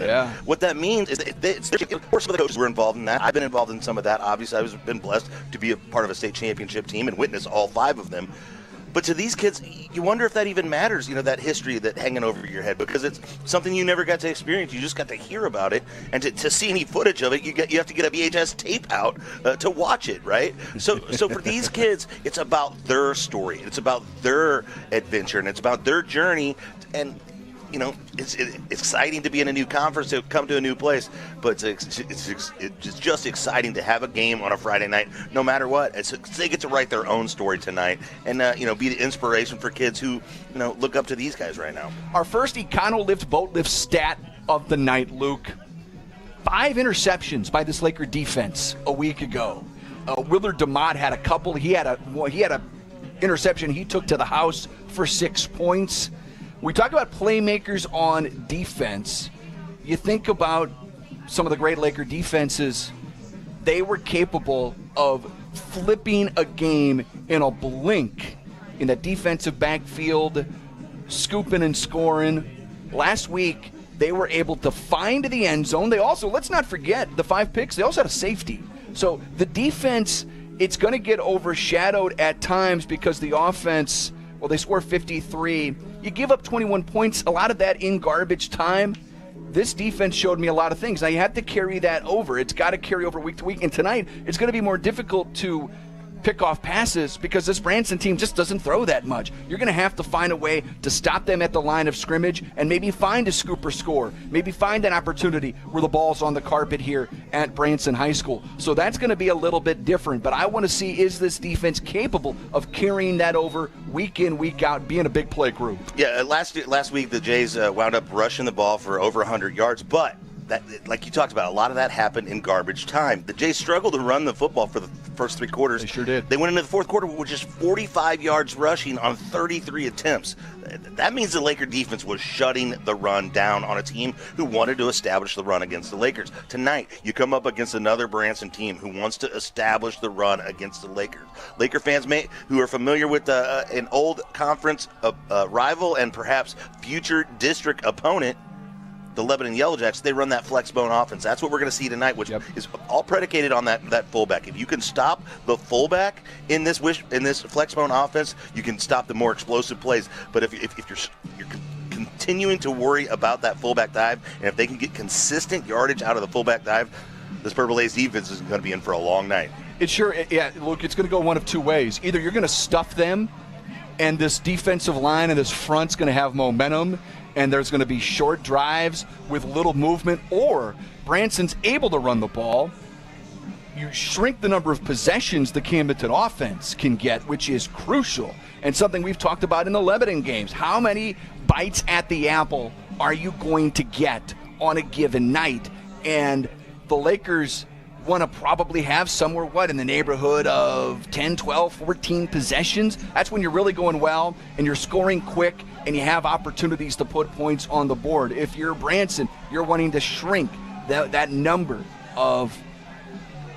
And Yeah. what that means is that of course, some of the coaches were involved in that. I've been involved in some of that. Obviously, I've been blessed to be a part of a state championship team and witness all 5 of them. But to these kids, you wonder if that even matters, that history that hanging over your head, because it's something you never got to experience. You just got to hear about it, and to see any footage of it, you have to get a VHS tape out to watch it, right? So for these kids, it's about their story, it's about their adventure, and it's about their journey, and it's exciting to be in a new conference, to come to a new place, but it's just exciting to have a game on a Friday night, no matter what. They get to write their own story tonight, and be the inspiration for kids who look up to these guys right now. Our first Econo-Lift boat lift stat of the night, Luke. 5 interceptions by this Laker defense a week ago. Willard DeMott had a couple. He had a interception he took to the house for 6 points. We talk about playmakers on defense. You think about some of the great Laker defenses, they were capable of flipping a game in a blink in that defensive backfield, scooping and scoring. Last week, they were able to find the end zone. They also, let's not forget, the 5 picks, they also had a safety. So the defense, it's going to get overshadowed at times because the offense, well, they score 53. You give up 21 points, a lot of that in garbage time. This defense showed me a lot of things. Now, you have to carry that over. It's got to carry over week to week. And tonight, it's going to be more difficult to pick off passes because this Branson team just doesn't throw that much. You're going to have to find a way to stop them at the line of scrimmage and maybe find a scooper score, maybe find an opportunity where the ball's on the carpet here at Branson High School. So that's going to be a little bit different, but I want to see, is this defense capable of carrying that over week in, week out, being a big play group? Yeah, last week the Jays wound up rushing the ball for over 100 yards, but that, like you talked about, a lot of that happened in garbage time. The Jays struggled to run the football for the first 3 quarters. They sure did. They went into the 4th quarter with just 45 yards rushing on 33 attempts. That means the Laker defense was shutting the run down on a team who wanted to establish the run against the Lakers. Tonight, you come up against another Branson team who wants to establish the run against the Lakers. Laker fans who are familiar with an old conference rival and perhaps future district opponent, the Lebanon Yellow Jackets, they run that flex bone offense. That's what we're going to see tonight, which is all predicated on that fullback. If you can stop the fullback in this flex bone offense, you can stop the more explosive plays. But if you're continuing to worry about that fullback dive, and if they can get consistent yardage out of the fullback dive, this Purple A's defense is going to be in for a long night. Look, it's going to go one of 2 ways. Either you're going to stuff them, and this defensive line and this front's going to have momentum, and there's going to be short drives with little movement, or Branson's able to run the ball. You shrink the number of possessions the Camdenton offense can get, which is crucial, and something we've talked about in the Lebanon games. How many bites at the apple are you going to get on a given night? And the Lakers want to probably have somewhere, in the neighborhood of 10, 12, 14 possessions. That's when you're really going well and you're scoring quick and you have opportunities to put points on the board. If you're Branson, you're wanting to shrink that number of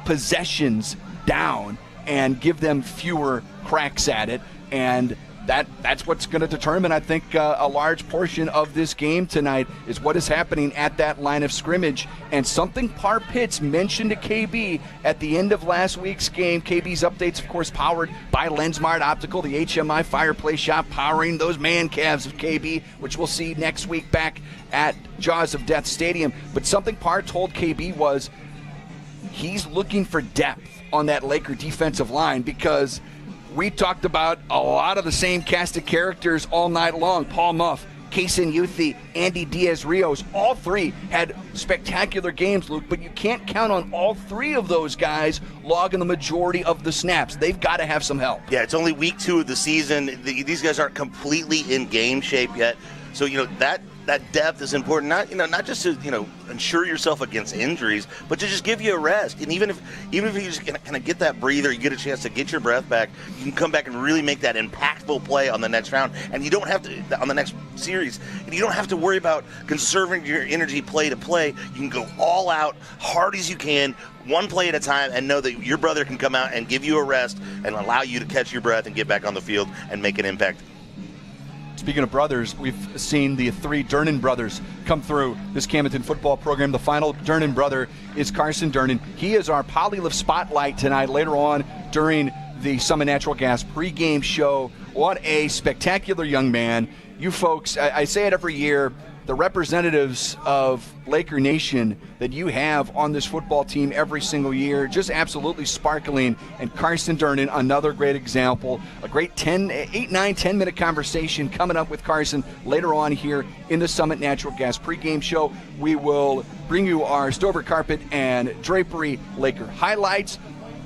possessions down and give them fewer cracks at it. And that's what's going to determine, I think, a large portion of this game tonight is what is happening at that line of scrimmage. And something Par Pitts mentioned to KB at the end of last week's game. KB's updates, of course, powered by LensMart Optical, the HMI fireplace shop powering those man calves of KB, which we'll see next week back at Jaws of Death Stadium. But something Par told KB was he's looking for depth on that Laker defensive line because we talked about a lot of the same cast of characters all night long. Paul Muff, Kaysen Youthie, Andy Diaz-Rios, all 3 had spectacular games, Luke, but you can't count on all 3 of those guys logging the majority of the snaps. They've got to have some help. Yeah, it's only week 2 of the season. These guys aren't completely in game shape yet. So, that depth is important, not just to, ensure yourself against injuries, but to just give you a rest. And even if you just kind of get that breather, you get a chance to get your breath back, you can come back and really make that impactful play on the next round. And you don't have to, on the next series, and you don't have to worry about conserving your energy play to play. You can go all out, hard as you can, one play at a time, and know that your brother can come out and give you a rest and allow you to catch your breath and get back on the field and make an impact. Speaking of brothers, we've seen the 3 Durnan brothers come through this Camdenton football program. The final Durnan brother is Carson Durnan. He is our Polylift Spotlight tonight later on during the Summit Natural Gas pregame show. What a spectacular young man. You folks, I say it every year, the representatives of Laker Nation that you have on this football team every single year, just absolutely sparkling. And Carson Durnan, another great example. A great 8, 9, 10-minute conversation coming up with Carson later on here in the Summit Natural Gas pregame show. We will bring you our Stover Carpet and Drapery Laker highlights.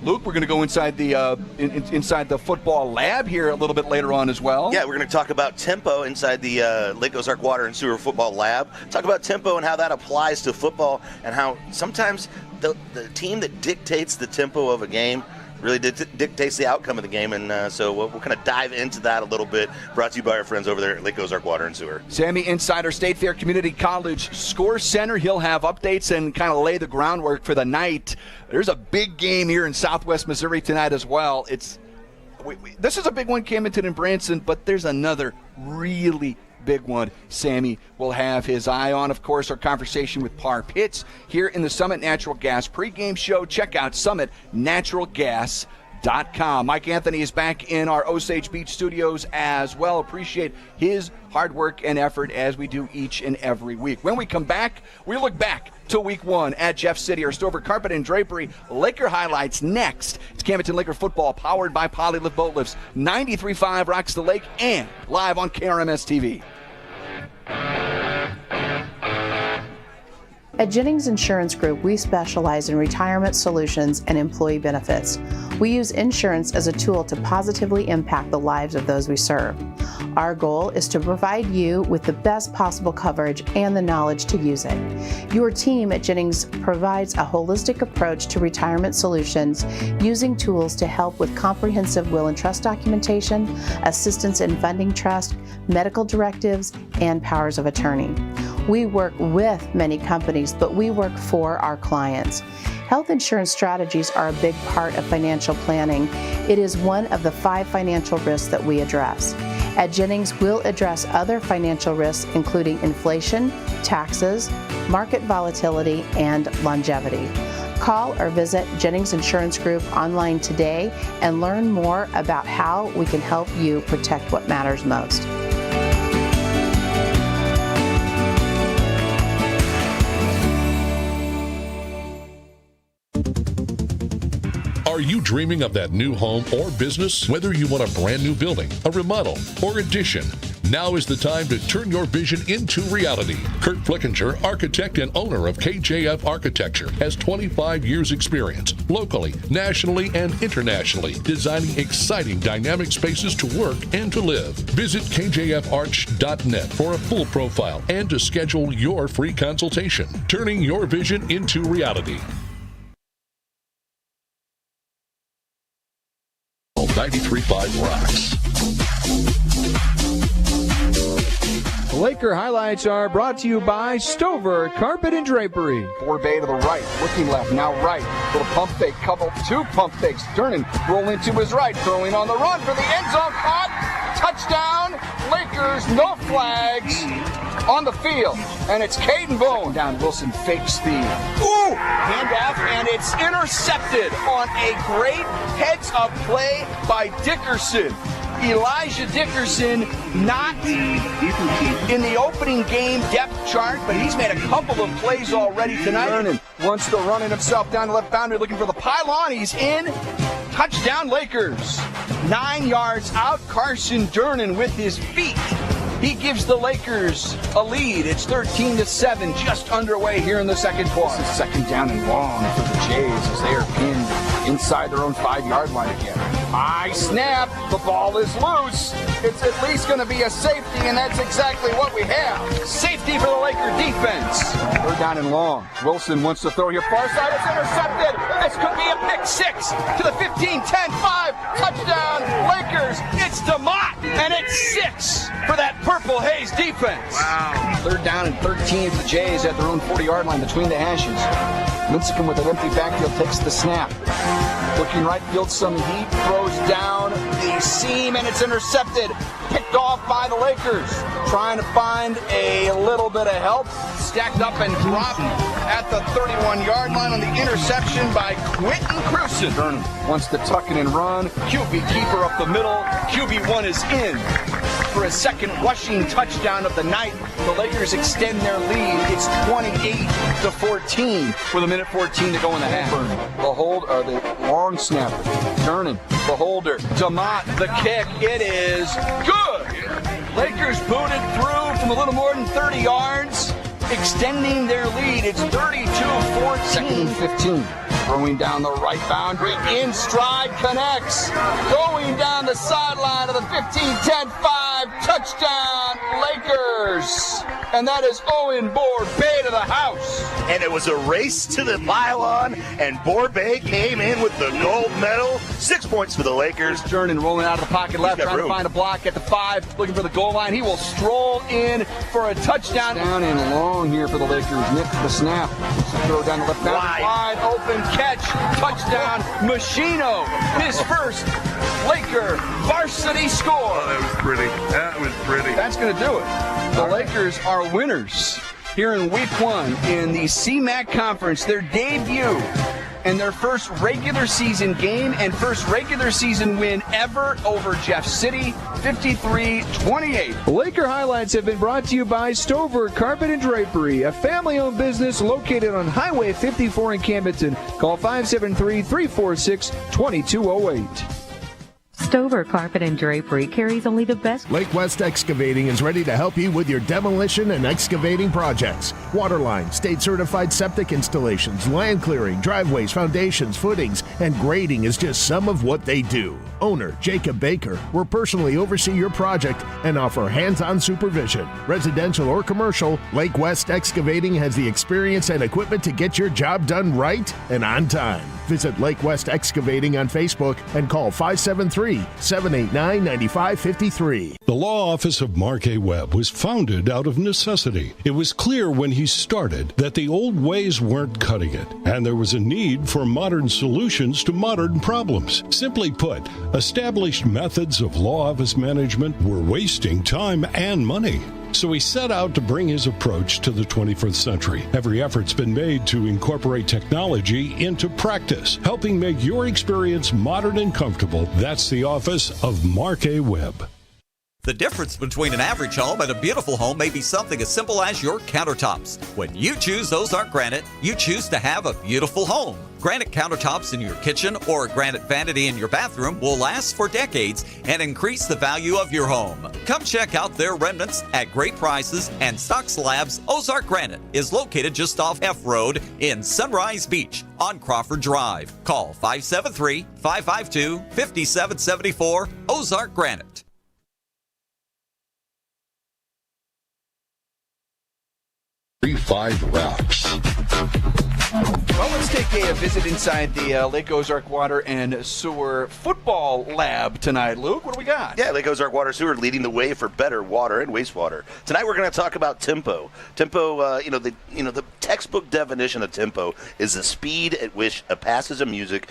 Luke, we're going to go inside the football lab here a little bit later on as well. Yeah, we're going to talk about tempo inside the Lake Ozark Water and Sewer Football Lab. Talk about tempo and how that applies to football, and how sometimes the team that dictates the tempo of a game really dictates the outcome of the game, and so we'll kind of dive into that a little bit. Brought to you by our friends over there at Lake Ozark Water and Sewer. Sammy inside our State Fair Community College Score Center. He'll have updates and kind of lay the groundwork for the night. There's a big game here in Southwest Missouri tonight as well. This is a big one, Camdenton and Branson, but there's another really big one Sammy will have his eye on. Of course, our conversation with Par Pitts here in the Summit Natural Gas pregame show. Check out summitnaturalgas.com. Mike Anthony is back in our Osage Beach studios as well. Appreciate his hard work and effort as we do each and every week. When we come back, we look back to week 1 at Jeff City. Our Stover Carpet and Drapery Laker highlights next. It's Camdenton Laker football powered by Polylift Boat Lifts. 93.5 rocks the lake and live on KRMS TV. At Jennings Insurance Group, we specialize in retirement solutions and employee benefits. We use insurance as a tool to positively impact the lives of those we serve. Our goal is to provide you with the best possible coverage and the knowledge to use it. Your team at Jennings provides a holistic approach to retirement solutions using tools to help with comprehensive will and trust documentation, assistance in funding trust, medical directives, and powers of attorney. We work with many companies, but we work for our clients. Health insurance strategies are a big part of financial planning. It is one of the 5 financial risks that we address. At Jennings, we'll address other financial risks, including inflation, taxes, market volatility, and longevity. Call or visit Jennings Insurance Group online today and learn more about how we can help you protect what matters most. Are you dreaming of that new home or business? Whether you want a brand new building, a remodel, or addition, now is the time to turn your vision into reality. Kurt Flickinger, architect and owner of KJF Architecture, has 25 years experience locally, nationally, and internationally, designing exciting dynamic spaces to work and to live. Visit kjfarch.net for a full profile and to schedule your free consultation. Turning your vision into reality. 93.5 rocks. Laker highlights are brought to you by Stover Carpet and Drapery. Forbay to the right, looking left, now right. Little pump fake, couple, 2 pump fakes. Durnan rolling to his right, throwing on the run for the end zone. Caught, touchdown, Lakers, no flags on the field. And it's Caden Bone. Down, Wilson fakes the handoff, and it's intercepted on a great heads-up play by Dickerson. Elijah Dickerson, not in the opening game depth chart, but he's made a couple of plays already tonight. Durnan wants to run it himself down the left boundary, looking for the pylon. He's in. Touchdown, Lakers. 9 yards out, Carson Durnan with his feet. He gives the Lakers a lead. It's 13-7, just underway here in the second quarter. This is second down and long for the Jays as they are pinned inside their own 5-yard line again. High snap, the ball is loose. It's at least going to be a safety, and that's exactly what we have. Safety for the Laker defense. Third down and long. Wilson wants to throw here far side. It's intercepted. This could be a pick 6 to the 15, 10, 5. Touchdown, Lakers. It's DeMott, and it's 6 for that Purple Haze defense. Wow. Third down and 13 for the Jays at their own 40-yard line between the hashes. Lincecum with an empty backfield takes the snap. Looking right field, some heat, throws down the seam, and it's intercepted. picked off by the Lakers. Trying to find a little bit of help. Stacked up and dropped at the 31-yard line on the interception by Quentin Cruson. Vernon wants to tuck it and run. QB keeper up the middle. QB1 is in for a second rushing touchdown of the night. The Lakers extend their lead. It's 28-14 with a minute 14 to go in the half. The hold, or the long snapper. Turning. The holder. Demott, the kick. It is good. Lakers booted through from a little more than 30 yards, extending their lead. It's 32-14. Second and 15. Throwing down the right boundary. In stride, connects. Going down the sideline of the 15-10-5. Touchdown, Lakers. And that is Owen Borbay to the house. And it was a race to the pylon, and Borbay came in with the gold medal. 6 points for the Lakers. Jernin rolling out of the pocket left, trying to find a block at the 5, looking for the goal line. He will stroll in for a touchdown. Down and long here for the Lakers. Nick the snap. Throw down the left boundary. Wide open catch. Touchdown, Machino. His first Laker varsity score. Oh, that was pretty. That was pretty. That's going to do it. The Lakers are winners here in week 1 in the CMAC Conference. Their debut and their first regular season game and first regular season win ever over Jeff City, 53-28. Laker highlights have been brought to you by Stover Carpet and Drapery, a family-owned business located on Highway 54 in Camdenton. Call 573-346-2208. Stover Carpet and Drapery carries only the best. Lake West Excavating is ready to help you with your demolition and excavating projects. Waterline, state-certified septic installations, land clearing, driveways, foundations, footings, and grading is just some of what they do. Owner Jacob Baker will personally oversee your project and offer hands-on supervision. Residential or commercial, Lake West Excavating has the experience and equipment to get your job done right and on time. Visit Lake West Excavating on Facebook and call 573-789-9553. The law office of Mark A. Webb was founded out of necessity. It was clear when he started that the old ways weren't cutting it, and there was a need for modern solutions to modern problems. Simply put, established methods of law office management were wasting time and money. So he set out to bring his approach to the 21st century. Every effort's been made to incorporate technology into practice, helping make your experience modern and comfortable. That's the office of Mark A. Webb. The difference between an average home and a beautiful home may be something as simple as your countertops. When you choose Ozark Granite, you choose to have a beautiful home. Granite countertops in your kitchen or a granite vanity in your bathroom will last for decades and increase the value of your home. Come check out their remnants at great prices, and Stock Slabs Ozark Granite is located just off F Road in Sunrise Beach on Crawford Drive. Call 573-552-5774 Ozark Granite. 35 Rocks. Well, let's take a visit inside the Lake Ozark Water and Sewer Football Lab tonight. Luke, what do we got? Yeah, Lake Ozark Water Sewer leading the way for better water and wastewater. Tonight we're going to talk about tempo. Tempo, the textbook definition of tempo is the speed at which a passage of music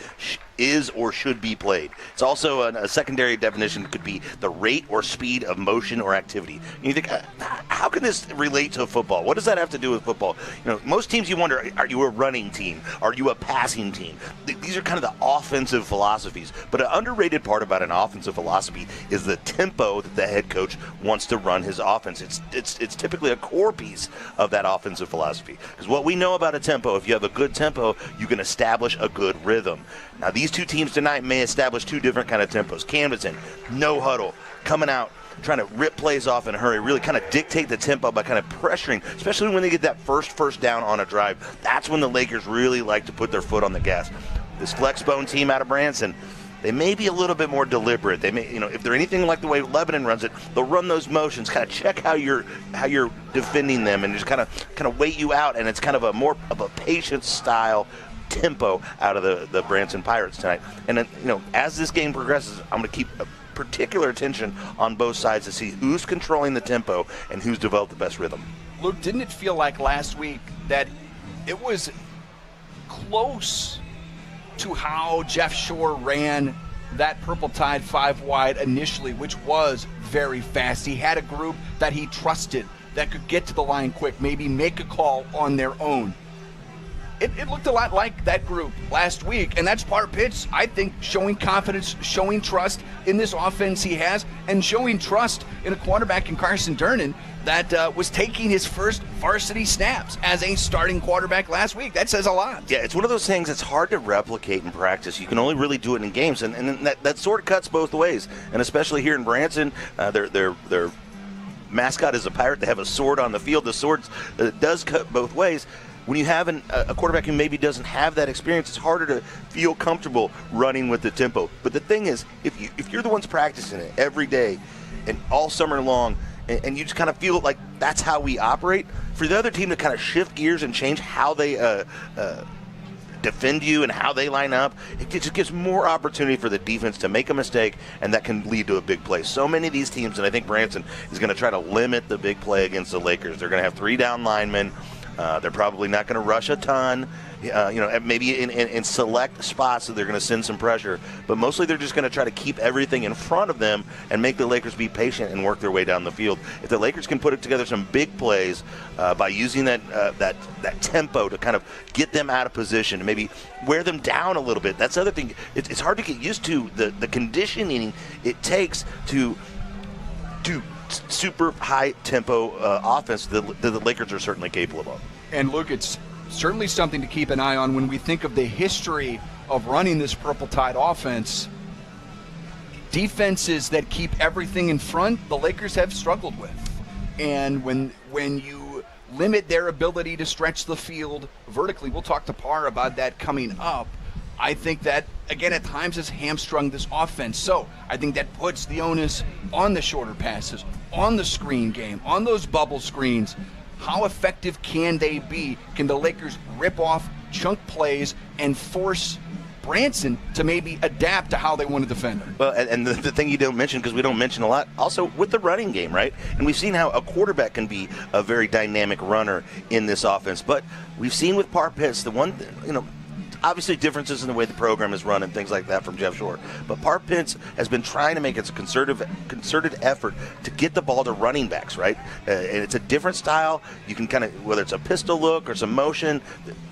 is or should be played. It's also a secondary definition could be the rate or speed of motion or activity. And you think, how can this relate to football? What does that have to do with football? Most teams you wonder, are you a running team? Are you a passing team? These are kind of the offensive philosophies. But an underrated part about an offensive philosophy is the tempo that the head coach wants to run his offense. It's typically a core piece of that offensive philosophy. Because what we know about a tempo, if you have a good tempo, you can establish a good rhythm. Now, these two teams tonight may establish two different kind of tempos. Camdenton, no huddle, coming out, trying to rip plays off in a hurry, really kind of dictate the tempo by kind of pressuring, especially when they get that first down on a drive. That's when the Lakers really like to put their foot on the gas. This Flexbone team out of Branson, they may be a little bit more deliberate. They may, if they're anything like the way Lebanon runs it, they'll run those motions, kind of check how you're defending them, and just kind of wait you out. And it's kind of a more of a patient style tempo out of the Branson Pirates tonight. And then, as this game progresses, I'm going to keep particular attention on both sides to see who's controlling the tempo and who's developed the best rhythm. Luke, didn't it feel like last week that it was close to how Jeff Shore ran that Purple Tide 5 wide initially, which was very fast. He had a group that he trusted that could get to the line quick, maybe make a call on their own. It looked a lot like that group last week, and that's Parr Pitts, I think, showing confidence, showing trust in this offense he has, and showing trust in a quarterback in Carson Durnan that was taking his first varsity snaps as a starting quarterback last week. That says a lot. Yeah, it's one of those things that's hard to replicate in practice. You can only really do it in games, and that sort of cuts both ways. And especially here in Branson, their mascot is a pirate. They have a sword on the field. The sword does cut both ways. When you have a quarterback who maybe doesn't have that experience, it's harder to feel comfortable running with the tempo. But the thing is, if you're the ones practicing it every day and all summer long, and you just kind of feel like that's how we operate, for the other team to kind of shift gears and change how they defend you and how they line up, it just gives more opportunity for the defense to make a mistake, and that can lead to a big play. So many of these teams, and I think Branson is going to try to limit the big play against the Lakers. They're going to have 3 down linemen. They're probably not going to rush a ton, maybe in select spots that they're going to send some pressure. But mostly they're just going to try to keep everything in front of them and make the Lakers be patient and work their way down the field. If the Lakers can put together some big plays by using that tempo to kind of get them out of position and maybe wear them down a little bit, that's the other thing. It's hard to get used to the conditioning it takes to do super high tempo offense that the Lakers are certainly capable of. And look, it's certainly something to keep an eye on when we think of the history of running this Purple Tide offense. Defenses that keep everything in front, the Lakers have struggled with. And when you limit their ability to stretch the field vertically, we'll talk to Parr about that coming up, I think that, again, at times has hamstrung this offense. So I think that puts the onus on the shorter passes, on the screen game, on those bubble screens. How effective can they be? Can the Lakers rip off chunk plays and force Branson to maybe adapt to how they want to defend them? Well, and the thing you don't mention, because we don't mention a lot, also with the running game, right? And we've seen how a quarterback can be a very dynamic runner in this offense. But we've seen with Parr Pitts, the one, obviously differences in the way the program is run and things like that from Jeff Shore. But Parr Pitts has been trying to make it a concerted effort to get the ball to running backs, right? And it's a different style. You can kind of, whether it's a pistol look or some motion,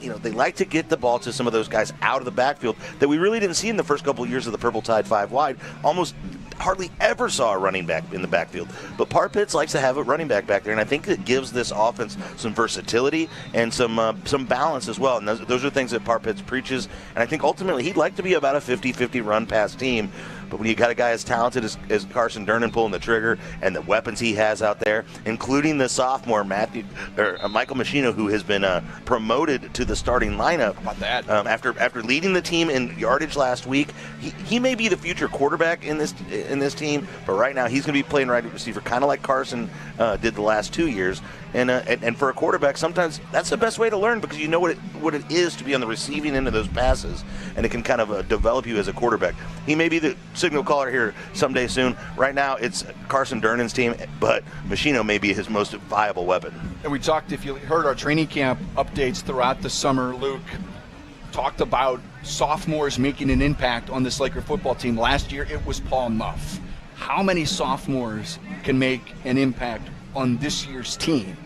they like to get the ball to some of those guys out of the backfield that we really didn't see in the first couple of years of the Purple Tide 5 wide. Almost hardly ever saw a running back in the backfield. But Parr Pitts likes to have a running back back there, and I think it gives this offense some versatility and some balance as well. And those are things that Parr Pitts preaches, and I think ultimately he'd like to be about a 50-50 run-pass team. But when you got a guy as talented as Carson Durnan pulling the trigger and the weapons he has out there, including the sophomore Michael Machino, who has been promoted to the starting lineup. How about that? After leading the team in yardage last week, he may be the future quarterback in this team. But right now he's going to be playing right receiver, kind of like Carson did the last 2 years. And for a quarterback, sometimes that's the best way to learn, because you know what it is to be on the receiving end of those passes, and it can kind of develop you as a quarterback. He may be the signal caller here someday soon. Right now, it's Carson Durnan's team, but Machino may be his most viable weapon. And we talked, if you heard our training camp updates throughout the summer, Luke talked about sophomores making an impact on this Laker football team. Last year, it was Paul Muff. How many sophomores can make an impact on this year's team?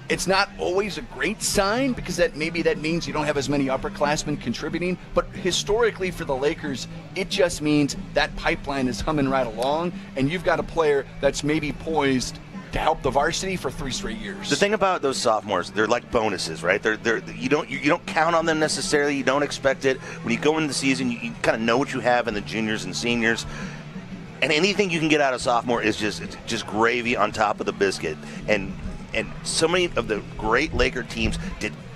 It's not always a great sign, because that means you don't have as many upperclassmen contributing, but historically for the Lakers, it just means that pipeline is humming right along, and you've got a player that's maybe poised to help the varsity for 3 straight years. The thing about those sophomores, they're like bonuses, right? You don't count on them necessarily. You don't expect it. When you go into the season, you kind of know what you have in the juniors and seniors. And anything you can get out of sophomore is just gravy on top of the biscuit. And so many of the great Laker teams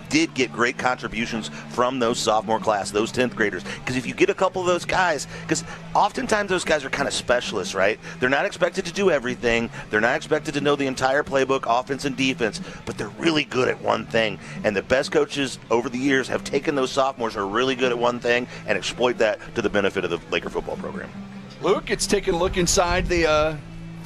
did get great contributions from those sophomore class, those 10th graders. Because if you get a couple of those guys, because oftentimes those guys are kind of specialists, right? They're not expected to do everything. They're not expected to know the entire playbook, offense and defense, but they're really good at one thing. And the best coaches over the years have taken those sophomores who are really good at one thing and exploit that to the benefit of the Laker football program. Luke, it's taking a look inside the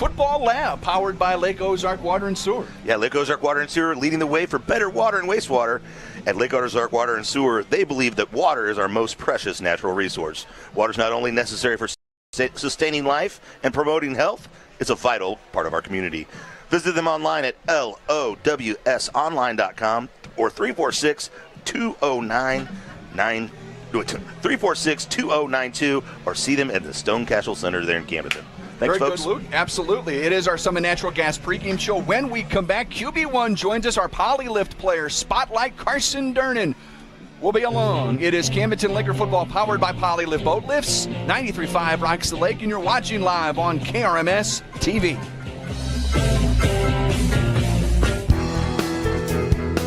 Football Lab, powered by Lake Ozark Water and Sewer. Yeah, Lake Ozark Water and Sewer leading the way for better water and wastewater. At Lake Ozark Water and Sewer, they believe that water is our most precious natural resource. Water is not only necessary for sustaining life and promoting health, it's a vital part of our community. Visit them online at lowsonline.com or 346-2092 or see them at the Stone Castle Center there in Camdenton. Thanks, Very folks. good, Luke. Absolutely. It is our Summit Natural Gas pregame show. When we come back, QB1 joins us, our Polylift player, Spotlight Carson Durnan. We'll be along. It is Camdenton Laker football powered by Polylift Boat Lifts. 93.5 Rocks the Lake, and you're watching live on KRMS TV.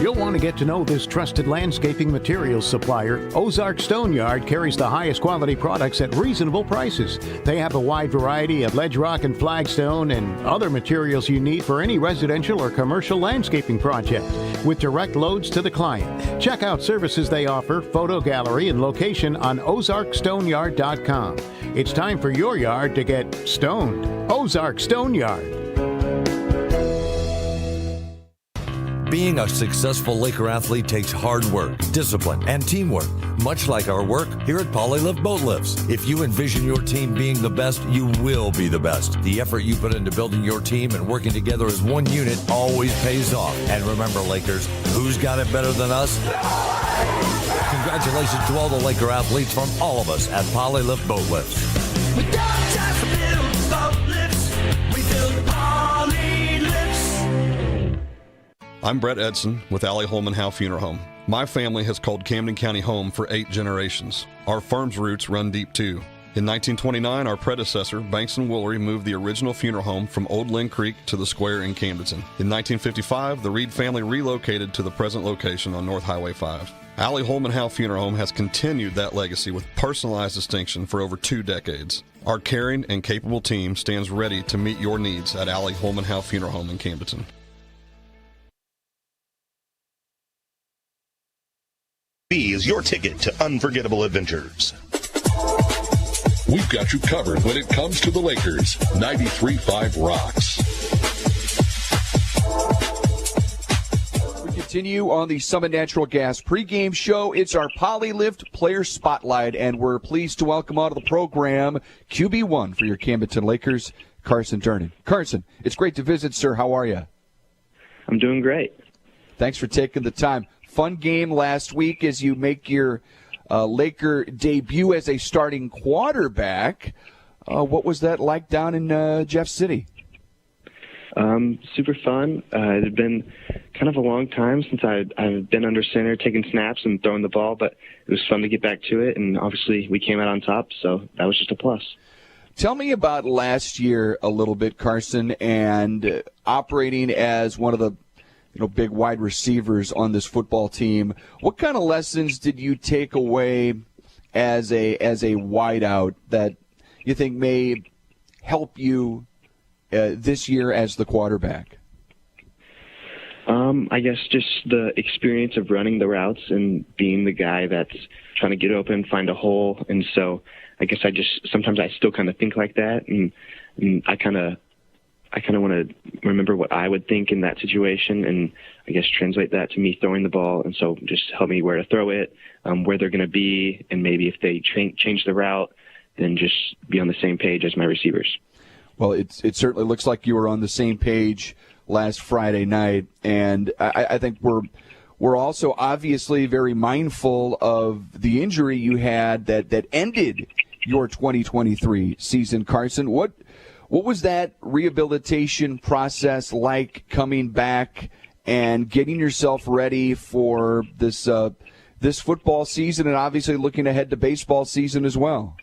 You'll want to get to know this trusted landscaping materials supplier. Ozark Stone Yard carries the highest quality products at reasonable prices. They have a wide variety of ledge rock and flagstone and other materials you need for any residential or commercial landscaping project with direct loads to the client. Check out services they offer, photo gallery, and location on ozarkstoneyard.com. It's time for your yard to get stoned. Ozark Stone Yard. Being a successful Laker athlete takes hard work, discipline, and teamwork, much like our work here at Polylift Boat Lifts. If you envision your team being the best, you will be the best. The effort you put into building your team and working together as one unit always pays off. And remember, Lakers, who's got it better than us? Congratulations to all the Laker athletes from all of us at Polylift Boat Lifts. We don't just build boat lifts, we build Polylifts. I'm Brett Edson with Allie Holman Howe Funeral Home. My family has called Camden County home for 8 generations. Our firm's roots run deep too. In 1929, our predecessor, Banks & Woolery, moved the original funeral home from Old Lynn Creek to the square in Camdenton. In 1955, the Reed family relocated to the present location on North Highway 5. Allie Holman Howe Funeral Home has continued that legacy with personalized distinction for over 2 decades. Our caring and capable team stands ready to meet your needs at Allie Holman Howe Funeral Home in Camdenton. Is your ticket to unforgettable adventures. We've got you covered when it comes to the Lakers. 93.5 Rocks. We continue on the Summit Natural Gas pregame show. It's our Polylift Player Spotlight, and we're pleased to welcome onto the program QB1 for your Camdenton Lakers, Carson Durnan. Carson, it's great to visit, sir. How are you? I'm doing great. Thanks for taking the time. Fun game last week as you make your Laker debut as a starting quarterback. What was that like down in Jeff City? Super fun. It had been kind of a long time since I've been under center, taking snaps and throwing the ball, but it was fun to get back to it, and obviously we came out on top, so that was just a plus. Tell me about last year a little bit, Carson, and operating as one of the big wide receivers on this football team. What kind of lessons did you take away as a wideout that you think may help you this year as the quarterback? I guess just the experience of running the routes and being the guy that's trying to get open, find a hole. And so I guess sometimes I still kind of think like that. And I kind of want to remember what I would think in that situation and I guess translate that to me throwing the ball. And so just help me where to throw it, where they're going to be, and maybe if they change the route, then just be on the same page as my receivers. Well, it certainly looks like you were on the same page last Friday night, and I think we're also obviously very mindful of the injury you had that ended your 2023 season, Carson. What was that rehabilitation process like, coming back and getting yourself ready for this football season, and obviously looking ahead to baseball season as well?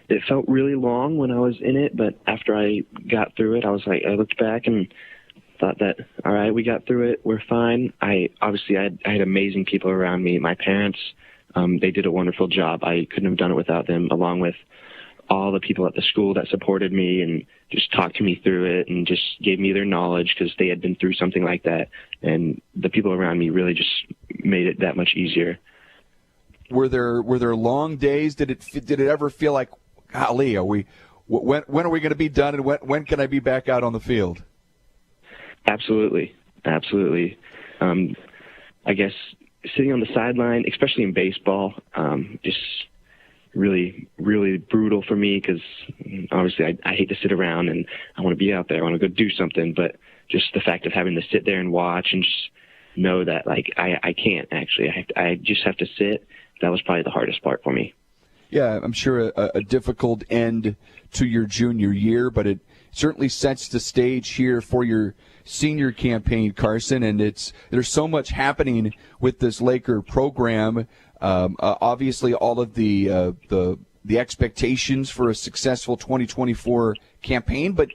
It felt really long when I was in it, but after I got through it, I looked back and thought that, all right, we got through it, we're fine. I had amazing people around me. My parents, they did a wonderful job. I couldn't have done it without them, along with all the people at the school that supported me and just talked to me through it and just gave me their knowledge because they had been through something like that. And the people around me really just made it that much easier. Were there long days? Did it ever feel like, golly, are we When are we going to be done, and when can I be back out on the field? Absolutely. I guess sitting on the sideline, especially in baseball, just really, really brutal for me because obviously I hate to sit around and I want to be out there. I want to go do something, but just the fact of having to sit there and watch and just know that like I can't actually. I just have to sit. That was probably the hardest part for me. Yeah, I'm sure a difficult end to your junior year, but it certainly sets the stage here for your senior campaign, Carson, and there's so much happening with this Laker program. Obviously, all of the expectations for a successful 2024 campaign, but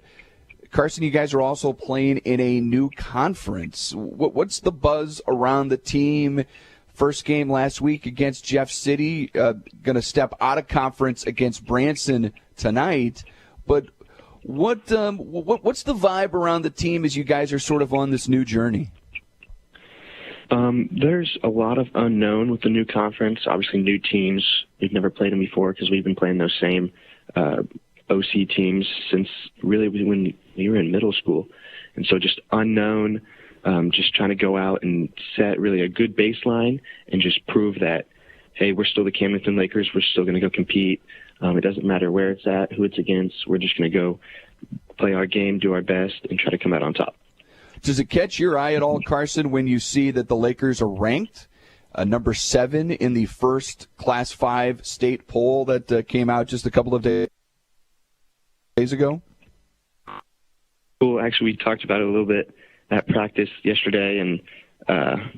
Carson, you guys are also playing in a new conference. What's the buzz around the team? First game last week against Jeff City, going to step out of conference against Branson tonight. But what's the vibe around the team as you guys are sort of on this new journey? There's a lot of unknown with the new conference. Obviously, new teams. We've never played them before because we've been playing those same OC teams since really when we were in middle school. And so just unknown, just trying to go out and set really a good baseline and just prove that, hey, we're still the Camdenton Lakers. We're still going to go compete. It doesn't matter where it's at, who it's against. We're just going to go play our game, do our best, and try to come out on top. Does it catch your eye at all, Carson, when you see that the Lakers are ranked number 7 in the first Class 5 state poll that came out just a couple of days ago? Well, actually, we talked about it a little bit at practice yesterday, and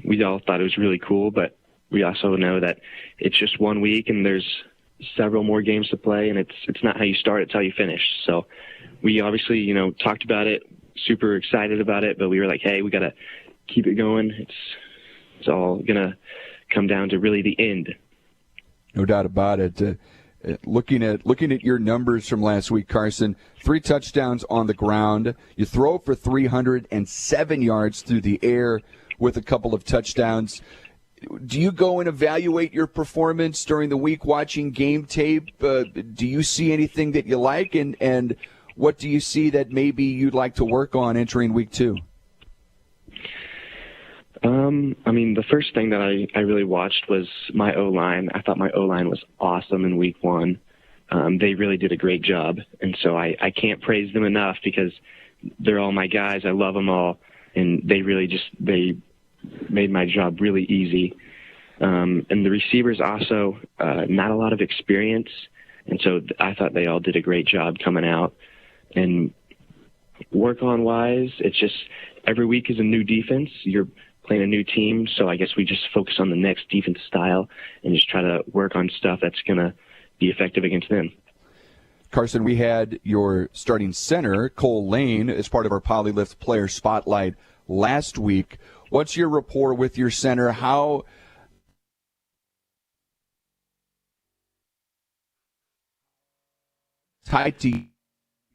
we all thought it was really cool, but we also know that it's just 1 week and there's several more games to play, and it's not how you start, it's how you finish. So we obviously, talked about it, super excited about it, but we were like, hey, we got to keep it going. It's all going to come down to really the end. No doubt about it. Looking at your numbers from last week, Carson, 3 touchdowns on the ground. You throw for 307 yards through the air with a couple of touchdowns. Do you go and evaluate your performance during the week watching game tape? Do you see anything that you like, and what do you see that maybe you'd like to work on entering week 2? The first thing that I really watched was my O-line. I thought my O-line was awesome in week 1. They really did a great job, and so I can't praise them enough because they're all my guys. I love them all, and they made my job really easy. And the receivers also, not a lot of experience, and so I thought they all did a great job coming out. And work-on-wise, it's just every week is a new defense. You're playing a new team, so I guess we just focus on the next defense style and just try to work on stuff that's going to be effective against them. Carson, we had your starting center, Cole Lane, as part of our Polylift Player Spotlight last week. What's your rapport with your center? How tight to you?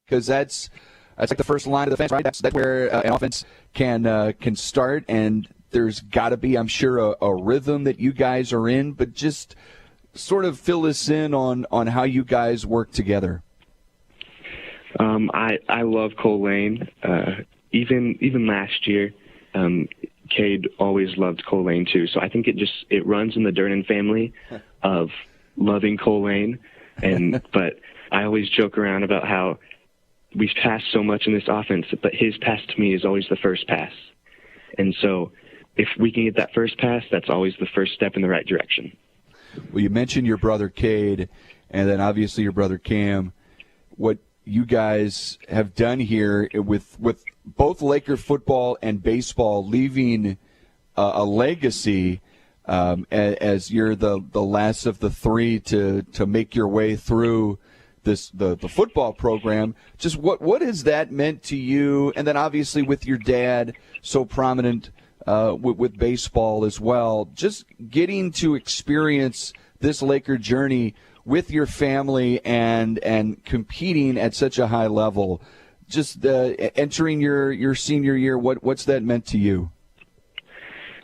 Because that's like the first line of defense, right? That's where an offense can start, and there's got to be, I'm sure, a rhythm that you guys are in. But just sort of fill us in on how you guys work together. I love Cole Lane. Even last year, Cade always loved Cole Lane too. So I think it runs in the Durnan family of loving Cole Lane. But I always joke around about how we've passed so much in this offense, but his pass to me is always the first pass. And so if we can get that first pass, that's always the first step in the right direction. Well, you mentioned your brother Cade, and then obviously your brother Cam. What you guys have done here with both Laker football and baseball, leaving a legacy as you're the last of the 3 to make your way through the football program. Just what has that meant to you? And then obviously with your dad so prominent with baseball as well, just getting to experience this Laker journey with your family and competing at such a high level. Just entering your senior year, what's that meant to you?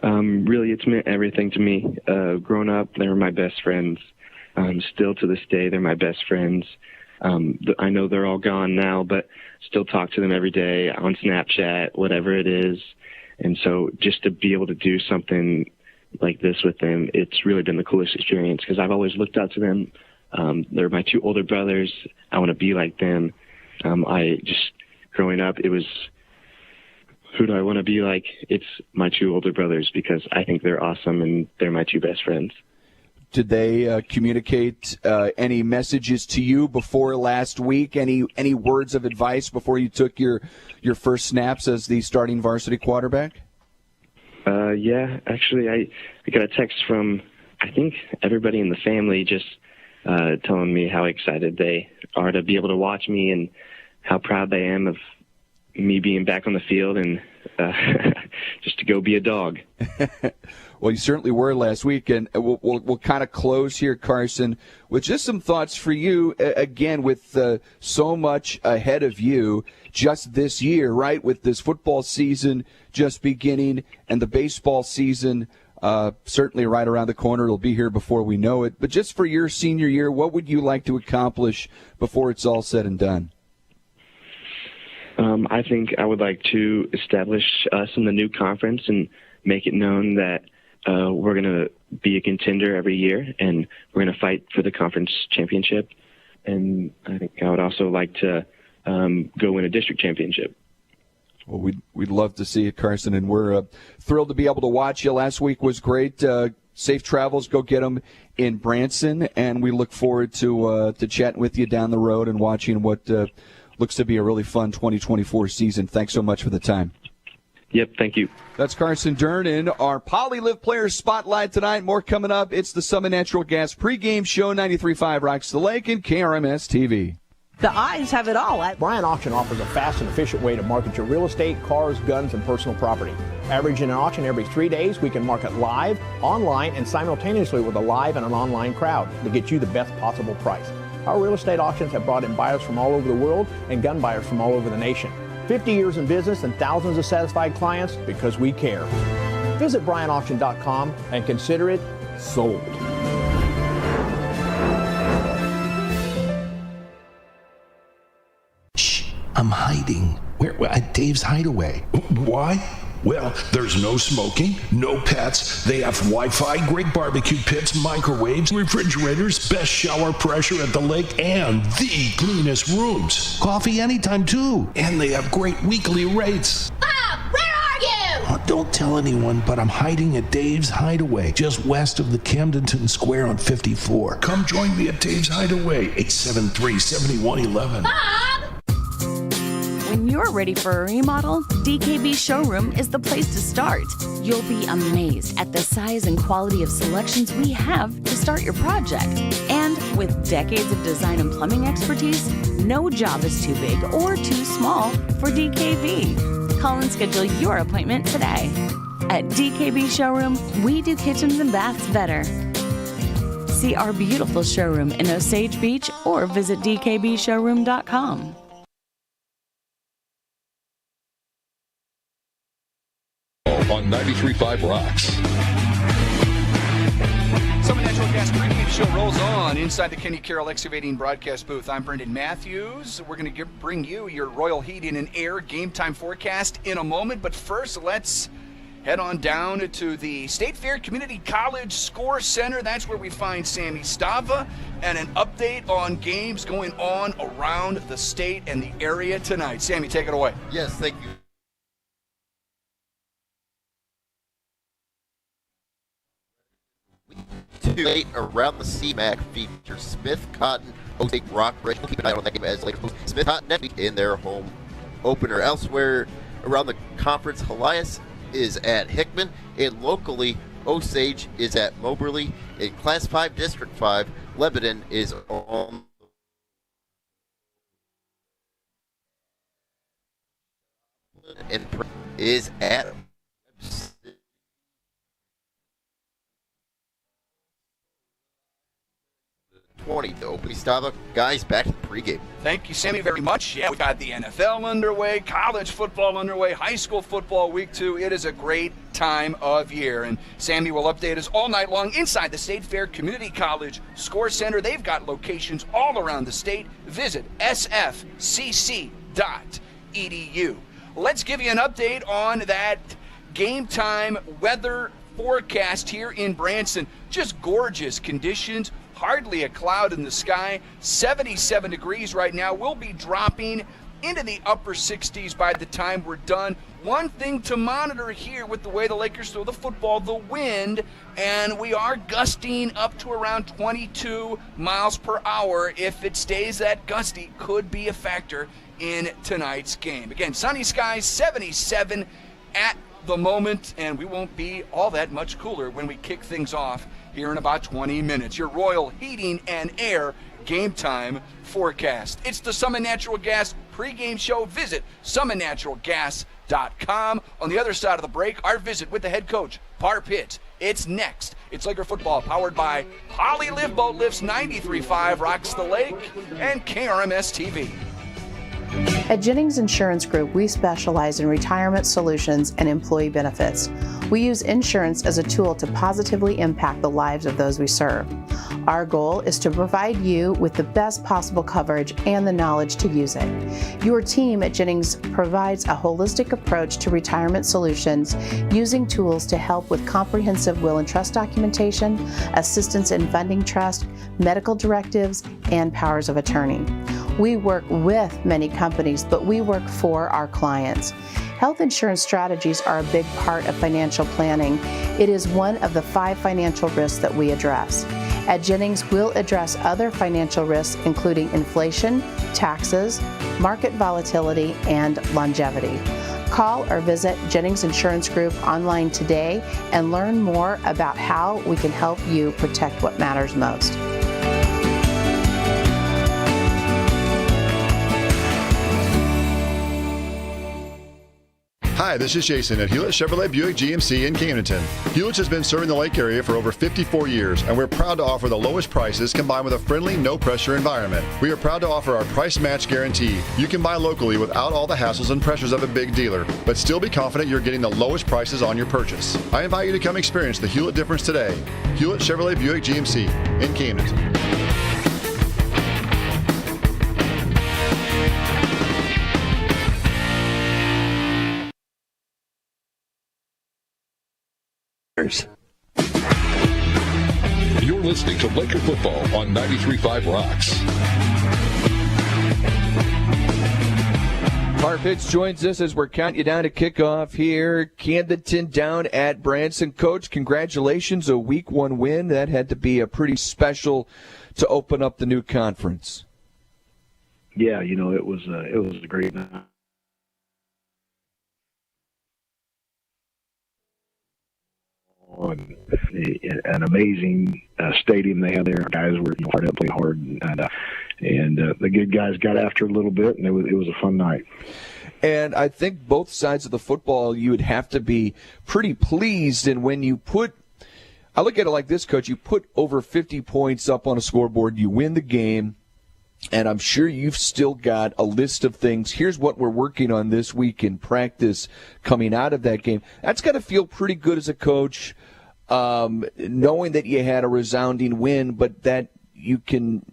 Really, it's meant everything to me. Growing up, they were my best friends. Still to this day, they're my best friends. I know they're all gone now, but still talk to them every day on Snapchat, whatever it is. And so just to be able to do something like this with them, it's really been the coolest experience because I've always looked up to them. They're my two older brothers. I want to be like them. Growing up, it was, who do I want to be like? It's my two older brothers because I think they're awesome and they're my two best friends. Did they communicate any messages to you before last week? Any words of advice before you took your first snaps as the starting varsity quarterback? Yeah, actually, I got a text from, I think, everybody in the family just telling me how excited they are to be able to watch me and how proud they am of me being back on the field and just to go be a dog. Well, you certainly were last week, and we'll kind of close here, Carson, with just some thoughts for you, again, with so much ahead of you just this year, right, with this football season just beginning and the baseball season certainly right around the corner. It'll be here before we know it. But just for your senior year, what would you like to accomplish before it's all said and done? I think I would like to establish us in the new conference and make it known that we're going to be a contender every year, and we're going to fight for the conference championship. And I think I would also like to go win a district championship. Well, we'd love to see it, Carson, and we're thrilled to be able to watch you. Last week was great. Safe travels. Go get them in Branson, and we look forward to chatting with you down the road and watching what looks to be a really fun 2024 season. Thanks so much for the time. Yep, thank you. That's Carson Durnan, our PolyLive Players Spotlight tonight. More coming up. It's the Summit Natural Gas pregame show, 93.5 Rocks the Lake and KRMS TV. The eyes have it all. Bryant Auction offers a fast and efficient way to market your real estate, cars, guns, and personal property. Averaging an auction every 3 days, we can market live, online, and simultaneously with a live and an online crowd to get you the best possible price. Our real estate auctions have brought in buyers from all over the world and gun buyers from all over the nation. 50 years in business and thousands of satisfied clients because we care. Visit BryantAuction.com and consider it sold. Shh, I'm hiding. Where? At Dave's Hideaway. Why? Well, there's no smoking, no pets. They have Wi-Fi, great barbecue pits, microwaves, refrigerators, best shower pressure at the lake, and the cleanest rooms. Coffee anytime, too. And they have great weekly rates. Bob, where are you? Oh, don't tell anyone, but I'm hiding at Dave's Hideaway, just west of the Camdenton Square on 54. Come join me at Dave's Hideaway, 873-7111. Bob! When you're ready for a remodel, DKB Showroom is the place to start. You'll be amazed at the size and quality of selections we have to start your project. And with decades of design and plumbing expertise, no job is too big or too small for DKB. Call and schedule your appointment today. At DKB Showroom, we do kitchens and baths better. See our beautiful showroom in Osage Beach or visit dkbshowroom.com. On 93.5 Rocks. Summit Natural Gas pregame show rolls on inside the Kenny Carroll Excavating broadcast booth. I'm Brendan Matthews. We're going to bring you your Royal Heating and Air game time forecast in a moment. But first, let's head on down to the State Fair Community College Score Center. That's where we find Sammy Stava and an update on games going on around the state and the area tonight. Sammy, take it away. Yes, thank you. Eight around the CMAC feature Smith, Cotton, Osage, Rockbridge. We'll keep an eye on that game as later host Smith, Cotton next week in their home opener. Elsewhere around the conference, Helias is at Hickman, and locally Osage is at Moberly. In Class 5, District 5, Lebanon is on and is at 20. The opening stop. Guys, back to the pregame. Thank you, Sammy, very much. Yeah, we got the NFL underway, college football underway, high school football week 2. It is a great time of year. And Sammy will update us all night long inside the State Fair Community College Score Center. They've got locations all around the state. Visit sfcc.edu. Let's give you an update on that game time weather forecast here in Branson. Just gorgeous conditions. Hardly a cloud in the sky. 77 degrees right now. We'll be dropping into the upper 60s by the time we're done. One thing to monitor here with the way the Lakers throw the football, the wind, and we are gusting up to around 22 miles per hour. If it stays that gusty, could be a factor in tonight's game. Again, sunny skies, 77 at the moment, and we won't be all that much cooler when we kick things off here in about 20 minutes. Your Royal Heating and Air game time forecast. It's the Summon Natural Gas pregame show. Visit summonnaturalgas.com. On the other side of the break, our visit with the head coach, Par Pitt. It's next. It's Laker football powered by Poly Live Boat Lifts, 93.5 Rocks the Lake, and KRMS TV. At Jennings Insurance Group, we specialize in retirement solutions and employee benefits. We use insurance as a tool to positively impact the lives of those we serve. Our goal is to provide you with the best possible coverage and the knowledge to use it. Your team at Jennings provides a holistic approach to retirement solutions using tools to help with comprehensive will and trust documentation, assistance in funding trust, medical directives, and powers of attorney. We work with many companies, but we work for our clients. Health insurance strategies are a big part of financial planning. It is one of the 5 financial risks that we address. At Jennings, we'll address other financial risks, including inflation, taxes, market volatility, and longevity. Call or visit Jennings Insurance Group online today and learn more about how we can help you protect what matters most. Hi, this is Jason at Hewlett Chevrolet Buick GMC in Camdenton. Hewlett has been serving the Lake area for over 54 years, and we're proud to offer the lowest prices combined with a friendly, no-pressure environment. We are proud to offer our price match guarantee. You can buy locally without all the hassles and pressures of a big dealer, but still be confident you're getting the lowest prices on your purchase. I invite you to come experience the Hewlett difference today. Hewlett Chevrolet Buick GMC in Camdenton. You're listening to Laker football on 93.5 Rocks. Par Pitts joins us as we're counting you down to kickoff here. Camdenton down at Branson. Coach, congratulations, a week 1 win. That had to be a pretty special to open up the new conference. Yeah, you know, it was a great night. An amazing stadium they had there. Our guys were hard up, played hard, and the good guys got after it a little bit, and it was a fun night. And I think both sides of the football, you would have to be pretty pleased. And when you I look at it like this, Coach, you put over 50 points up on a scoreboard, you win the game, and I'm sure you've still got a list of things. Here's what we're working on this week in practice coming out of that game. That's got to feel pretty good as a coach, knowing that you had a resounding win, but that you can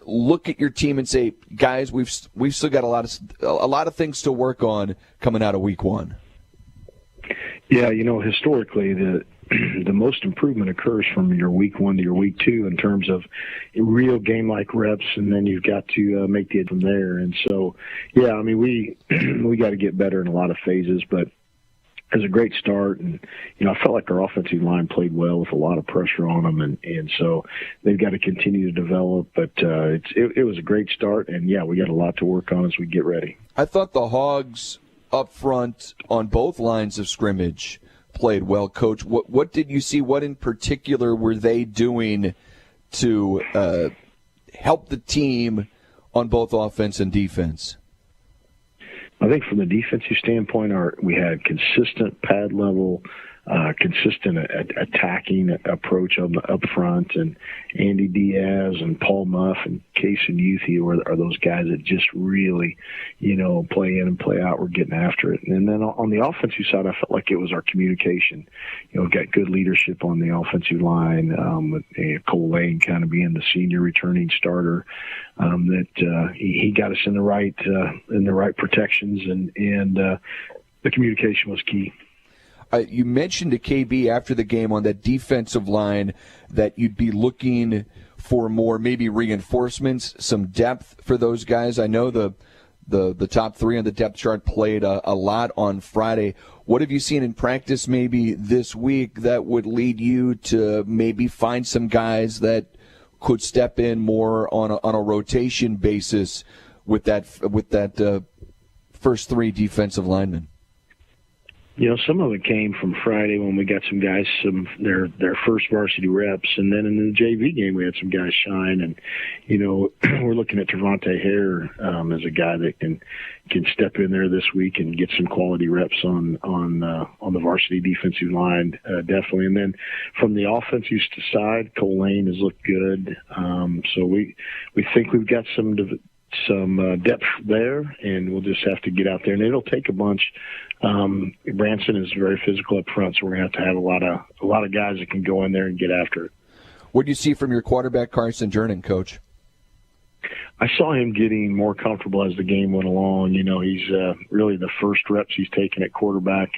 look at your team and say, guys, we've still got a lot of things to work on coming out of week 1. Yeah, you know, historically the most improvement occurs from your week 1 to your week 2 in terms of real game-like reps, and then you've got to make it from there. And so, yeah, I mean, we got to get better in a lot of phases, but it was a great start. And, you know, I felt like our offensive line played well with a lot of pressure on them, and so they've got to continue to develop. But it was a great start, and, yeah, we got a lot to work on as we get ready. I thought the Hogs up front on both lines of scrimmage played well, Coach. What did you see? What in particular were they doing to help the team on both offense and defense? I think from the defensive standpoint, we had consistent pad level consistent attacking approach up front, and Andy Diaz and Paul Muff and Casey Youthie are those guys that just really, play in and play out. We're getting after it. And then on the offensive side, I felt like it was our communication. We've got good leadership on the offensive line, with Cole Lane kind of being the senior returning starter. That he got us in the right protections, and the communication was key. You mentioned to KB after the game on that defensive line that you'd be looking for more maybe reinforcements, some depth for those guys. I know the top three on the depth chart played a lot on Friday. What have you seen in practice maybe this week that would lead you to maybe find some guys that could step in more on a rotation basis with that first three defensive linemen? Some of it came from Friday when we got some guys their first varsity reps, and then in the JV game we had some guys shine. And we're looking at Trevante Hare as a guy that can step in there this week and get some quality reps on the varsity defensive line, definitely. And then from the offensive side, Cole Lane has looked good. So we think we've got some depth there, and we'll just have to get out there, and it'll take a bunch. Branson is very physical up front, so we're going to have a lot of guys that can go in there and get after it. What do you see from your quarterback, Carson Jernan, Coach? I saw him getting more comfortable as the game went along. He's really the first reps he's taken at quarterback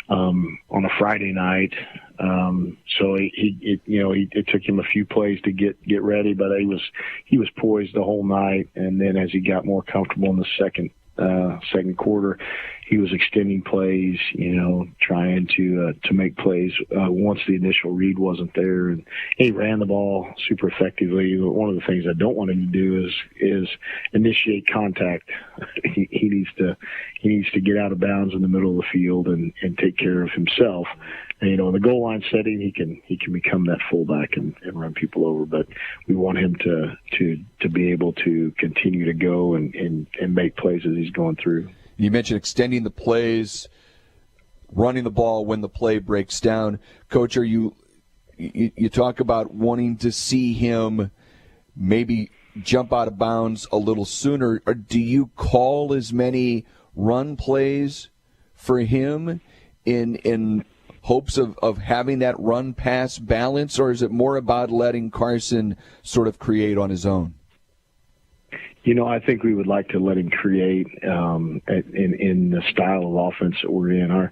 on a Friday night. So it took him a few plays to get ready, but he was poised the whole night. And then as he got more comfortable in the second quarter, he was extending plays, trying to make plays once the initial read wasn't there, and he ran the ball super effectively. One of the things I don't want him to do is initiate contact. He needs to get out of bounds in the middle of the field and take care of himself. And, in the goal line setting, he can become that fullback and run people over. But we want him to be able to continue to go and make plays as he's going through. You mentioned extending the plays, running the ball when the play breaks down. Coach, you talk about wanting to see him maybe jump out of bounds a little sooner. Or do you call as many run plays for him in hopes of having that run-pass balance, or is it more about letting Carson sort of create on his own? I think we would like to let him create in the style of offense that we're in.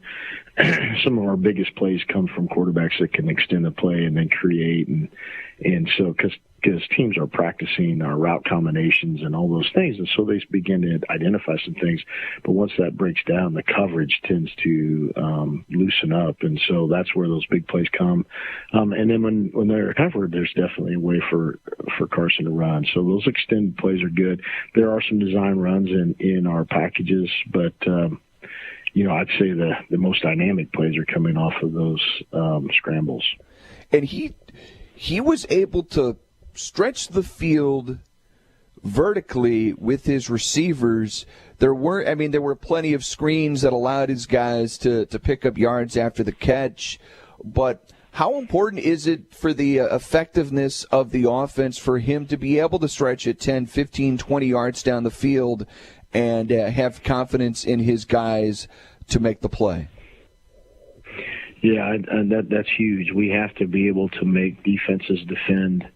Some of our biggest plays come from quarterbacks that can extend the play and then create, and so because teams are practicing our route combinations and all those things, and so they begin to identify some things. But once that breaks down, the coverage tends to loosen up, and so that's where those big plays come. And then when they're covered, there's definitely a way for Carson to run. So those extended plays are good. There are some design runs in our packages, but I'd say the most dynamic plays are coming off of those scrambles. And he was able to stretch the field vertically with his receivers. There were plenty of screens that allowed his guys to pick up yards after the catch. But how important is it for the effectiveness of the offense for him to be able to stretch it 10, 15, 20 yards down the field and have confidence in his guys to make the play? Yeah, that's huge. We have to be able to make defenses defend,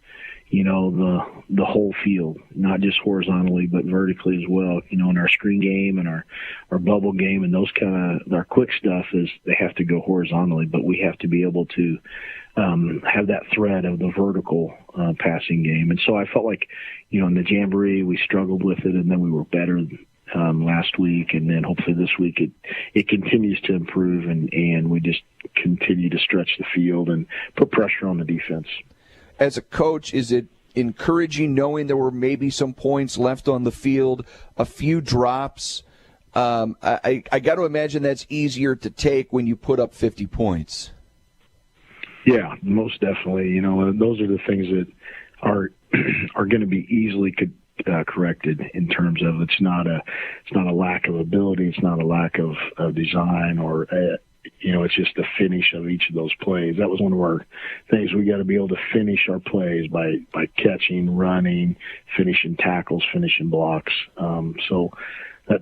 the whole field, not just horizontally, but vertically as well. In our screen game and our bubble game and those our quick stuff is they have to go horizontally, but we have to be able to have that thread of the vertical passing game. And so I felt like, in the Jamboree, we struggled with it, and then we were better last week, and then hopefully this week it continues to improve, and we just continue to stretch the field and put pressure on the defense. As a coach, is it encouraging knowing there were maybe some points left on the field, a few drops? I got to imagine that's easier to take when you put up 50 points. Yeah, most definitely. Those are the things that are going to be easily corrected in terms of it's not a lack of ability, it's not a lack of design, or it's just the finish of each of those plays. That was one of our things. We got to be able to finish our plays by catching, running, finishing tackles, finishing blocks. So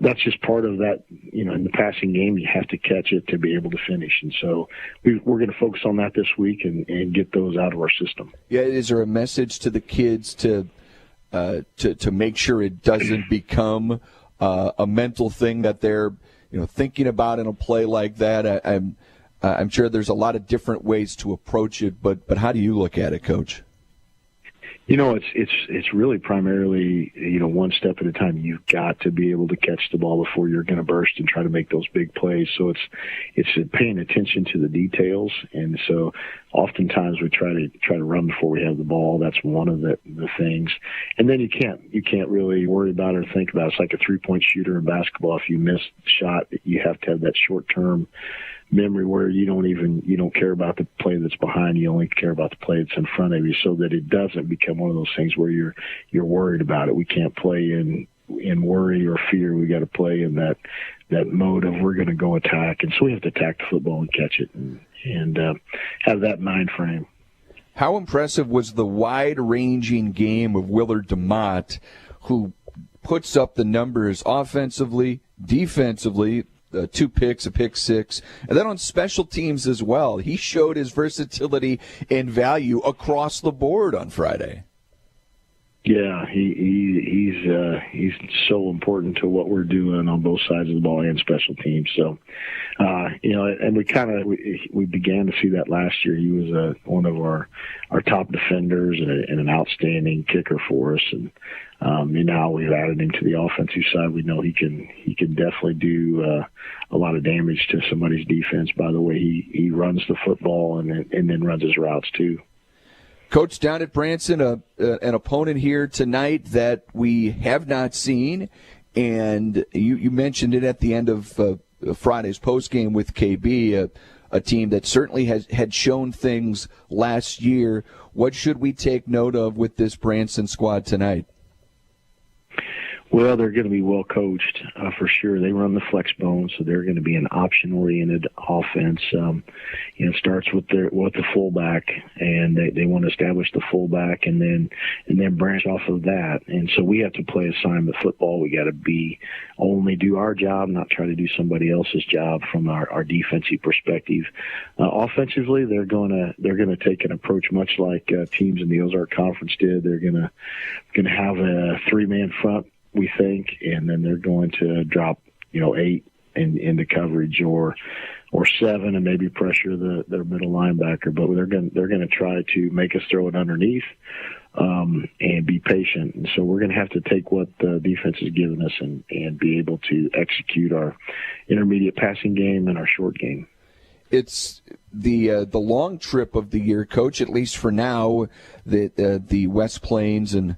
that's just part of that. In the passing game, you have to catch it to be able to finish. And so we're going to focus on that this week and get those out of our system. Yeah, is there a message to the kids to make sure it doesn't become a mental thing that they're thinking about in a play like that? I'm sure there's a lot of different ways to approach it, but how do you look at it, Coach? It's really primarily, one step at a time. You've got to be able to catch the ball before you're going to burst and try to make those big plays. So it's paying attention to the details. And so oftentimes we try to run before we have the ball. That's one of the things. And then you can't really worry about it or think about it. It's like a 3-point shooter in basketball. If you miss the shot, you have to have that short-term memory where you don't care about the play that's behind you, only care about the play that's in front of you, so that it doesn't become one of those things where you're worried about it. We can't play in worry or fear. We got to play in that mode of we're going to go attack, and so we have to attack the football and catch it and have that mind frame. How impressive was the wide-ranging game of Willard DeMott, who puts up the numbers offensively, defensively? 2 picks, a pick 6, and then on special teams as well. He showed his versatility and value across the board on Friday. Yeah, he's so important to what we're doing on both sides of the ball and special teams. So, and we began to see that last year. He was one of our top defenders and an outstanding kicker for us. And now we've added him to the offensive side. We know he can definitely do a lot of damage to somebody's defense by the way he runs the football and then runs his routes too. Coach, down at Branson, an opponent here tonight that we have not seen, and you mentioned it at the end of Friday's postgame with KB, a team that certainly had shown things last year. What should we take note of with this Branson squad tonight? Well, they're going to be well coached for sure. They run the flex bone, so they're going to be an option-oriented offense. It starts with the fullback, and they want to establish the fullback, and then branch off of that. And so we have to play assignment football. We got to only do our job, not try to do somebody else's job from our defensive perspective. Offensively, they're going to take an approach much like teams in the Ozark Conference did. They're going to have a 3-man front, we think, and then they're going to drop 8 into coverage or 7 and maybe pressure their middle linebacker. But they're going to try to make us throw it underneath and be patient. And so we're going to have to take what the defense has given us and be able to execute our intermediate passing game and our short game. It's the long trip of the year, Coach, at least for now. The West Plains and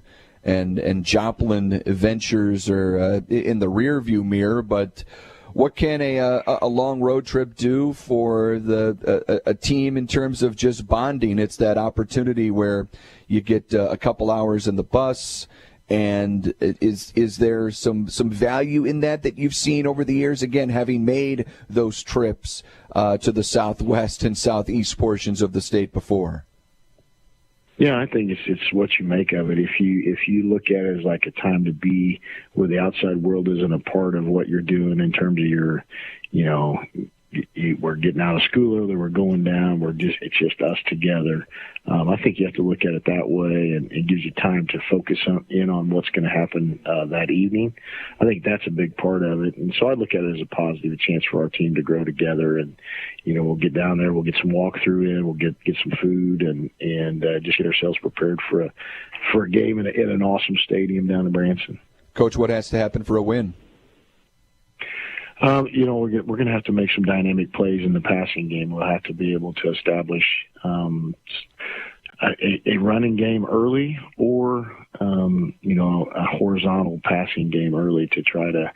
Joplin ventures are in the rearview mirror, but what can a long road trip do for a team in terms of just bonding? It's that opportunity where you get a couple hours in the bus, and is there some value in that you've seen over the years, again, having made those trips to the southwest and southeast portions of the state before? Yeah, I think it's what you make of it. If you look at it as like a time to be where the outside world isn't a part of what you're doing in terms of your, we're getting out of school early, we're going down, it's just us together. I think you have to look at it that way, and it gives you time to focus in on what's going to happen that evening. I think that's a big part of it, and so I look at it as a positive, a chance for our team to grow together. And we'll get down there, we'll get some walkthrough in, we'll get some food, and just get ourselves prepared for a game in an awesome stadium down in Branson. Coach, what has to happen for a win? We're going to have to make some dynamic plays in the passing game. We'll have to be able to establish a running game early, or a horizontal passing game early to try to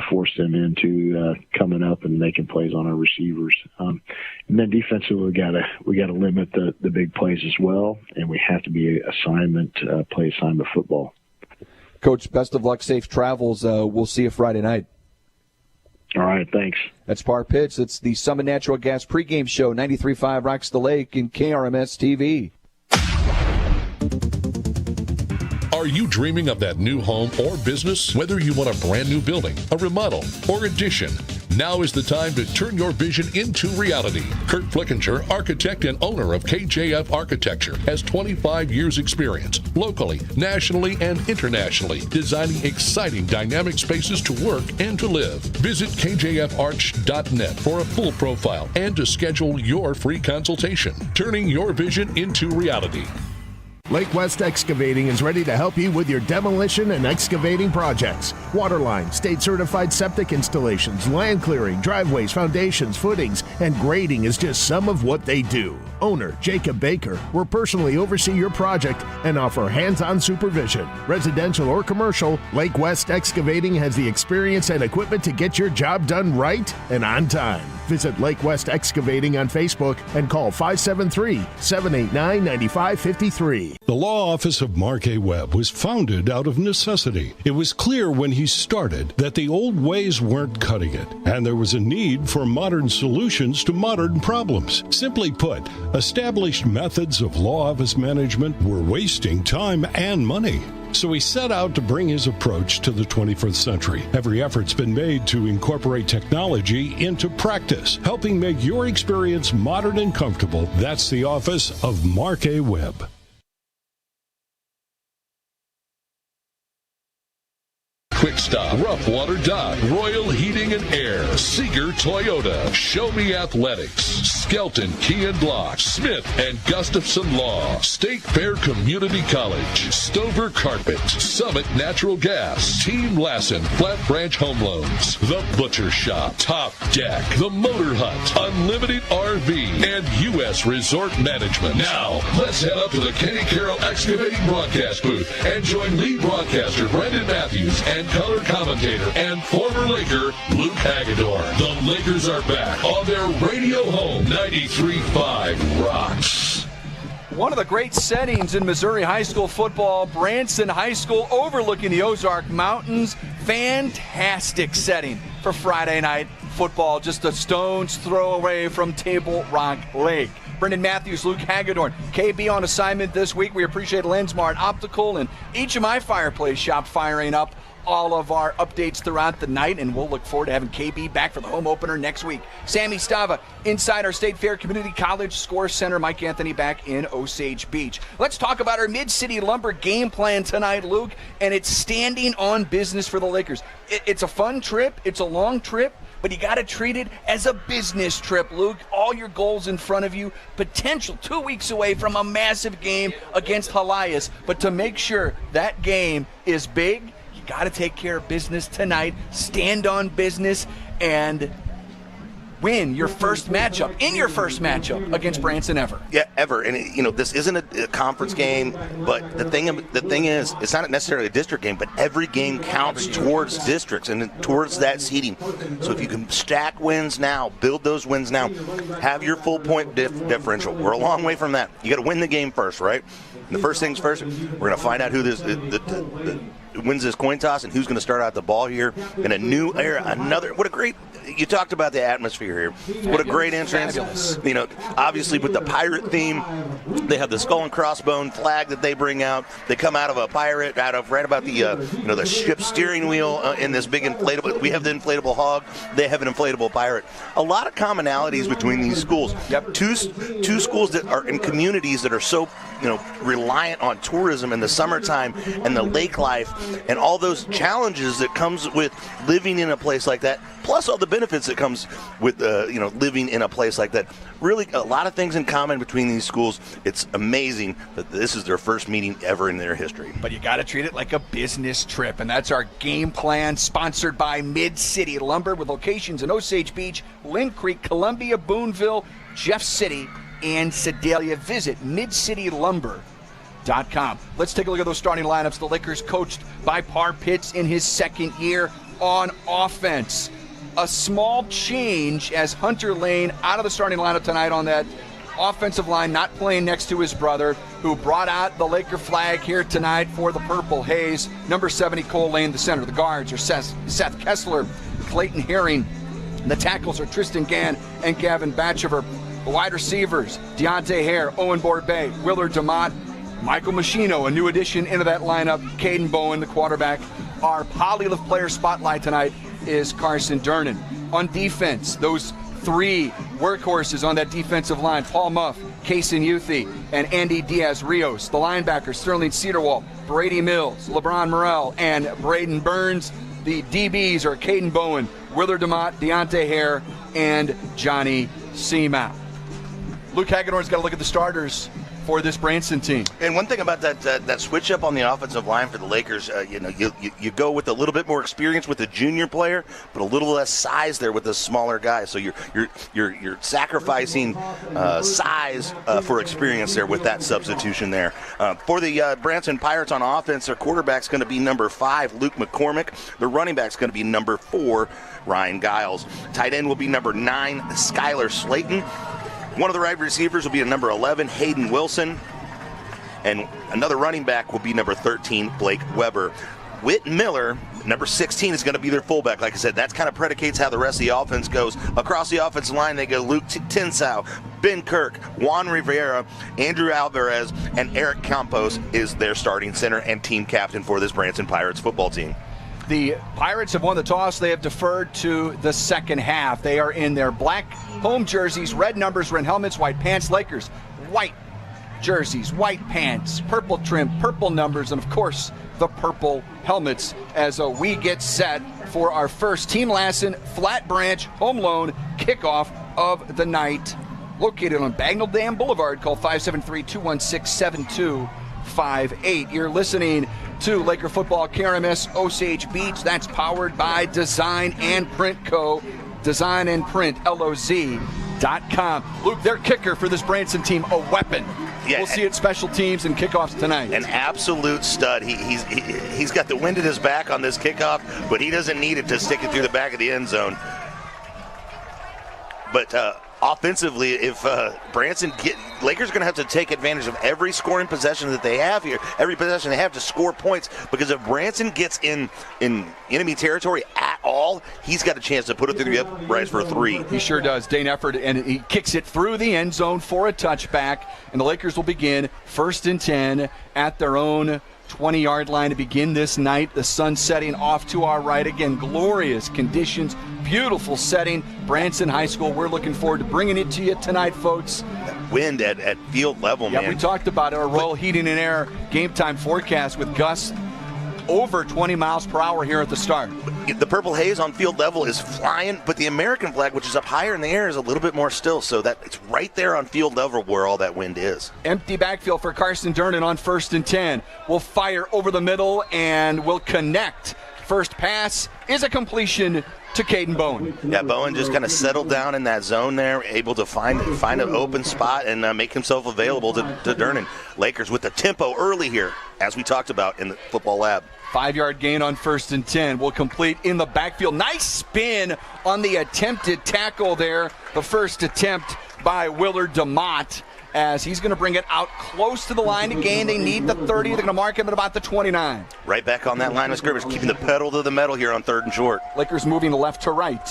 force them into coming up and making plays on our receivers. And then defensively, we got to limit the big plays as well, and we have to be play assignment football. Coach, best of luck, safe travels. We'll see you Friday night. All right, thanks. That's Par Pitts. It's the Summit Natural Gas pregame show, 93.5 Rocks the Lake and KRMS TV. Are you dreaming of that new home or business? Whether you want a brand new building, a remodel, or addition, now is the time to turn your vision into reality. Kurt Flickinger, architect and owner of KJF Architecture, has 25 years experience locally, nationally, and internationally, designing exciting dynamic spaces to work and to live. Visit kjfarch.net for a full profile and to schedule your free consultation, turning your vision into reality. Lake West Excavating is ready to help you with your demolition and excavating projects. Waterline, state-certified septic installations, land clearing, driveways, foundations, footings, and grading is just some of what they do. Owner Jacob Baker will personally oversee your project and offer hands-on supervision. Residential or commercial, Lake West Excavating has the experience and equipment to get your job done right and on time. Visit Lake West Excavating on Facebook and call 573-789-9553. The law office of Mark A. Webb was founded out of necessity. It was clear when he started that the old ways weren't cutting it, and there was a need for modern solutions to modern problems. Simply put, established methods of law office management were wasting time and money. So he set out to bring his approach to the 21st century. Every effort's been made to incorporate technology into practice, helping make your experience modern and comfortable. That's the office of Mark A. Webb. Quick Stop, Rough Water Dock, Royal Heating and Air, Seeger Toyota, Show Me Athletics, Skelton Key and Block, Smith and Gustafson Law, State Fair Community College, Stover Carpet, Summit Natural Gas, Team Lassen, Flat Branch Home Loans, The Butcher Shop, Top Deck, The Motor Hut, Unlimited RV, and U.S. Resort Management. Now, let's head up to the Kenny Carroll Excavating broadcast booth and join lead broadcaster Brendan Matthews and color commentator and former Laker Luke Hagedorn. The Lakers are back on their radio home, 93.5 Rocks. One of the great settings in Missouri high school football, Branson High School overlooking the Ozark Mountains. Fantastic setting for Friday night football, just a stone's throw away from Table Rock Lake. Brendan Matthews, Luke Hagedorn, KB on assignment this week. We appreciate Lensmart Optical and HMI Fireplace Shop firing up all of our updates throughout the night, and we'll look forward to having KB back for the home opener next week. Sammy Stava inside our State Fair Community College Score Center. Mike Anthony back in Osage Beach. Let's talk about our Mid-City Lumber game plan tonight, Luke, and it's standing on business for the Lakers. It's a fun trip. It's a long trip, but you got to treat it as a business trip, Luke. All your goals in front of you. Potential 2 weeks away from a massive game against Helias. But to make sure that game is big, you got to take care of business tonight. Stand on business and win your first matchup, against Branson ever. Yeah, ever. And, this isn't a conference game, but the thing is, it's not necessarily a district game, but every game counts towards districts and towards that seeding. So if you can stack wins now, build those wins now, have your full point differential. We're a long way from that. You got to win the game first, right? And the first things first, we're going to find out who wins this coin toss and who's going to start out the ball here in a new era. You talked about the atmosphere here. What a great entrance. Fabulous. Obviously with the pirate theme, they have the skull and crossbone flag that they bring out. They come out of a pirate, right about the ship steering wheel in this big inflatable. We have the inflatable hog. They have an inflatable pirate. A lot of commonalities between these schools. Yep. Two schools that are in communities that are so reliant on tourism in the summertime and the lake life and all those challenges that comes with living in a place like that, plus all the benefits that comes with living in a place like that. Really a lot of things in common between these schools. It's amazing that this is their first meeting ever in their history. But you got to treat it like a business trip, and that's our game plan, sponsored by Mid-City Lumber, with locations in Osage Beach, Lynn Creek, Columbia, Boonville, Jeff City, and Sedalia. Visit midscitylumber.com. Let's take a look at those starting lineups. The Lakers coached by Par Pitts in his second year on offense. A small change as Hunter Lane out of the starting lineup tonight on that offensive line, not playing next to his brother, who brought out the Laker flag here tonight for the Purple Haze. Number 70, Cole Lane, the center. The guards are Seth Kessler, Clayton Herring, The tackles are Tristan Gann and Gavin Batchever. The wide receivers, Deontay Hare, Owen Borbet, Willard DeMott, Michael Machino, a new addition into that lineup, Caden Bowen, the quarterback. Our Polylift player spotlight tonight is Carson Durnan. On defense, those three workhorses on that defensive line, Paul Muff, Kaysen Youthie, and Andy Diaz-Rios. The linebackers, Sterling Cedarwalt, Brady Mills, LeBron Morrell, and Braden Burns. The DBs are Caden Bowen, Willard DeMott, Deontay Hare, and Johnny Seamount. Luke Hagedorn's got to look at the starters for this Branson team. And one thing about that switch up on the offensive line for the Lakers, you go with a little bit more experience with a junior player, but a little less size there with a smaller guy. So you're sacrificing size for experience there with that substitution there. For the Branson Pirates on offense, their quarterback's going to be number 5, Luke McCormick. The running back's going to be number 4, Ryan Giles. Tight end will be number 9, Skylar Slayton. One of the wide receivers will be a number 11, Hayden Wilson. And another running back will be number 13, Blake Weber. Whit Miller, number 16, is going to be their fullback. Like I said, that kind of predicates how the rest of the offense goes. Across the offensive line, they go Luke Tinsau, Ben Kirk, Juan Rivera, Andrew Alvarez, and Eric Campos is their starting center and team captain for this Branson Pirates football team. The Pirates have won the toss. They have deferred to the second half. They are in their black home jerseys, red numbers, red helmets, white pants. Lakers, white jerseys, white pants, purple trim, purple numbers, and of course, the purple helmets as we get set for our first Team Lassen Flat Branch home loan kickoff of the night. Located on Bagnell Dam Boulevard. Call 573-216-7258. You're listening to Laker Football, KRMS Osage Beach. That's powered by Design and Print Co. Design and Print, LOZ.com. Luke, their kicker for this Branson team, a weapon. Yeah, we'll see it special teams and kickoffs tonight. An absolute stud. He's got the wind at his back on this kickoff, but he doesn't need it to stick it through the back of the end zone. But offensively, if Branson Lakers are going to have to take advantage of every scoring possession that they have here, every possession they have to score points, because if Branson gets in enemy territory at all, he's got a chance to put it through the uprights for a 3. He sure does. Dane Efford, and he kicks it through the end zone for a touchback, and the Lakers will begin 1st and 10 at their own 20-yard line to begin this night. The sun setting off to our right. Again, glorious conditions, beautiful setting. Branson High School, we're looking forward to bringing it to you tonight, folks. That wind at field level, man. Yeah, we talked about our Royal Heating and Air game time forecast with gusts over 20 miles per hour here at the start. The purple haze on field level is flying, but the American flag, which is up higher in the air, is a little bit more still, so that it's right there on field level where all that wind is. Empty backfield for Carson Durnan on 1st and 10. We'll fire over the middle and we'll connect. First pass is a completion to Caden Bowen. Yeah, Bowen just kind of settled down in that zone there, able to find an open spot and make himself available to Durnan. Lakers with the tempo early here, as we talked about in the football lab. 5-yard gain on 1st and 10. Will complete in the backfield. Nice spin on the attempted tackle there. The first attempt by Willard DeMott, as he's going to bring it out close to the line to gain. They need the 30. They're going to mark him at about the 29. Right back on that line of scrimmage, keeping the pedal to the metal here on 3rd and short. Lakers moving left to right.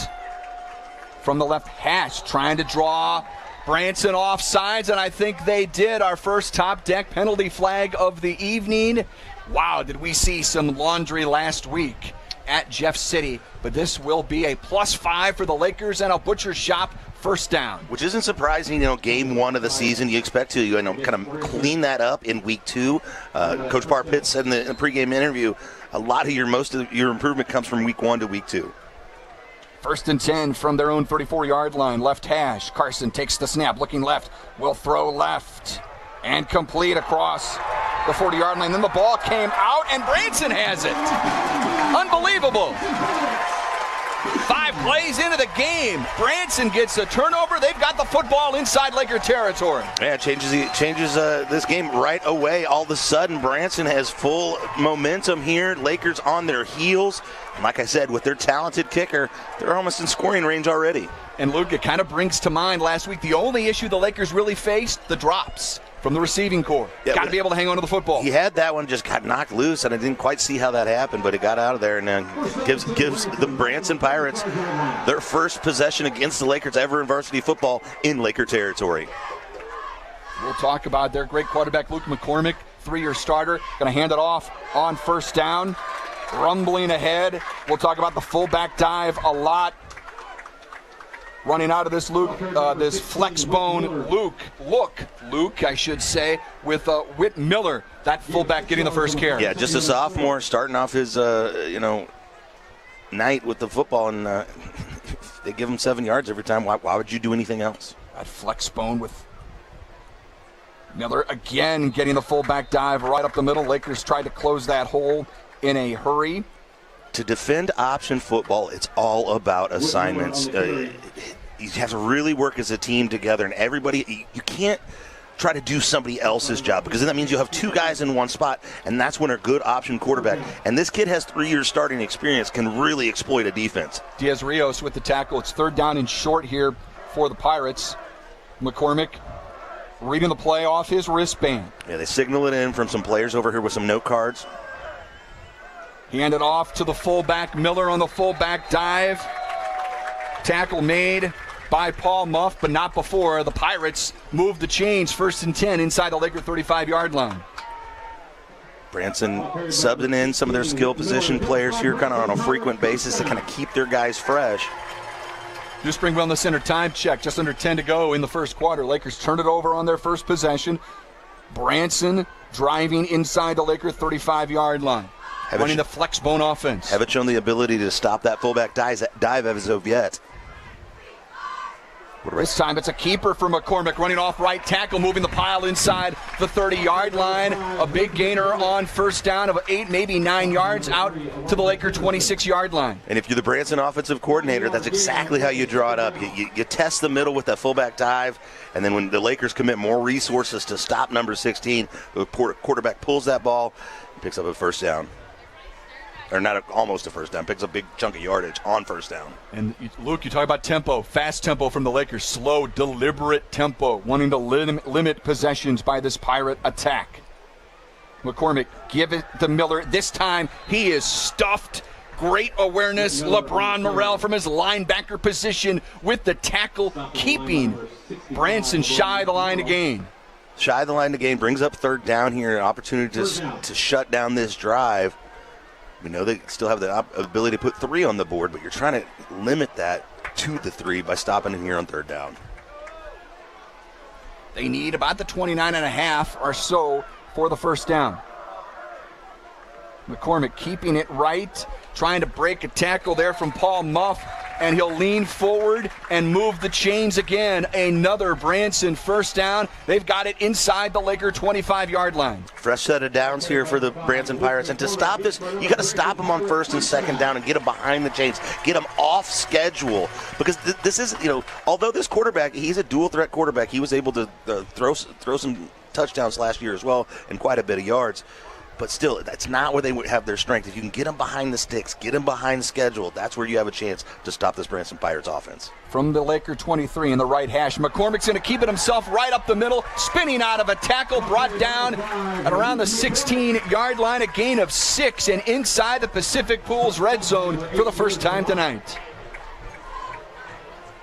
From the left hash, trying to draw Branson off sides, and I think they did. Our first top deck penalty flag of the evening. Wow, did we see some laundry last week at Jeff City. But this will be a +5 for the Lakers and a butcher shop first down. Which isn't surprising, game 1 of the season. You expect to kind of clean that up in week 2. Coach Barr Pitts said in the pregame interview, most of your improvement comes from week 1 to week 2. 1st and 10 from their own 34-yard line. Left hash. Carson takes the snap, looking left. Will throw left and complete across the 40-yard line. Then the ball came out, and Branson has it. Unbelievable. 5 plays into the game. Branson gets a turnover. They've got the football inside Laker territory. Yeah, it changes this game right away. All of a sudden, Branson has full momentum here. Lakers on their heels. And like I said, with their talented kicker, they're almost in scoring range already. And Luke, it kind of brings to mind last week the only issue the Lakers really faced, the drops. from the receiving corps. Yeah, got to be able to hang on to the football. He had that one, just got knocked loose, and I didn't quite see how that happened, but it got out of there, and then gives the Branson Pirates their first possession against the Lakers ever in varsity football in Laker territory. We'll talk about their great quarterback, Luke McCormick, 3-year starter. Going to hand it off on first down. Rumbling ahead. We'll talk about the fullback dive a lot. Running out of this this flex bone, Luke, I should say, with Whit Miller, that fullback getting the first carry. Yeah, just a sophomore starting off his, night with the football, and they give him 7 yards every time. Why would you do anything else? That flex bone with Miller again getting the fullback dive right up the middle. Lakers tried to close that hole in a hurry. To defend option football, it's all about assignments. You have to really work as a team together, and everybody, you can't try to do somebody else's job, because then that means you'll have 2 guys in one spot, and that's when a good option quarterback, and this kid has 3 years starting experience, can really exploit a defense. Diaz Rios with the tackle. It's 3rd down and short here for the Pirates. McCormick reading the play off his wristband. Yeah, they signal it in from some players over here with some note cards. Handed off to the fullback. Miller on the fullback dive. Tackle made by Paul Muff, but not before the Pirates moved the chains. 1st and 10 inside the Laker 35-yard line. Branson subbing in some of their skill position players here kind of on a frequent basis to kind of keep their guys fresh. New Spring Wellness Center time check. Just under 10 to go in the first quarter. Lakers turn it over on their first possession. Branson driving inside the Laker 35-yard line. Running the flex bone offense. Haven't shown the ability to stop that fullback dive as of yet. This time it's a keeper for McCormick, running off right tackle, moving the pile inside the 30-yard line. A big gainer on first down of 8, maybe 9 yards out to the Laker 26-yard line. And if you're the Branson offensive coordinator, that's exactly how you draw it up. You test the middle with that fullback dive, and then when the Lakers commit more resources to stop number 16, the quarterback pulls that ball and picks up a first down. Or not almost a first down, picks up a big chunk of yardage on first down. And Luke, you talk about tempo, fast tempo from the Lakers, slow, deliberate tempo, wanting to limit possessions by this Pirate attack. McCormick, give it to Miller. This time he is stuffed. Great awareness. LeBron Morrell from his linebacker position with the tackle, keeping Branson shy of the line to gain. Shy of the line to gain, brings up 3rd down here, an opportunity to shut down this drive. We know they still have the ability to put 3 on the board, but you're trying to limit that to the 3 by stopping him here on 3rd down. They need about the 29.5 or so for the first down. McCormick keeping it right, trying to break a tackle there from Paul Muff, and he'll lean forward and move the chains again. Another Branson first down. They've got it inside the Laker 25-yard line. Fresh set of downs here for the Branson Pirates, and to stop this, you got to stop them on 1st and 2nd down and get them behind the chains, get them off schedule, because this is, although this quarterback, he's a dual threat quarterback, he was able to throw some touchdowns last year as well and quite a bit of yards. But still, that's not where they have their strength. If you can get them behind the sticks, get them behind schedule, that's where you have a chance to stop this Branson Pirates offense. From the Laker 23 in the right hash, McCormick's going to keep it himself right up the middle, spinning out of a tackle, brought down at around the 16-yard line, a gain of 6, and inside the Pacific Pools red zone for the first time tonight.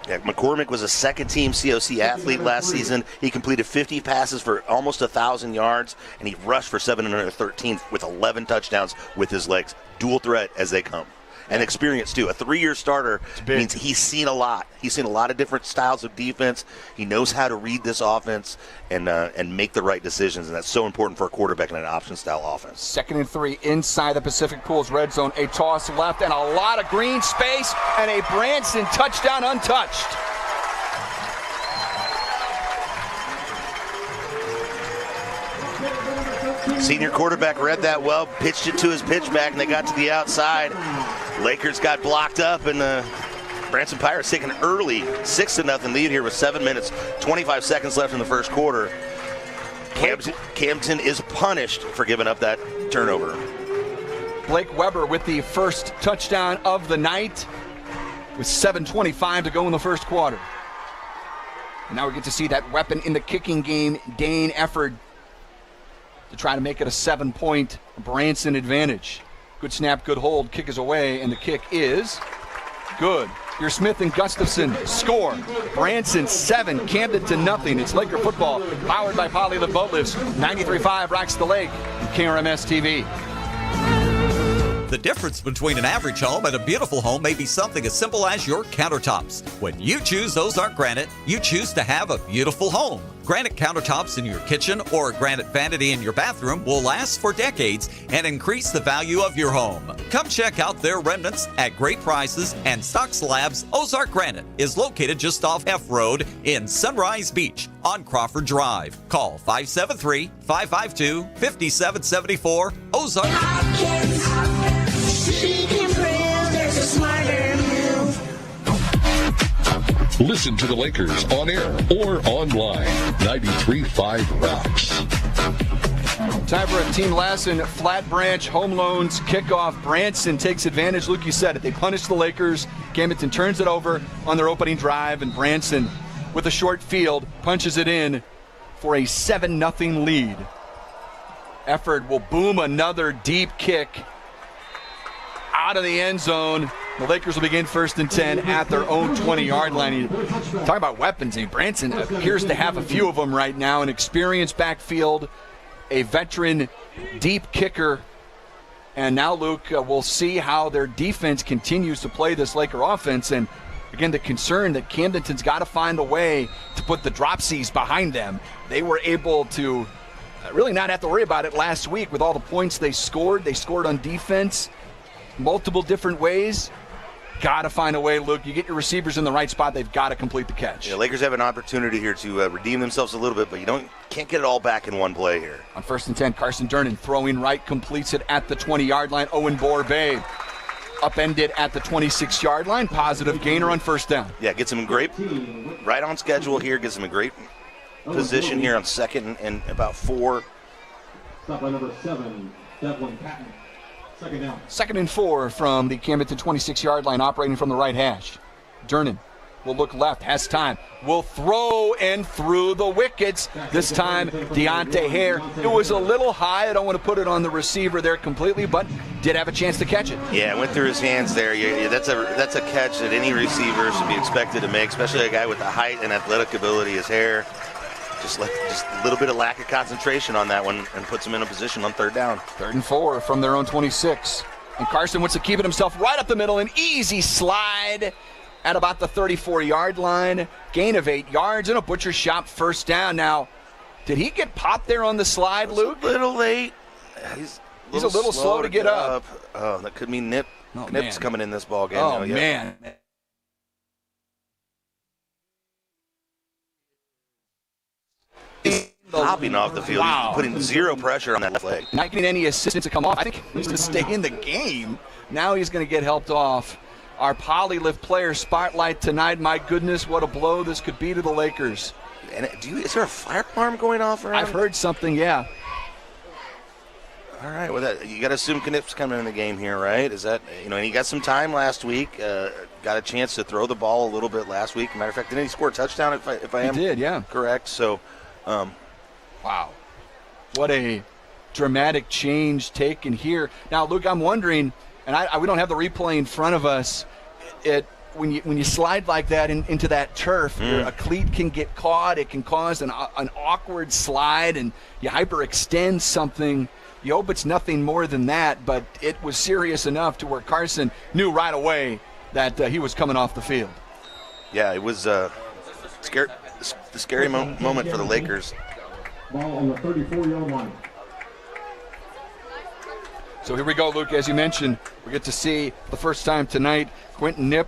Yeah, McCormick was a 2nd-team COC athlete last season. He completed 50 passes for almost 1,000 yards, and he rushed for 713 with 11 touchdowns with his legs. Dual threat as they come. And experience, too. A 3-year starter means he's seen a lot. He's seen a lot of different styles of defense. He knows how to read this offense and make the right decisions, and that's so important for a quarterback in an option-style offense. 2nd and 3 inside the Pacific Pools red zone. A toss left and a lot of green space, and a Branson touchdown untouched. Senior quarterback read that well, pitched it to his pitchback, and they got to the outside. Lakers got blocked up, and the Branson Pirates take an early 6-0 lead here with 7 minutes, 25 seconds left in the first quarter. Camdenton is punished for giving up that turnover. Blake Weber with the first touchdown of the night with 7:25 to go in the first quarter. And now we get to see that weapon in the kicking game, Dane Efford, to try to make it a 7-point Branson advantage. Good snap, good hold, kick is away, and the kick is good. Your Smith and Gustafson score. Branson 7, Camdenton nothing. It's Laker football, powered by Polylift Boat Lifts. 93.5 Rocks the Lake, and KRMS TV. The difference between an average home and a beautiful home may be something as simple as your countertops. When you choose Ozark Granite, you choose to have a beautiful home. Granite countertops in your kitchen or a granite vanity in your bathroom will last for decades and increase the value of your home. Come check out their remnants at great prices, and Stock Slabs Ozark Granite is located just off F Road in Sunrise Beach on Crawford Drive. Call 573-552-5774 Ozark. She can prove there's a smarter move. Listen to the Lakers on air or online. 93.5 Rocks. Time for a Team Lassen Flat Branch Home Loans kickoff. Branson takes advantage. Luke, you said it. They punish the Lakers. Camdenton turns it over on their opening drive, and Branson, with a short field, punches it in for a 7-0 lead. Effort will boom another deep kick out of the end zone. The Lakers will begin 1st and 10 at their own 20-yard line. Talk about weapons. Branson appears to have a few of them right now. An experienced backfield, a veteran deep kicker. And now, Luke, we'll see how their defense continues to play this Laker offense. And again, the concern that Camdenton's got to find a way to put the dropsies behind them. They were able to really not have to worry about it last week with all the points they scored. They scored on defense multiple different ways. Got to find a way, Luke. You get your receivers in the right spot, they've got to complete the catch. Yeah, Lakers have an opportunity here to redeem themselves a little bit, but can't get it all back in one play here. On 1st and 10, Carson Durnan throwing right, completes it at the 20-yard line. Owen Borbay upended at the 26-yard line. Positive gainer on 1st down. Yeah, gets him right on schedule here. Gets him a great position here on 2nd and about 4. Stop by number 7, Devlin Patton. 2nd down. 2nd and 4 from the Camdenton 26-yard line, operating from the right hash. Durnan will look left, has time, will throw and through the wickets. This time, Deontay Hare. It was a little high. I don't want to put it on the receiver there completely, but did have a chance to catch it. Yeah, it went through his hands there. That's a catch that any receiver should be expected to make, especially a guy with the height and athletic ability as Hare. Just a little bit of lack of concentration on that one and puts him in a position on 3rd down. 3rd and 4 from their own 26. And Carson wants to keep it himself right up the middle. An easy slide at about the 34-yard line. Gain of 8 yards and a butcher shop 1st down. Now, did he get popped there on the slide, Luke? A little late. He's a little slow to get up. Oh, that could mean Nip's coming in this ball game. Oh, man. Hopping off the field, Wow. He's putting zero pressure on that left leg. Not getting any assistance to come off. I think he needs to stay in the game. Now he's going to get helped off. Our Polylift player spotlight tonight. My goodness, what a blow this could be to the Lakers. And is there a fire alarm going off around? I've heard something, yeah. All right, well, you got to assume Knipp's coming in the game here, right? Is that, and he got some time last week. Got a chance to throw the ball a little bit last week. Matter of fact, didn't he score a touchdown? If I am he did, yeah, correct. So, wow, what a dramatic change taken here. Now, Luke, I'm wondering, and we don't have the replay in front of us. When you slide like that into that turf, a cleat can get caught. It can cause an awkward slide, and you hyperextend something. You hope it's nothing more than that, but it was serious enough to where Carson knew right away that he was coming off the field. Yeah, it was the scary moment for the Lakers. Ball on the 34-yard line. So here we go, Luke. As you mentioned, we get to see the first time tonight Quentin Knipp.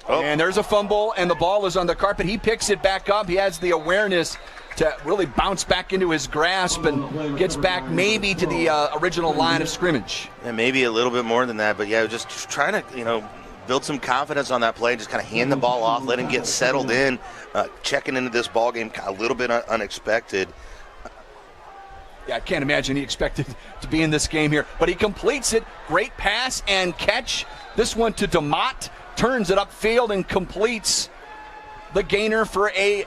And there's a fumble, and the ball is on the carpet. He picks it back up. He has the awareness to really bounce back into his grasp and gets back maybe to the original line of scrimmage. Yeah, maybe a little bit more than that, but yeah, just trying to, build some confidence on that play, just kind of hand the ball off, let him get settled in, checking into this ball game a little bit unexpected. Yeah, I can't imagine he expected to be in this game here, but he completes it. Great pass and catch. This one to DeMott turns it upfield and completes the gainer for a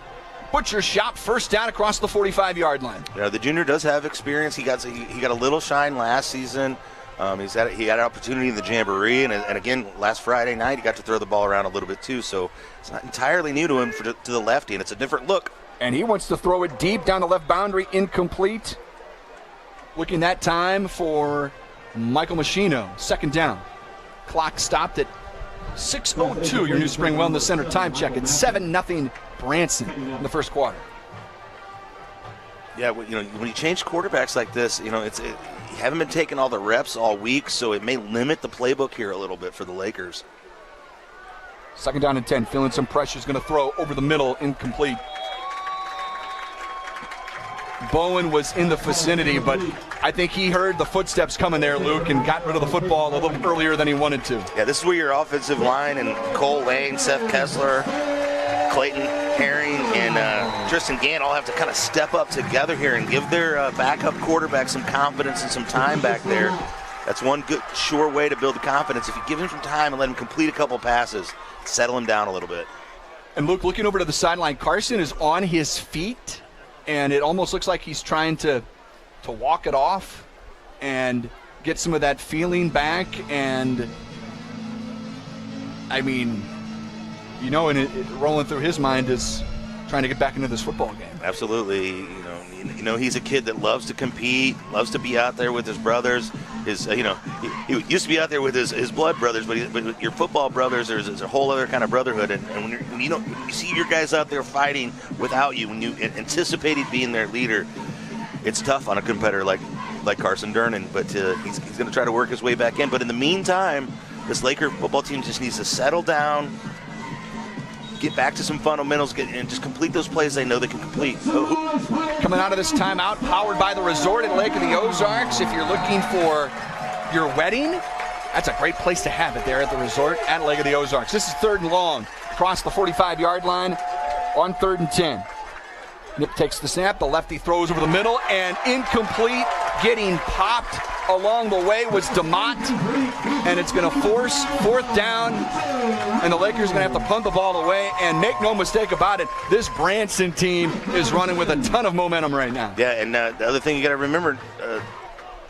butcher shop first down across the 45-yard line. Yeah, the junior does have experience. He got a little shine last season. He had an opportunity in the Jamboree, and again, last Friday night, he got to throw the ball around a little bit too, so it's not entirely new to him to the lefty, and it's a different look. And he wants to throw it deep down the left boundary, incomplete. Looking that time for Michael Machino, second down. Clock stopped at 6:02, your new Spring Wellness Center time check. It's 7-0 Branson in the first quarter. Yeah, when you change quarterbacks like this, you haven't been taking all the reps all week, so it may limit the playbook here a little bit for the Lakers. Second down and 10, feeling some pressure, is going to throw over the middle, incomplete. Bowen was in the vicinity, but I think he heard the footsteps coming there, Luke, and got rid of the football a little earlier than he wanted to. Yeah, this is where your offensive line and Cole Lane, Seth Kessler, Clayton Herring, and Tristan Gant all have to kind of step up together here and give their backup quarterback some confidence and some time back there. That's one good, sure way to build the confidence. If you give him some time and let him complete a couple passes, settle him down a little bit. And Luke, looking over to the sideline, Carson is on his feet, and it almost looks like he's trying to walk it off and get some of that feeling back. And, I mean, and it rolling through his mind is trying to get back into this football game. Absolutely. He's a kid that loves to compete, loves to be out there with his brothers. He used to be out there with his blood brothers, but your football brothers, there's a whole other kind of brotherhood. And when you see your guys out there fighting without you, when you anticipated being their leader, it's tough on a competitor like Carson Durnan. But he's going to try to work his way back in. But in the meantime, this Laker football team just needs to settle down, get back to some fundamentals, and just complete those plays they know they can complete. Coming out of this timeout, powered by the resort at Lake of the Ozarks. If you're looking for your wedding, that's a great place to have it there at the resort at Lake of the Ozarks. This is 3rd and long, across the 45-yard line on 3rd and 10. Nip takes the snap, the lefty throws over the middle, and incomplete. Getting popped along the way was DeMott, and it's going to force 4th down, and the Lakers are going to have to punt the ball away. And make no mistake about it, this Branson team is running with a ton of momentum right now. Yeah, and the other thing you got to remember,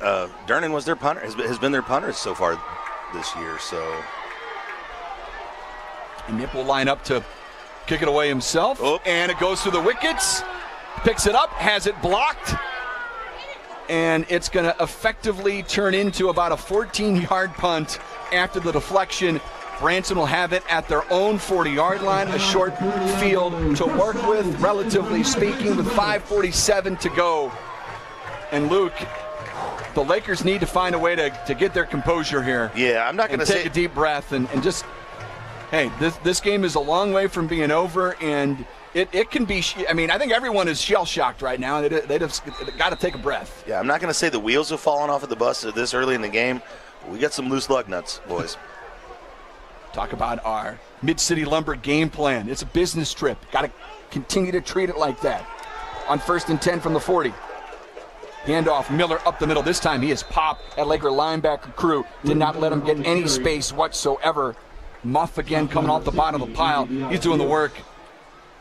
Durnan was their punter, has been their punter so far this year. So, and Nip will line up to kick it away himself, and it goes through the wickets. Picks it up, has it blocked, and it's going to effectively turn into about a 14-yard punt after the deflection. Branson will have it at their own 40-yard line, a short field to work with, relatively speaking, with 5:47 to go. And Luke, the Lakers need to find a way to get their composure here. Yeah, I'm not going to take a deep breath and just, hey, this game is a long way from being over, and it can be. I mean, I think everyone is shell-shocked right now. They've got to take a breath. Yeah, I'm not going to say the wheels have fallen off of the bus this early in the game. We got some loose lug nuts, boys. Talk about our Mid-City Lumber game plan. It's a business trip. Got to continue to treat it like that. On 1st and 10 from the 40. Handoff, Miller up the middle. This time he is popped at Laker linebacker crew. Did not let him get any space whatsoever. Muff again coming off the bottom of the pile. He's doing the work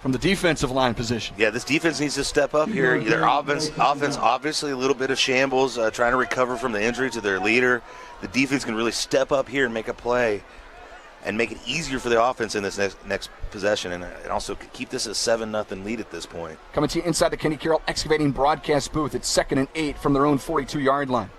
from the defensive line position. Yeah, this defense needs to step up here. Their offense obviously a little bit of shambles, trying to recover from the injury to their leader. The defense can really step up here and make a play and make it easier for the offense in this next possession, and also keep this a 7-0 lead at this point. Coming to you inside the Kenny Carroll Excavating broadcast booth. It's 2nd and 8 from their own 42-yard line.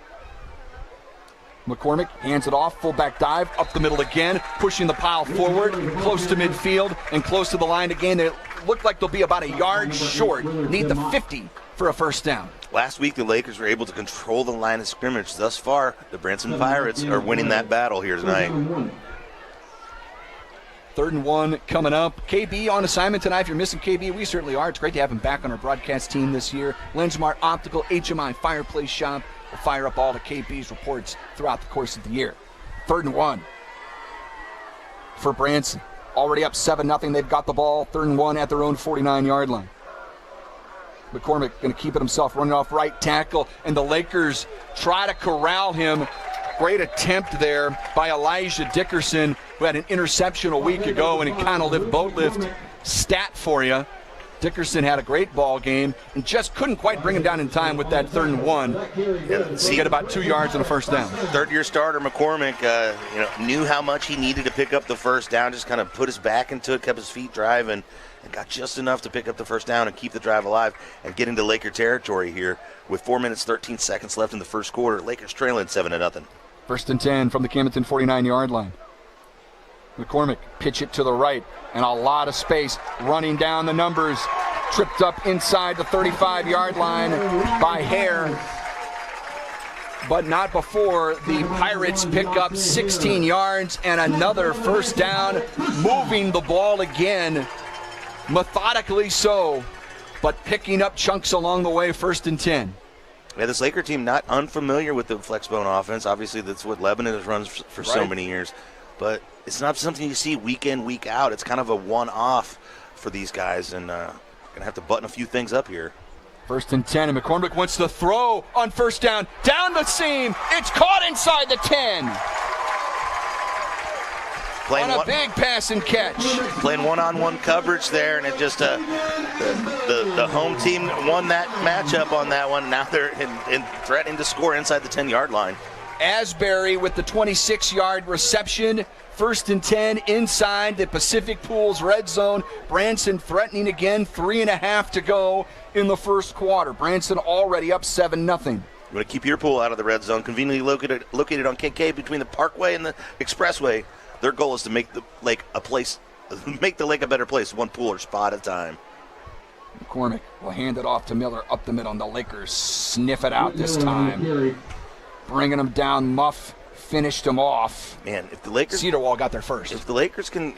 McCormick hands it off, fullback dive, up the middle again, pushing the pile forward, close to midfield and close to the line again. They look like they'll be about a yard short. Need the 50 for a first down. Last week, the Lakers were able to control the line of scrimmage. Thus far, the Branson Pirates are winning that battle here tonight. 3rd and 1 coming up. KB on assignment tonight. If you're missing KB, we certainly are. It's great to have him back on our broadcast team this year. Lensmart Optical, HMI Fireplace Shop. We'll fire up all the KB's reports throughout the course of the year. 3rd and 1 for Branson. Already up 7-0. They've got the ball. 3rd and 1 at their own 49-yard line. McCormick going to keep it himself, running off right tackle, and the Lakers try to corral him Great attempt there by Elijah Dickerson, who had an interception a week ago, and he kind of lived boat lift stat for you. Dickerson had a great ball game and just couldn't quite bring him down in time with that 3rd and 1. To get about 2 yards and a first down. Third-year starter McCormick, knew how much he needed to pick up the first down. Just kind of put his back into it, kept his feet driving, and got just enough to pick up the first down and keep the drive alive and get into Laker territory here with 4 minutes 13 seconds left in the first quarter. Lakers trailing 7-0. 1st and 10 from the Camdenton 49-yard line. McCormick pitch it to the right, and a lot of space running down the numbers. Tripped up inside the 35-yard line by Hare, but not before the Pirates pick up 16 yards and another first down, moving the ball again, methodically so, but picking up chunks along the way. 1st and 10. Yeah, this Laker team not unfamiliar with the flexbone offense. Obviously, that's what Lebanon has run for so many years. But it's not something you see week in, week out. It's kind of a one-off for these guys, and going to have to button a few things up here. 1st and 10, and McCormick wants to throw on first down. Down the seam. It's caught inside the 10. On a big pass and catch. Playing one-on-one coverage there, and it just the home team won that matchup on that one. Now they're in threatening to score inside the 10-yard line. Asbury with the 26-yard reception. 1st and 10 inside the Pacific Pools red zone. Branson threatening again. 3.5 to go in the first quarter. Branson already up 7-0. You want to keep your pool out of the red zone, conveniently located on KK between the Parkway and the Expressway. Their goal is to make the lake a better place, one pool or spot at a time. McCormick will hand it off to Miller up the middle, and the Lakers sniff it out this time. Bringing them down, Muff finished them off. Man, if the Lakers Cedar Wall got there first. If the Lakers can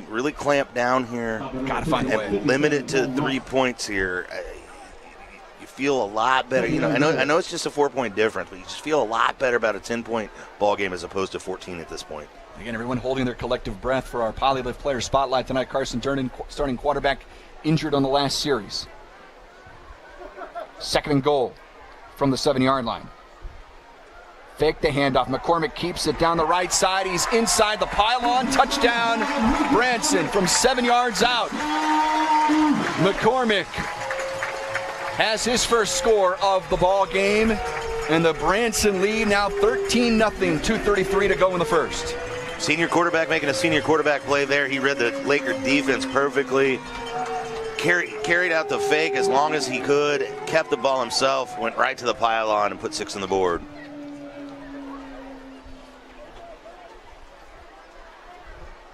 really clamp down here, gotta find a way. Limit it to 3 points here, you feel a lot better. I know it's just a 4-point difference, but you just feel a lot better about a 10-point ball game as opposed to 14 at this point. Again, everyone holding their collective breath for our Polylift player spotlight tonight. Carson Durnan, starting quarterback, injured on the last series. 2nd and goal from the 7-yard line. Fake the handoff. McCormick keeps it down the right side. He's inside the pylon. Touchdown, Branson from 7 yards out. McCormick has his first score of the ball game, and the Branson lead now 13-0. 2:33 to go in the first. Senior quarterback making a senior quarterback play there. He read the Laker defense perfectly. Carried out the fake as long as he could. Kept the ball himself. Went right to the pylon and put 6 on the board.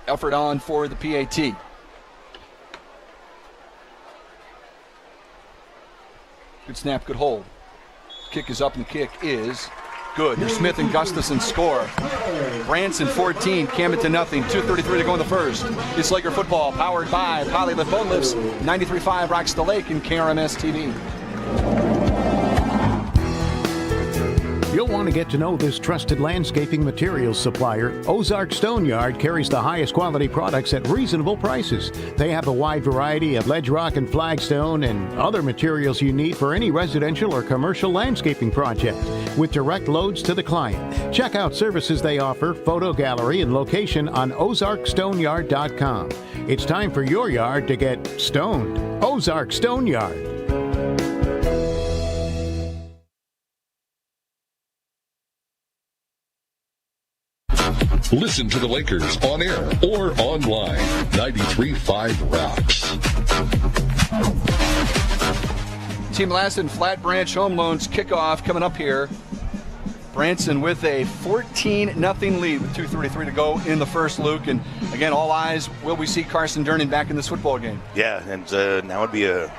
Effort on for the PAT. Good snap, good hold. Kick is up, and the kick is good. Here's Smith and Gustafson score. Branson 14, Camdenton nothing. 2:33 to go in the first. It's Laker football, powered by Polylift Boat Lifts. 93.5 rocks the lake and KRMS TV. You'll want to get to know this trusted landscaping materials supplier. Ozark Stone Yard carries the highest quality products at reasonable prices. They have a wide variety of ledge rock and flagstone and other materials you need for any residential or commercial landscaping project, with direct loads to the client. Check out services they offer, photo gallery, and location on ozarkstoneyard.com. It's time for your yard to get stoned. Ozark Stone Yard. Listen to the Lakers on air or online. 93.5 rocks. Team Lassen Flat Branch Home Loans kickoff coming up here. Branson with a 14-0 lead with 2:33 to go in the first, Luke. And again, all eyes, will we see Carson Durnan back in this football game? Yeah, and now would be a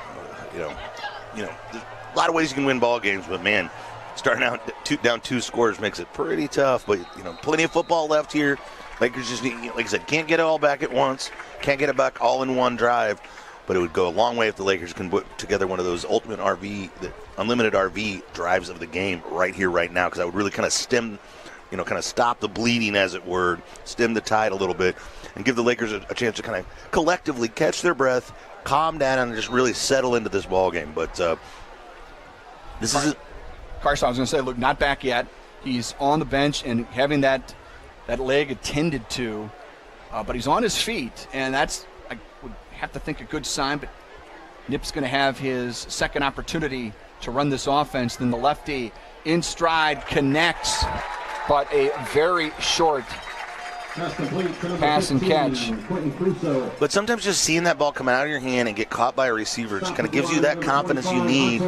lot of ways you can win ball games, but man, starting out down 2 scores makes it pretty tough. But plenty of football left here. Lakers just need, like I said, can't get it all back at once. Can't get it back all in one drive. But it would go a long way if the Lakers can put together one of those ultimate unlimited RV drives of the game right here, right now, because that would really kind of stem, kind of stop the bleeding, as it were, stem the tide a little bit, and give the Lakers a chance to kind of collectively catch their breath, calm down, and just really settle into this ball game. But this is Carson, I was going to say, look, not back yet. He's on the bench and having that leg attended to, but he's on his feet, and that's, I would have to think, a good sign. But Nip's going to have his second opportunity to run this offense. Then the lefty in stride connects, but a very short pass and catch. But sometimes just seeing that ball come out of your hand and get caught by a receiver just kind of gives you that confidence you need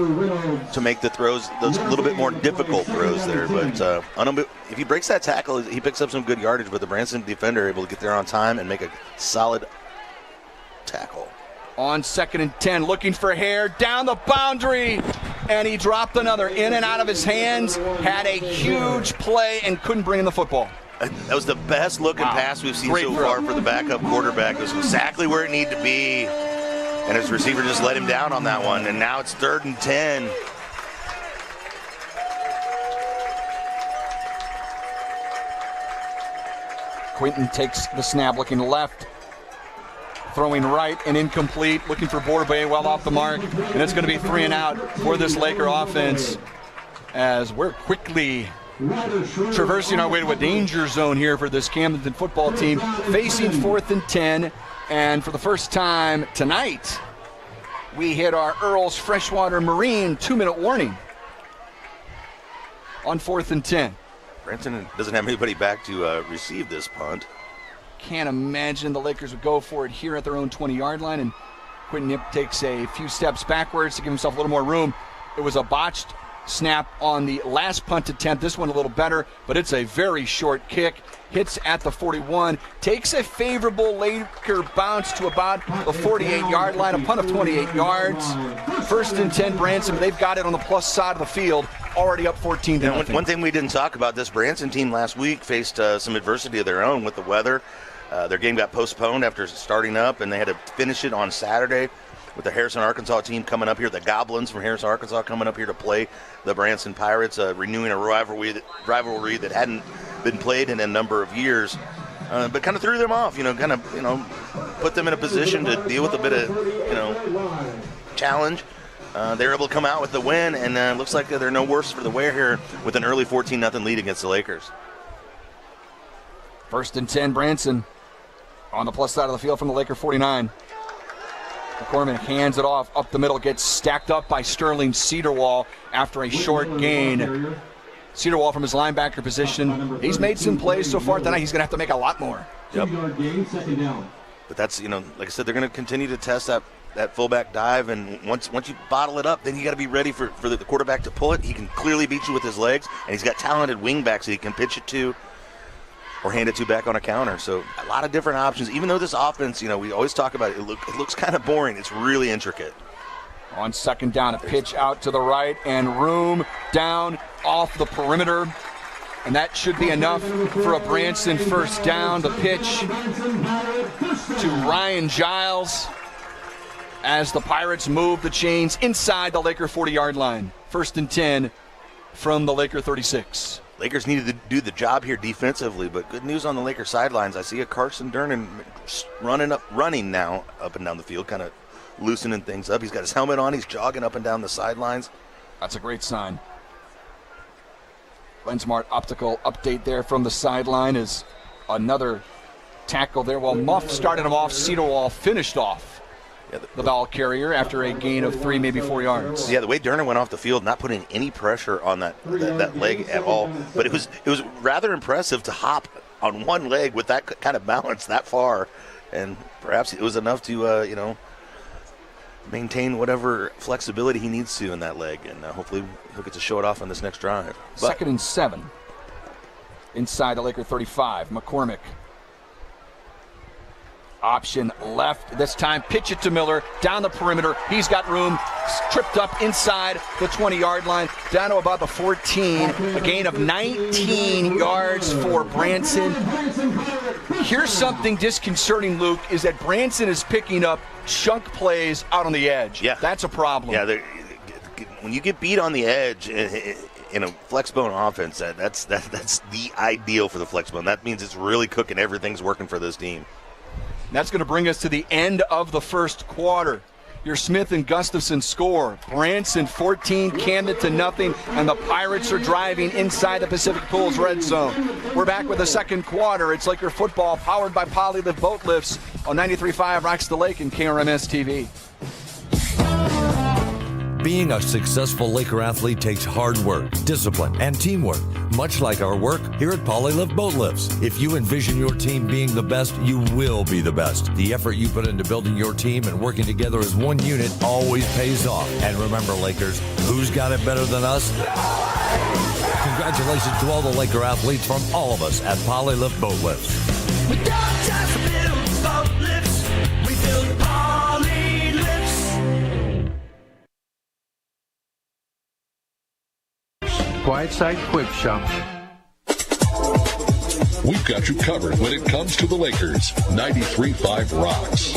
to make the throws, those little bit more difficult throws there. But if he breaks that tackle, he picks up some good yardage, but the Branson defender able to get there on time and make a solid tackle. On 2nd and 10, looking for Hare, down the boundary, and he dropped another in and out of his hands, had a huge play and couldn't bring in the football. That was the best looking pass we've seen so far for the backup quarterback. It was exactly where it needed to be, and his receiver just let him down on that one, and now it's 3rd and 10. Quinton takes the snap, looking left, throwing right and incomplete, looking for Borbay well off the mark, and it's going to be 3 and out for this Laker offense as we're quickly traversing our way to a danger zone here for this Camdenton football team, facing 4th and 10, and for the first time tonight, we hit our Earl's Freshwater Marine 2-minute warning on 4th and 10. Branson doesn't have anybody back to receive this punt. Can't imagine the Lakers would go for it here at their own 20-yard line, and Quinton Nip takes a few steps backwards to give himself a little more room. It was a botched snap on the last punt attempt. This one a little better, but it's a very short kick. Hits at the 41, takes a favorable Laker bounce to about the 48-yard line, a punt of 28 yards. 1st and 10, Branson. They've got it on the plus side of the field, already up 14-0. One thing we didn't talk about, this Branson team last week faced some adversity of their own with the weather. Their game got postponed after starting up, and they had to finish it on Saturday with the Harrison, Arkansas team coming up here, the Goblins from Harrison, Arkansas coming up here to play the Branson Pirates, renewing a rivalry that hadn't been played in a number of years, but kind of threw them off, put them in a position to deal with a bit of, challenge. They were able to come out with the win, and it looks like they're no worse for the wear here with an early 14-0 lead against the Lakers. 1st and 10, Branson on the plus side of the field from the Laker 49. McCormick hands it off up the middle, gets stacked up by Sterling Cedarwall after a short gain. Cedarwall from his linebacker position. He's made some plays so far tonight. He's going to have to make a lot more. Yep. But that's, like I said, they're going to continue to test that fullback dive, and once you bottle it up, then you got to be ready for the quarterback to pull it. He can clearly beat you with his legs, and he's got talented wing backs that he can pitch it to or hand it to back on a counter. So a lot of different options. Even though this offense, we always talk about it, it looks kind of boring. It's really intricate. On 2nd down, a pitch out to the right and room down off the perimeter. And that should be enough for a Branson 1st down. The pitch to Ryan Giles as the Pirates move the chains inside the Laker 40-yard line. 1st and 10 from the Laker 36. Lakers needed to do the job here defensively, but good news on the Lakers sidelines. I see a Carson Durnan running now up and down the field, kind of loosening things up. He's got his helmet on. He's jogging up and down the sidelines. That's a great sign. Lensmart optical update there from the sideline is another tackle there. While Muff started him off, Cedarwall finished off the ball carrier after a gain of 3, maybe 4 yards. Yeah, the way Durnan went off the field, not putting any pressure on that leg at all. But it was rather impressive to hop on one leg with that kind of balance that far, and perhaps it was enough to maintain whatever flexibility he needs to in that leg, and hopefully he'll get to show it off on this next drive. 2nd and 7 inside the Laker 35. McCormick. Option left this time. Pitch it to Miller down the perimeter. He's got room. Tripped up inside the 20-yard line. Down to about the 14. A gain of 19 yards for Branson. Here's something disconcerting, Luke, is that Branson is picking up chunk plays out on the edge. Yeah. That's a problem. Yeah, when you get beat on the edge in a flex bone offense, that's the ideal for the flex bone. That means it's really cooking. Everything's working for this team. That's going to bring us to the end of the first quarter. your Smith and Gustafson score. Branson 14, Camdenton nothing, and the Pirates are driving inside the Pacific Pools red zone. We're back with the second quarter. It's Laker football powered by Polylift Boat Lifts on 93.5 Rocks the Lake and KRMS TV. Being a successful Laker athlete takes hard work, discipline, and teamwork, much like our work here at Polylift Boat Lifts. If you envision your team being the best, you will be the best. The effort you put into building your team and working together as one unit always pays off. And remember, Lakers, who's got it better than us? Congratulations to all the Laker athletes from all of us at Polylift Boat Lifts. We don't just build boat lifts, we build poly lifts. Whiteside Quick Shop. We've got you covered when it comes to the Lakers. 93.5 Rocks.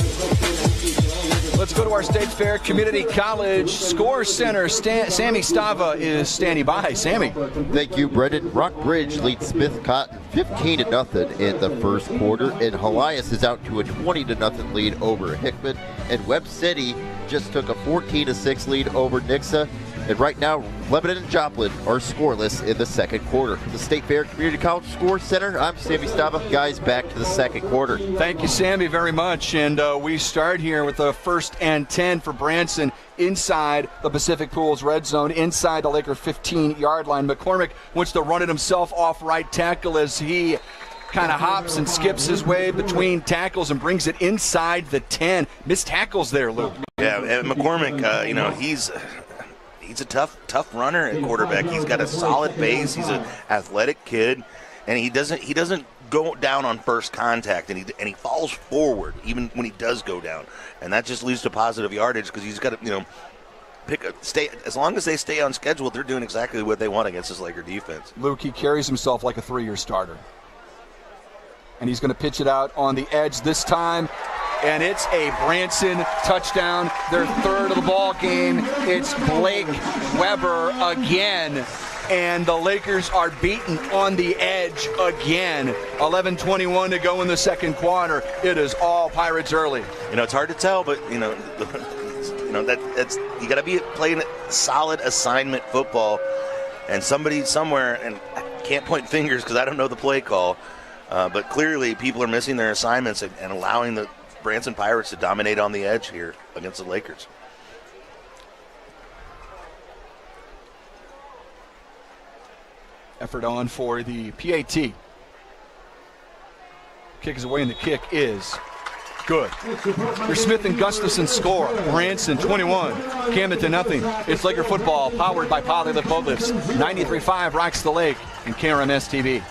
Let's go to our State Fair Community College Score Center. Sammy Stava is standing by. Sammy. Thank you, Brendan. Rockbridge leads Smith Cotton 15-0 in the first quarter, and Helias is out to a 20-0 lead over Hickman, and Webb City just took a 14-6 lead over Nixa. And right now, Lebanon and Joplin are scoreless in the second quarter. The State Fair Community College Score Center, I'm Sammy Stava. Guys, back to the second quarter. Thank you, Sammy, very much. And we start here with the 1st and 10 for Branson inside the Pacific Pools red zone, inside the Laker 15-yard line. McCormick wants to run it himself off right tackle as he kind of hops and skips his way between tackles and brings it inside the 10. Missed tackles there, Luke. Yeah, and McCormick, he's a tough runner at quarterback. He's got a solid base. He's an athletic kid, and he doesn't go down on first contact, and he falls forward even when he does go down, and that just leads to positive yardage because he's got to stay as long as they stay on schedule. They're doing exactly what they want against this Laker defense. Luke, he carries himself like a 3-year starter, and he's going to pitch it out on the edge this time. And it's a Branson touchdown, their third of the ball game. It's Blake Weber again, and the Lakers are beaten on the edge again. 11:21 to go in the second quarter. It is all Pirates early. It's hard to tell, but that's you got to be playing solid assignment football, and somebody somewhere, and I can't point fingers because I don't know the play call, but clearly people are missing their assignments and allowing the Branson Pirates to dominate on the edge here against the Lakers. Effort on for the PAT. Kick is away, and the kick is good. Your Smith and Gustafson score. Branson 21, Camdenton nothing. It's Laker football powered by Polylift Boat Lifts. 93.5 Rocks the Lake and KRMS TV.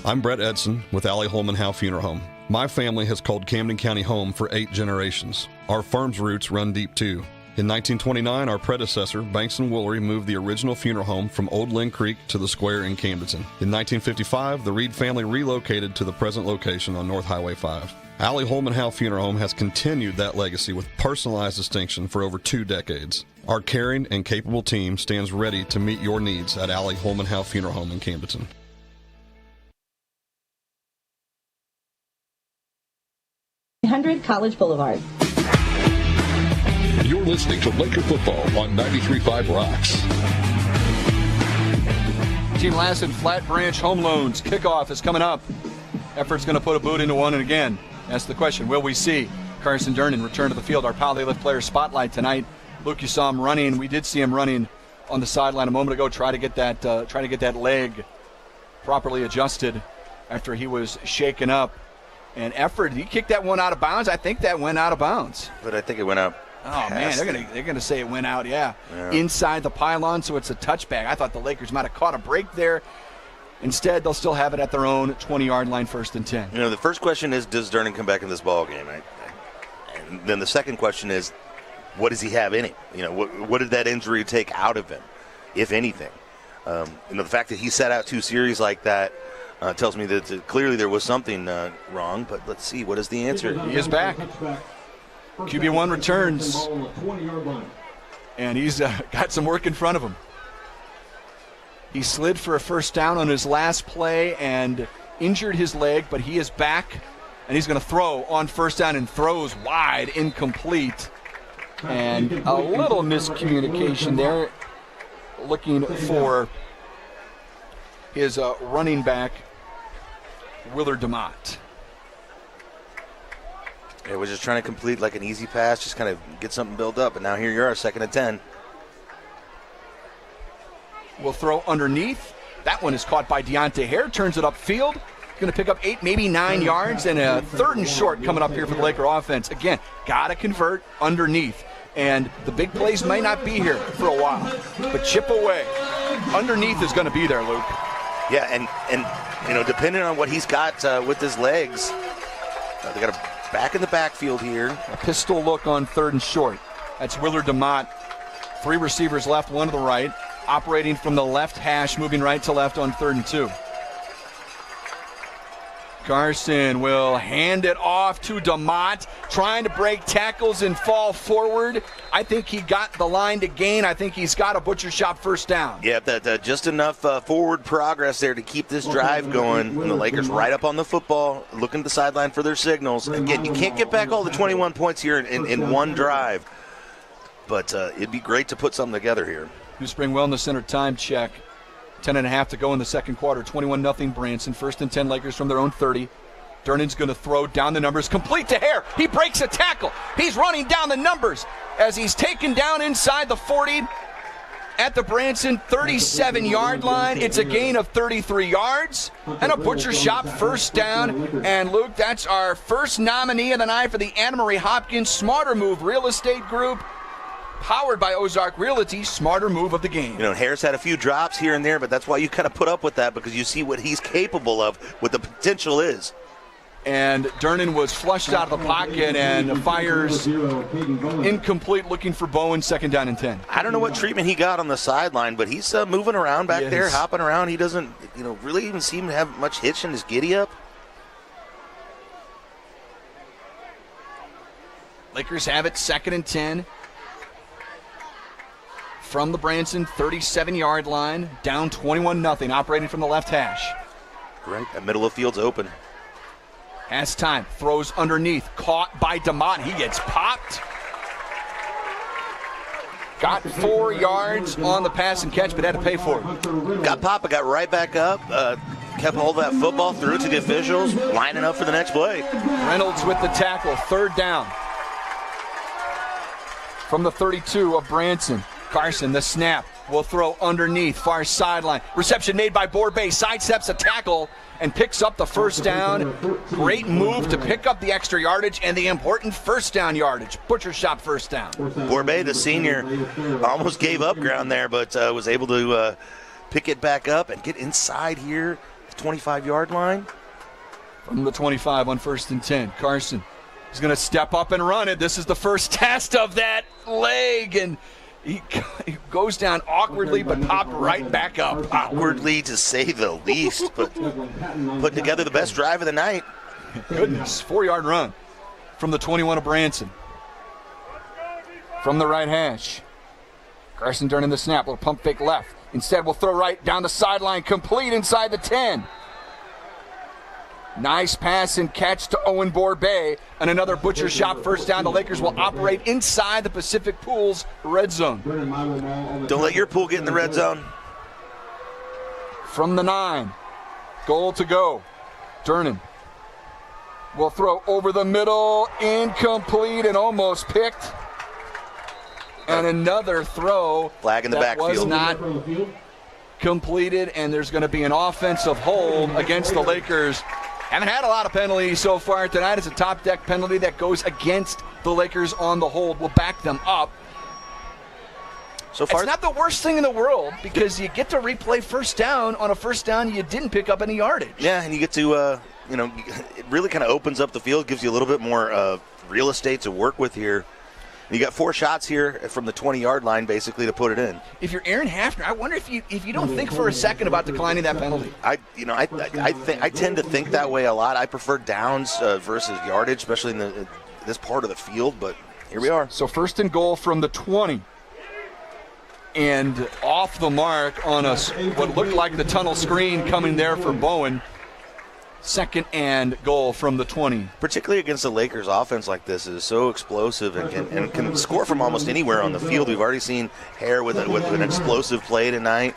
I'm Brett Edson with Allie Holman Howe Funeral Home. My family has called Camden County home for 8 generations. Our firm's roots run deep too. In 1929, our predecessor, Banks & Woolery, moved the original funeral home from Old Lynn Creek to the square in Camdenton. In 1955, the Reed family relocated to the present location on North Highway 5. Allie Holman Howe Funeral Home has continued that legacy with personalized distinction for over 2 decades. Our caring and capable team stands ready to meet your needs at Allie Holman Howe Funeral Home in Camdenton. College Boulevard. You're listening to Laker football on 93.5 Rocks. Team Lassen Flat Branch Home Loans kickoff is coming up. Effort's going to put a boot into one, and again, that's the question. Will we see Carson Durnan return to the field? Our Polylift player spotlight tonight. Luke, you saw him running. We did see him running on the sideline a moment ago. Try to get that leg properly adjusted after he was shaken up. And Effort, he kicked that one out of bounds. I think that went out of bounds. But I think it went out. Oh man, they're gonna say it went out. Yeah, inside the pylon, so it's a touchback. I thought the Lakers might have caught a break there. Instead, they'll still have it at their own 20-yard line, 1st and 10. The first question is, does Durnan come back in this ball game? And then the second question is, what does he have in him? What did that injury take out of him, if anything? The fact that he sat out 2 series like that tells me that clearly there was something wrong, but let's see. What is the answer? He is back. QB1 returns, and he's got some work in front of him. He slid for a first down on his last play and injured his leg, but he is back And he's going to throw on first down and throws wide, incomplete. And a little miscommunication there. Looking for his running back, Willard DeMott. It was just trying to complete like an easy pass, just kind of get something built up. But now here you are, 2nd and 10. Will throw underneath. That one is caught by Deontay Hare. Turns it upfield. Going to pick up 8, maybe 9 yards, and a 3rd and short coming up here for the Laker offense. Again, got to convert underneath. And the big plays may not be here for a while, but chip away. Underneath is going to be there, Luke. Yeah, and you know, depending on what he's got with his legs, they got a back in the backfield here. A pistol look on 3rd and short. That's Willard DeMott. 3 receivers left, 1 to the right. Operating from the left hash, moving right to left on 3rd and 2. Carson will hand it off to DeMott, trying to break tackles and fall forward. I think he got the line to gain. I think he's got a butcher shop first down. Yeah, just enough forward progress there to keep this drive going. And the Lakers right up on the football, looking at the sideline for their signals. Again, you can't get back all the 21 points here in one drive, but it'd be great to put something together here. New Spring Wellness Center time check. 10.5 to go in the second quarter. 21-0 Branson. 1st and 10 Lakers from their own 30. Durnan's going to throw down the numbers. Complete to Hare. He breaks a tackle. He's running down the numbers as he's taken down inside the 40 at the Branson 37-yard line. It's a gain of 33 yards and a butcher shop first down. And, Luke, that's our first nominee of the night for the Anna Marie Hopkins Smarter Move Real Estate Group. Powered by Ozark Realty, Smarter Move of the game. You know, Harris had a few drops here and there, but that's why you kind of put up with that, because you see what he's capable of, what the potential is. And Durnan was flushed out of the pocket and fires incomplete, looking for Bowen, 2nd down and 10. I don't know what treatment he got on the sideline, but he's moving around back there, hopping around. He doesn't, really even seem to have much hitch in his giddy-up. Lakers have it, 2nd and 10. From the Branson 37-yard line, down 21-0, operating from the left hash. Right, that middle of field's open. Has time, throws underneath, caught by DeMott. He gets popped. Got 4 yards on the pass and catch, but had to pay for it. Got popped, but got right back up. Kept hold of that football, threw it to the officials, lining up for the next play. Reynolds with the tackle, 3rd down. From the 32 of Branson. Carson, the snap, will throw underneath, far sideline. Reception made by Borbay, sidesteps a tackle and picks up the first down. Great move to pick up the extra yardage and the important first down yardage. Butcher shop first down. Borbay, the senior, almost gave up ground there, but was able to pick it back up and get inside here, the 25-yard line. From the 25 on 1st and 10, Carson is going to step up and run it. This is the first test of that leg, and he goes down awkwardly, but popped right back up. Awkwardly, to say the least, but putting together the best drive of the night. Goodness, 4-yard run from the 21 of Branson. From the right hash. Carson Durnan the snap, little pump fake left. Instead, we'll throw right down the sideline, complete inside the 10. Nice pass and catch to Owen Borbay, and another butcher shop first down. The Lakers will operate inside the Pacific Pool's red zone. Don't let your pool get in the red zone. From the 9, goal to go. Durnan will throw over the middle, incomplete and almost picked. And another throw. Flag in the backfield. Was not completed, and there's going to be an offensive hold against the Lakers. Haven't had a lot of penalties so far tonight. It's a top deck penalty that goes against the Lakers on the hold. We'll back them up. So far, it's not the worst thing in the world because you get to replay first down on a first down you didn't pick up any yardage. Yeah, and you get to, it really kind of opens up the field, gives you a little bit more real estate to work with here. You got 4 shots here from the 20-yard line, basically, to put it in. If you're Aaron Hafner, I wonder if you don't think for a second about declining that penalty. I tend to think that way a lot. I prefer downs versus yardage, especially in this part of the field. But here we are. So 1st and goal from the 20, and off the mark on what looked like the tunnel screen coming there for Bowen. 2nd and goal from the 20. Particularly against the Lakers offense like this is so explosive and can score from almost anywhere on the field. We've already seen Hare with an explosive play tonight.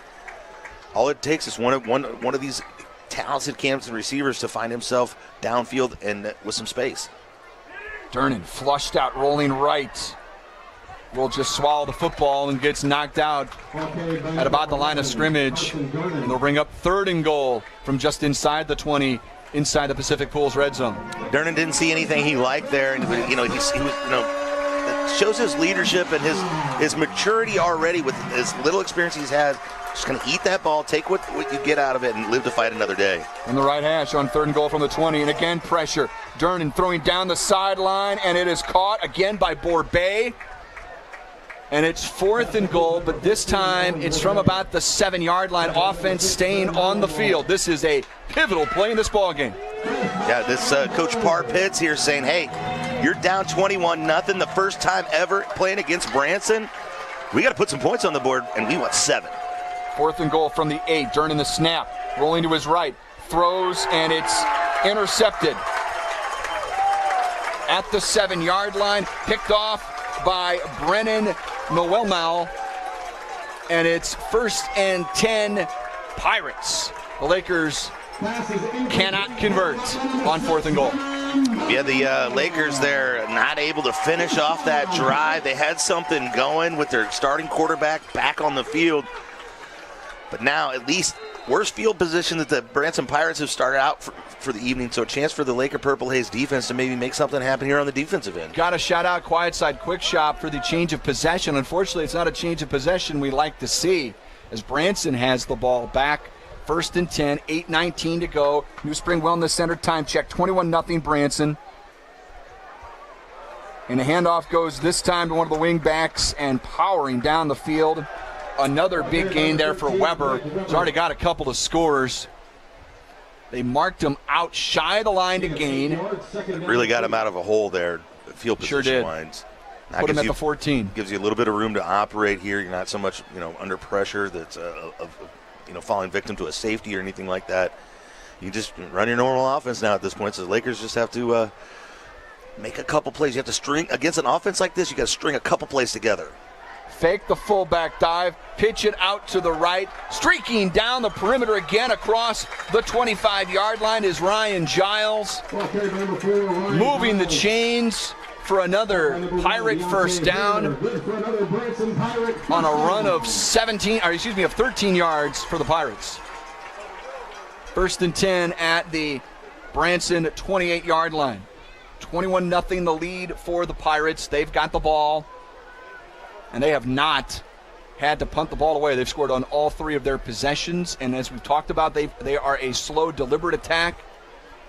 All it takes is one of these talented Camdenton receivers to find himself downfield and with some space. Durnan flushed out, rolling right. Will just swallow the football and gets knocked out at about the line of scrimmage. And they'll bring up 3rd and goal from just inside the 20, inside the Pacific Pools red zone. Durnan didn't see anything he liked there, and he was, it shows his leadership and his maturity already with as little experience he's had. Just going to eat that ball, take what you get out of it, and live to fight another day. On the right hash on 3rd and goal from the 20, and again pressure. Durnan throwing down the sideline, and it is caught again by Borbet. And it's 4th and goal, but this time it's from about the 7-yard line. Offense staying on the field. This is a pivotal play in this ballgame. Yeah, this Coach Parr Pitts here saying, hey, you're down 21-0 the first time ever playing against Branson. We got to put some points on the board, and we want 7. 4th and goal from the 8. Durnan the snap, rolling to his right, throws, and it's intercepted at the 7-yard line, picked off by Brennan Noelmal, and it's 1st and 10 Pirates. The Lakers cannot convert on 4th and goal. Yeah, the Lakers there not able to finish off that drive. They had something going with their starting quarterback back on the field, but now at least worse field position that the Branson Pirates have started out for the evening, so a chance for the Laker Purple Haze defense to maybe make something happen here on the defensive end. Got to shout out Quiet Side Quick Shop for the change of possession. Unfortunately, it's not a change of possession we like to see, as Branson has the ball back. 1st and 10, 8:19 to go. New Spring Wellness Center time check, 21-0 Branson. And the handoff goes this time to one of the wing backs and powering down the field. Another big gain there for Weber. He's already got a couple of scores. They marked him out shy of the line to gain. Really got him out of a hole there, field position wise. Put him at the 14. Gives you a little bit of room to operate here. You're not so much, under pressure that's falling victim to a safety or anything like that. You just run your normal offense now at this point. So the Lakers just have to make a couple plays. You have to string against an offense like this. You got to string a couple plays together. Fake the fullback dive, pitch it out to the right, streaking down the perimeter again across the 25-yard line is Ryan Giles. Moving the chains for another Pirate first down on a run of 13 yards for the Pirates. 1st and 10 at the Branson 28-yard line. 21-0 the lead for the Pirates. They've got the ball, and they have not had to punt the ball away. They've scored on all 3 of their possessions, and as we've talked about, they are a slow, deliberate attack,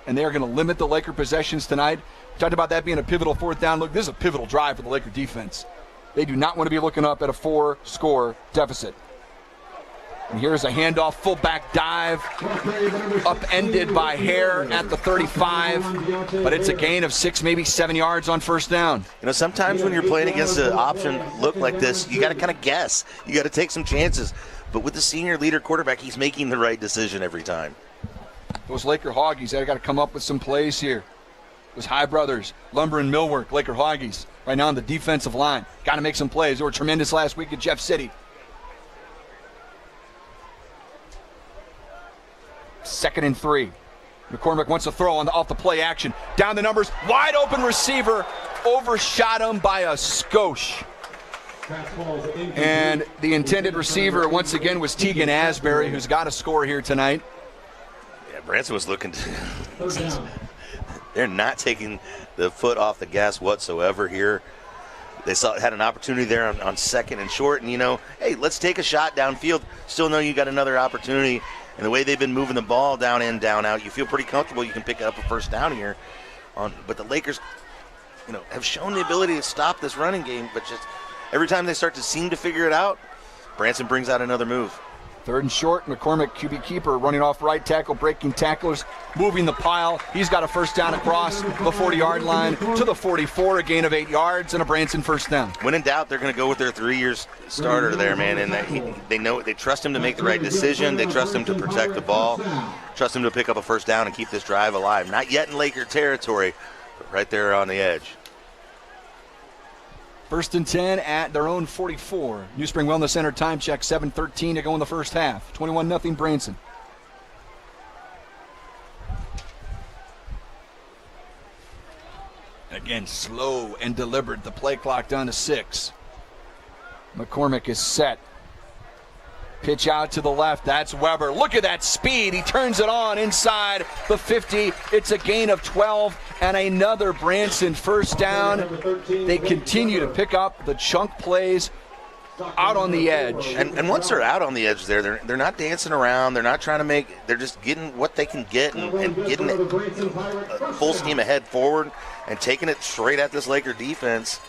and they are going to limit the Laker possessions tonight. We talked about that being a pivotal 4th down. Look, this is a pivotal drive for the Laker defense. They do not want to be looking up at a 4-score deficit. And here's a handoff, fullback dive, upended by Hare at the 35, but it's a gain of 6, maybe 7 yards on 1st down. Sometimes when you're playing against an option look like this, you got to kind of guess. You got to take some chances. But with the senior leader quarterback, he's making the right decision every time. Those Laker Hoggies, they got to come up with some plays here. Those High Brothers, Lumber and Millwork, Laker Hoggies, right now on the defensive line. Got to make some plays. They were tremendous last week at Jeff City. 2nd and 3. McCormick wants to throw off the play action. Down the numbers, wide open receiver, overshot him by a skosh. And the intended receiver once again was Tegan Asbury, who's got a score here tonight. Yeah, Branson was looking to... They're not taking the foot off the gas whatsoever here. They had an opportunity there on 2nd and short, and hey, let's take a shot downfield. Still know you got another opportunity. And the way they've been moving the ball down in, down out, you feel pretty comfortable you can pick up a 1st down here. But the Lakers, have shown the ability to stop this running game, but just every time they start to seem to figure it out, Branson brings out another move. Third and short, McCormick, QB keeper, running off right tackle, breaking tacklers, moving the pile. He's got a first down across the 40-yard line to the 44, a gain of 8 yards, and a Branson first down. When in doubt, they're going to go with their 3-year starter there, man, and they know they trust him to make the right decision. They trust him to protect the ball, trust him to pick up a first down and keep this drive alive. Not yet in Laker territory, but right there on the edge. First and 10 at their own 44. New Spring Wellness Center time check, 7:13 to go in the first half. 21-0 Branson. Again, slow and deliberate. The play clock down to 6. McCormick is set. Pitch out to the left. That's Weber. Look at that speed. He turns it on inside the 50. It's a gain of 12 and another Branson first down. They continue to pick up the chunk plays out on the edge. And once they're out on the edge there, they're not dancing around. They're not trying to make – they're just getting what they can get and getting it full steam ahead forward and taking it straight at this Laker defense.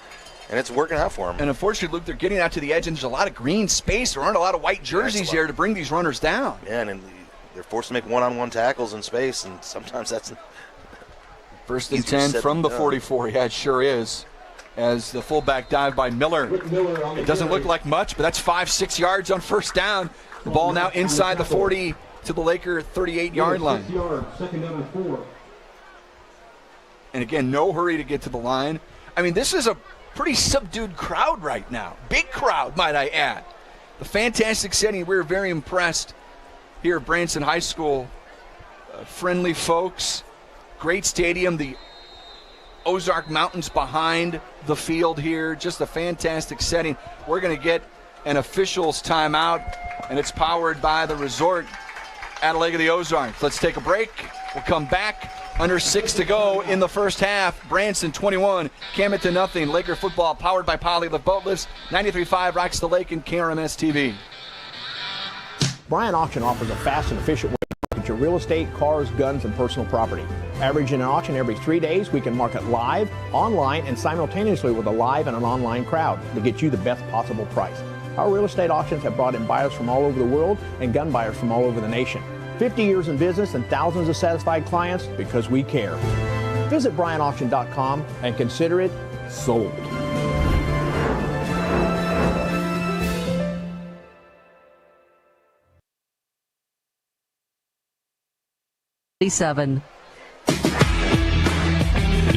And it's working out for them. And unfortunately, Luke, they're getting out to the edge, and there's a lot of green space. There aren't a lot of white jerseys here to bring these runners down. Yeah, and they're forced to make one-on-one tackles in space, and sometimes that's first and 10 from the 44. Yeah, it sure is. As the fullback dive by Miller. It doesn't look like much, but that's 5-6 yards on first down. The ball now inside the 40 to the Laker 38-yard line. And again, no hurry to get to the line. I mean, this is a pretty subdued crowd right now. Big crowd, might I add. The fantastic setting. We were very impressed here at Branson High School. Friendly folks. Great stadium. The Ozark Mountains behind the field here. Just a fantastic setting. We're going to get an officials timeout, and it's powered by the resort at Lake of the Ozarks. Let's take a break. We'll come back. Under 6 to go in the first half. Branson 21, Camdenton nothing. Laker football powered by Polylift Boat Lifts. 93.5 Rocks the Lake and KRMS TV. Bryant Auction offers a fast and efficient way to market your real estate, cars, guns, and personal property. Averaging an auction every 3 days, we can market live, online, and simultaneously with a live and an online crowd to get you the best possible price. Our real estate auctions have brought in buyers from all over the world and gun buyers from all over the nation. 50 years in business and thousands of satisfied clients because we care. Visit BryantAuction.com and consider it sold.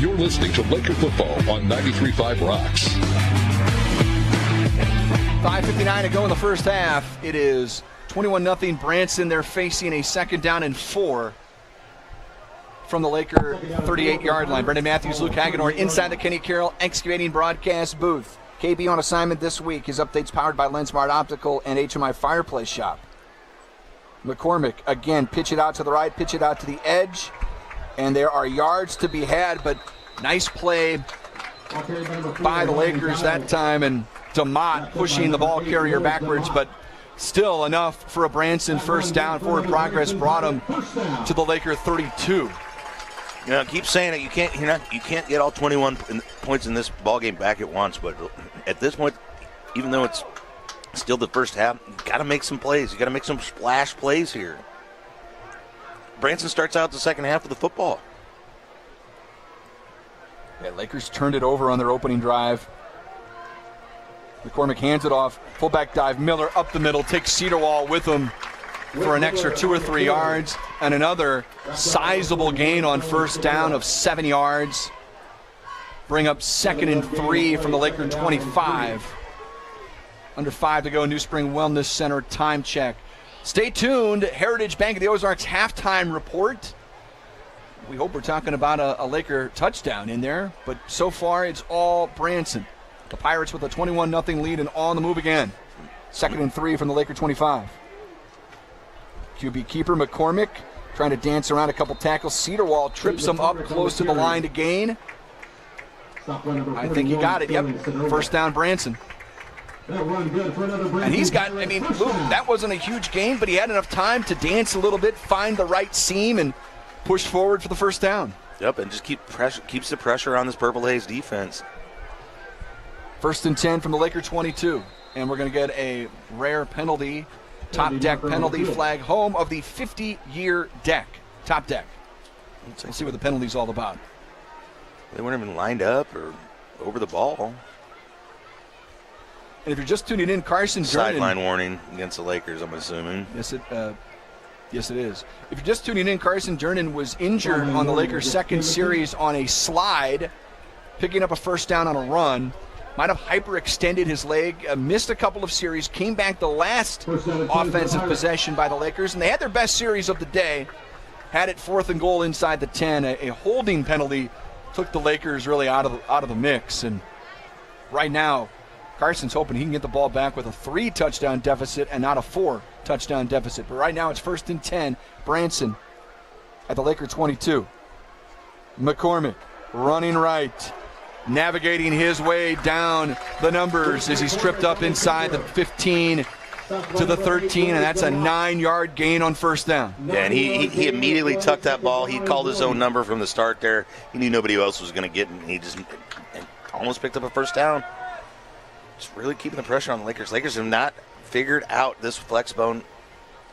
You're listening to Laker football on 93.5 Rocks. 5:59 to go in the first half. It is 21-0 Branson. They're facing a second down and 4 from the Laker 38-yard line. Brendan Matthews, Luke Hagedorn inside the Kenny Carroll Excavating broadcast booth. KB on assignment this week. His updates powered by Lensmart Optical and HMI Fireplace Shop. McCormick, again, pitch it out to the right, pitch it out to the edge. And there are yards to be had, but nice play by the Lakers that time. And DeMott pushing the ball carrier backwards, but still enough for a Branson first down. Forward progress brought him to the Laker 32. You know, keep saying it. You can't get all 21 points in this ball game back at once. But at this point, even though it's still the first half, you got to make some plays. You got to make some splash plays here. Branson starts out the second half of the football. Yeah, Lakers turned it over on their opening drive. McCormick hands it off. Fullback dive. Miller up the middle. Takes Cedarwall with him for an extra 2 or 3 yards. And another sizable gain on first down of 7 yards. Bring up 2nd and 3 from the Laker 25. Under 5 to go. New Spring Wellness Center time check. Stay tuned. Heritage Bank of the Ozarks halftime report. We hope we're talking about a Laker touchdown in there. But so far, it's all Branson. The Pirates with a 21-0 lead and on the move again. 2nd and 3 from the Laker 25. QB keeper McCormick trying to dance around a couple tackles. Cedarwall trips him up close to the line to gain. I think he got it. Yep. First down, Branson. And he's got, Luke, that wasn't a huge gain, but he had enough time to dance a little bit, find the right seam, and push forward for the first down. Yep, and just keeps the pressure on this Purple Haze defense. 1st and 10 from the Laker 22. And we're going to get a rare penalty Top deck penalty flag, home of the 50-year deck. Top deck. Let's see what the penalty's all about. They weren't even lined up or over the ball. And if you're just tuning in, Carson Jernan. Sideline warning against the Lakers, I'm assuming. Yes, it is. If you're just tuning in, Carson Jernan was injured on the Lakers' second series on a slide, picking up a first down on a run. Might have hyperextended his leg, missed a couple of series, came back the last offensive possession by the Lakers, and they had their best series of the day. Had it 4th and goal inside the 10. A holding penalty took the Lakers really out of the mix. And right now, Carson's hoping he can get the ball back with a 3-touchdown deficit and not a 4-touchdown deficit. But right now it's 1st and 10. Branson at the Laker 22. McCormick running right, navigating his way down the numbers as he's tripped up inside the 15 to the 13, and that's a 9-yard gain on first down. Yeah, and he immediately tucked that ball. He called his own number from the start there. He knew nobody else was going to get it, and he just almost picked up a first down. Just really keeping the pressure on the Lakers. Lakers have not figured out this flexbone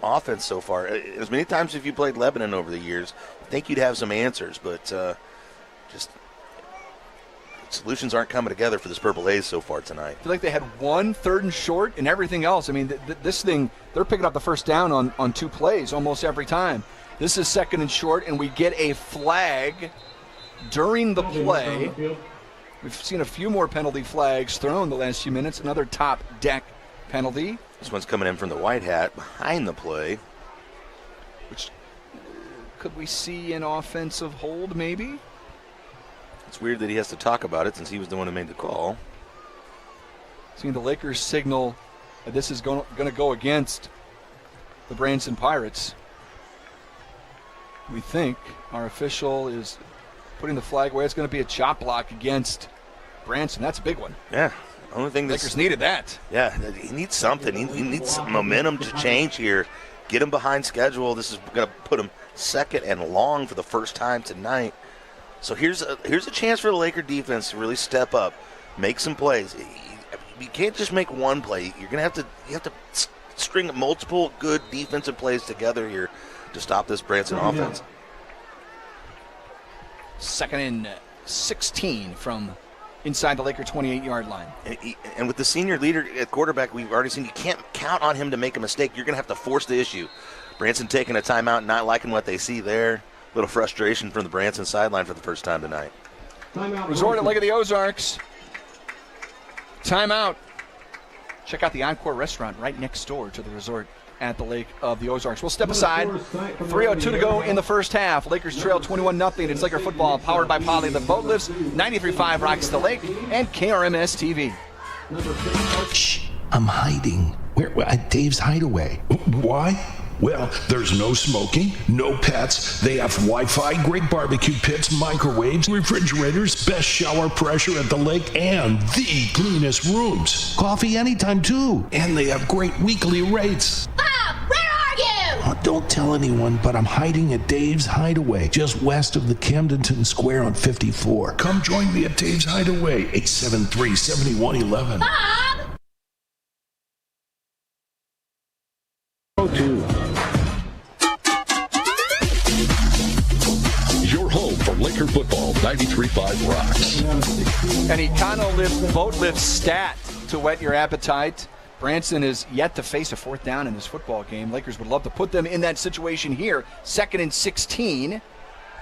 offense so far. As many times as you played Lebanon over the years, I think you'd have some answers, but just solutions aren't coming together for this Purple Haze so far tonight. I feel like they had 1 3rd and short and everything else. I mean, this thing, they're picking up the first down on 2 plays almost every time. This is 2nd and short, and we get a flag during the play. We've seen a few more penalty flags thrown the last few minutes. Another top deck penalty. This one's coming in from the white hat behind the play. Which, could we see an offensive hold maybe? It's weird that he has to talk about it since he was the one who made the call. Seeing the Lakers signal that this is going to go against the Branson Pirates. We think our official is putting the flag away. It's going to be a chop block against Branson. That's a big one. Yeah. Only thing Lakers needed that. Yeah, he needs something. He needs some momentum to change here. Get him behind schedule. This is going to put him 2nd and long for the first time tonight. So here's a chance for the Laker defense to really step up, make some plays. You can't just make one play. You're going to have to string multiple good defensive plays together here to stop this Branson offense. 2nd and 16 from inside the Laker 28-yard line. And with the senior leader at quarterback, we've already seen you can't count on him to make a mistake. You're going to have to force the issue. Branson taking a timeout, not liking what they see there. A little frustration from the Branson sideline for the first time tonight. Resort at Lake of the Ozarks. Timeout. Check out the Encore restaurant right next door to the resort at the Lake of the Ozarks. We'll step aside. 3:02 to go in the first half. Lakers trail 21-0. It's Laker football powered by Poly the Boat Lifts, 93.5 Rocks the Lake, and KRMS TV. Shh, I'm hiding. Where? At Dave's Hideaway. Why? Well, there's no smoking, no pets. They have Wi-Fi, great barbecue pits, microwaves, refrigerators, best shower pressure at the lake, and the cleanest rooms. Coffee anytime, too. And they have great weekly rates. Bob, where are you? Oh, don't tell anyone, but I'm hiding at Dave's Hideaway, just west of the Camdenton Square on 54. Come join me at Dave's Hideaway, 873-7111. Bob! Your home for Laker football, 93.5 Rocks. An Econo-Lift boat lift stat to whet your appetite. Branson is yet to face a 4th down in this football game. Lakers would love to put them in that situation here. 2nd and 16.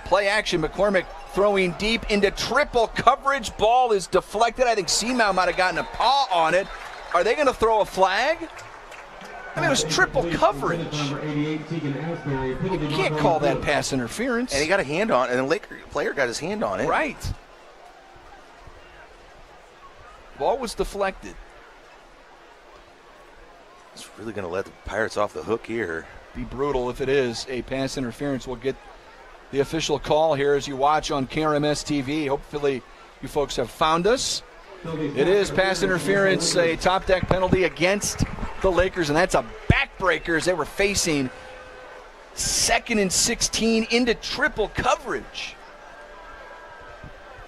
Play action. McCormick throwing deep into triple coverage. Ball is deflected. I think Seamow might have gotten a paw on it. Are they going to throw a flag? I mean, it was triple coverage. You can't call that pass interference. And he got a hand on it, and the Laker player got his hand on it. Right. Ball was deflected. It's really going to let the Pirates off the hook here. Be brutal if it is a pass interference. We'll get the official call here as you watch on KRMS TV. Hopefully you folks have found us. It is pass interference, a top deck penalty against the Lakers, and that's a backbreaker as they were facing 2nd and 16 into triple coverage.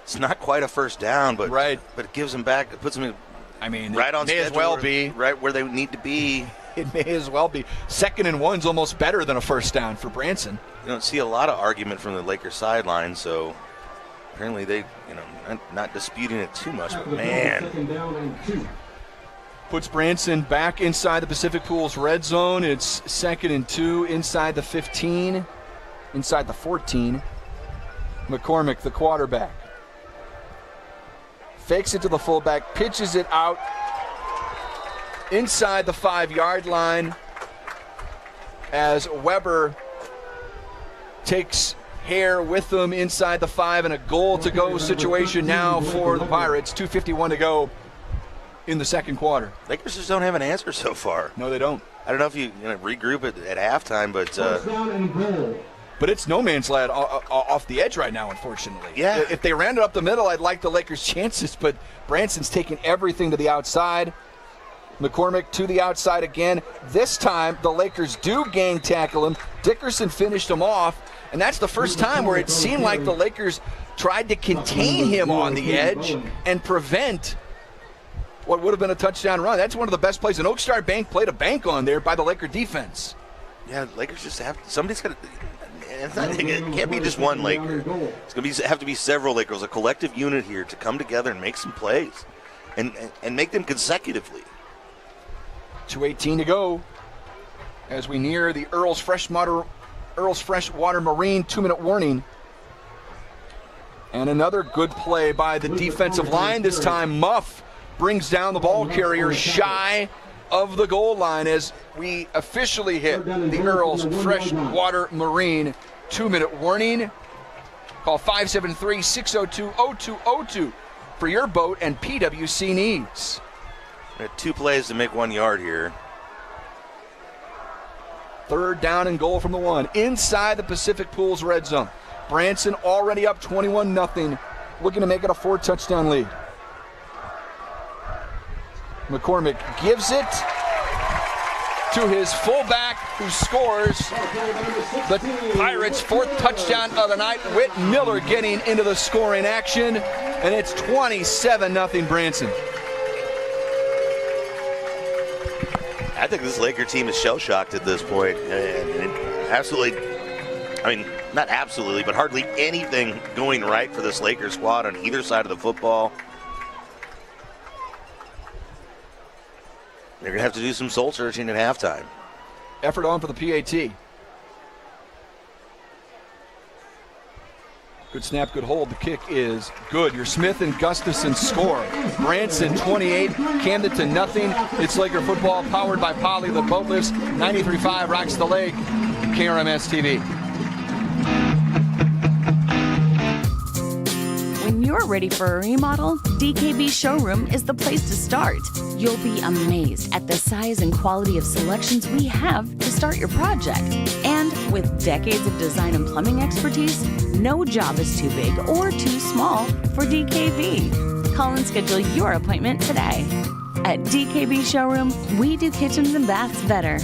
It's not quite a first down, but it gives them back. It puts them right on schedule. May as well be right where they need to be. It may as well be. 2nd and 1's almost better than a first down for Branson. You don't see a lot of argument from the Lakers sideline, so apparently they, not disputing it too much, but man. Puts Branson back inside the Pacific Pools red zone. It's 2nd and 2 inside the 15, inside the 14. McCormick, the quarterback. Fakes it to the fullback, pitches it out inside the 5-yard line as Weber takes Hare with them inside the 5, and a goal-to-go situation now for the Pirates. 2:51 to go in the second quarter. Lakers just don't have an answer so far. No, they don't. I don't know if you regroup it at halftime, but it's no man's land off the edge right now, unfortunately. Yeah. If they ran it up the middle, I'd like the Lakers' chances, but Branson's taking everything to the outside. McCormick to the outside again. This time, the Lakers do gang tackle him. Dickerson finished him off, and that's the first time where it seemed like the Lakers tried to contain him on the edge and prevent what would have been a touchdown run. That's one of the best plays. An Oakstar Bank played a bank on there by the Laker defense. Yeah, Lakers just somebody's got to. It can't be just one Laker. It's going to have to be several Lakers, a collective unit here to come together and make some plays and make them consecutively. 2:18 to go as we near the Earl's Freshwater Marine 2-minute warning. And another good play by the defensive line. This time Muff brings down the ball carrier shy of the goal line as we officially hit the Earl's Freshwater Marine 2-minute warning. Call 573-602-0202 for your boat and PWC needs. We had 2 plays to make 1 yard here. 3rd down and goal from the 1. Inside the Pacific Pools red zone. Branson already up 21-0, looking to make it a 4-touchdown lead. McCormick gives it to his fullback, who scores the Pirates' 4th touchdown of the night. Whit Miller getting into the scoring action, and it's 27-0 Branson. I think this Laker team is shell-shocked at this point. And absolutely, not absolutely, but hardly anything going right for this Laker squad on either side of the football. They're going to have to do some soul-searching at halftime. Effort on for the PAT. Good snap, good hold. The kick is good. Your Smith and Gustafson score. Branson 28, Camdenton nothing. It's Laker football powered by Poly, the boat lifts. 93.5 rocks the lake. KRMS TV. When you're ready for a remodel, DKB Showroom is the place to start. You'll be amazed at the size and quality of selections we have to start your project. And with decades of design and plumbing expertise, no job is too big or too small for DKB. Call and schedule your appointment today. At DKB Showroom, we do kitchens and baths better.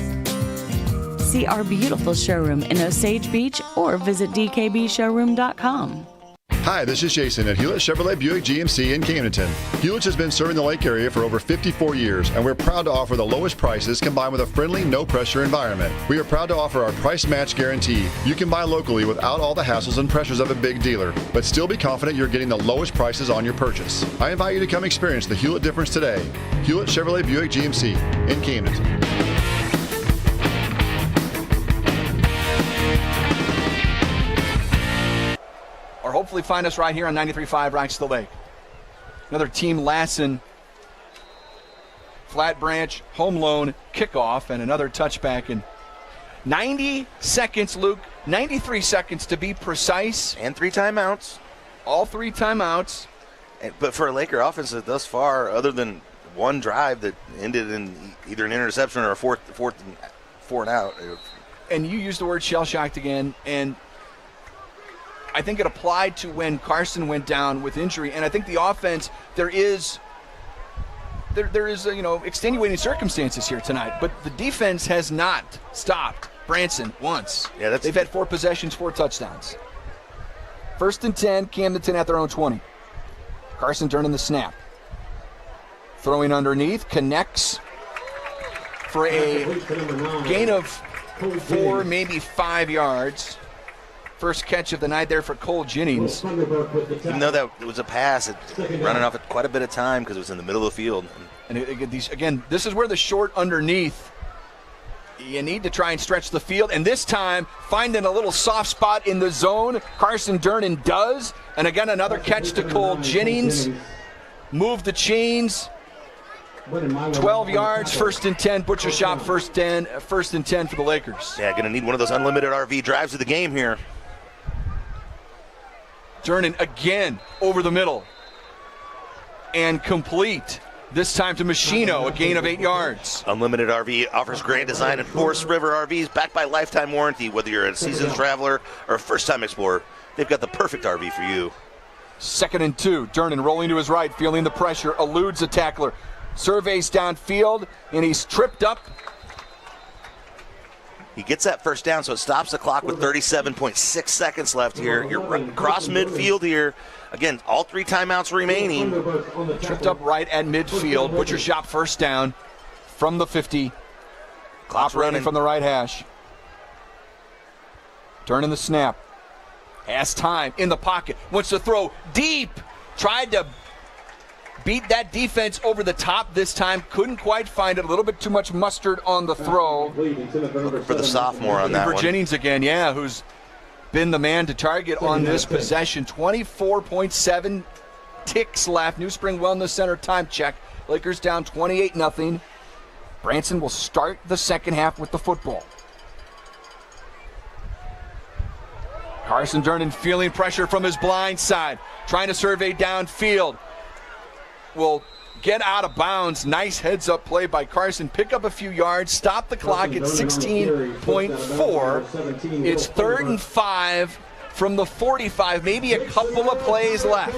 See our beautiful showroom in Osage Beach or visit dkbshowroom.com. Hi, this is Jason at Hewlett Chevrolet Buick GMC in Camdenton. Hewlett has been serving the Lake area for over 54 years, and we're proud to offer the lowest prices combined with a friendly, no-pressure environment. We are proud to offer our price match guarantee. You can buy locally without all the hassles and pressures of a big dealer, but still be confident you're getting the lowest prices on your purchase. I invite you to come experience the Hewlett difference today. Hewlett Chevrolet Buick GMC in Camdenton. Hopefully find us right here on 93.5 Rocks the Lake. Another Team Lassen Flat Branch home loan kickoff and another touchback in 90 seconds, Luke. 93 seconds to be precise. And 3 timeouts. All 3 timeouts. But for a Laker offense thus far, other than one drive that ended in either an interception or a fourth and out. And you used the word shell-shocked again, and I think it applied to when Carson went down with injury, and I think the offense, there is extenuating circumstances here tonight, but the defense has not stopped Branson once. Yeah, they've had 4 possessions, 4 touchdowns. 1st and 10, Camdenton at their own 20. Carson turning the snap, throwing underneath, connects for a gain of 4, maybe 5 yards. First catch of the night there for Cole Jennings. Even though that was a pass, running off at quite a bit of time because it was in the middle of the field. And again, this is where the short underneath, you need to try and stretch the field. And this time, finding a little soft spot in the zone, Carson Durnan does. And again, another catch to Cole Jennings. Move the chains. 12 yards, 1st and 10. Butcher Shop, 1st and 10 for the Lakers. Yeah, going to need one of those unlimited RV drives of the game here. Durnan again over the middle. And complete. This time to Machino, a gain of 8 yards. Unlimited RV offers great design and Forest River RVs backed by lifetime warranty. Whether you're a seasoned traveler or a first-time explorer, they've got the perfect RV for you. 2nd and 2. Durnan rolling to his right, feeling the pressure, eludes a tackler. Surveys downfield, and he's tripped up. He gets that first down, so it stops the clock with 37.6 seconds left here. You're across midfield here. Again, all 3 timeouts remaining. Tripped up right at midfield. Butcher Shop first down from the 50. Clock running from the right hash. Turning the snap. Has time in the pocket. Wants to throw deep. Tried to beat that defense over the top this time. Couldn't quite find it. A little bit too much mustard on the throw. Looking for the sophomore on that one. one. Jennings again, yeah, who's been the man to target on this possession. 24.7 ticks left. New Spring Wellness Center time check. Lakers down 28-0. Branson will start the second half with the football. Carson Durnan feeling pressure from his blind side. Trying to survey downfield. Will get out of bounds. Nice heads-up play by Carson. Pick up a few yards. Stop the clock at 16.4. It's 3rd and 5 from the 45. Maybe a couple of plays left.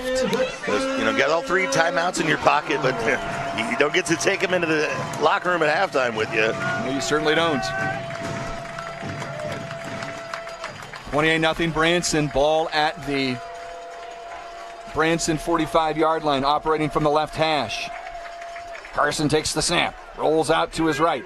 Got all 3 timeouts in your pocket, but you don't get to take them into the locker room at halftime with you. No, you certainly don't. 28-0 Branson. Ball at the Branson 45-yard line, operating from the left hash. Carson takes the snap, rolls out to his right.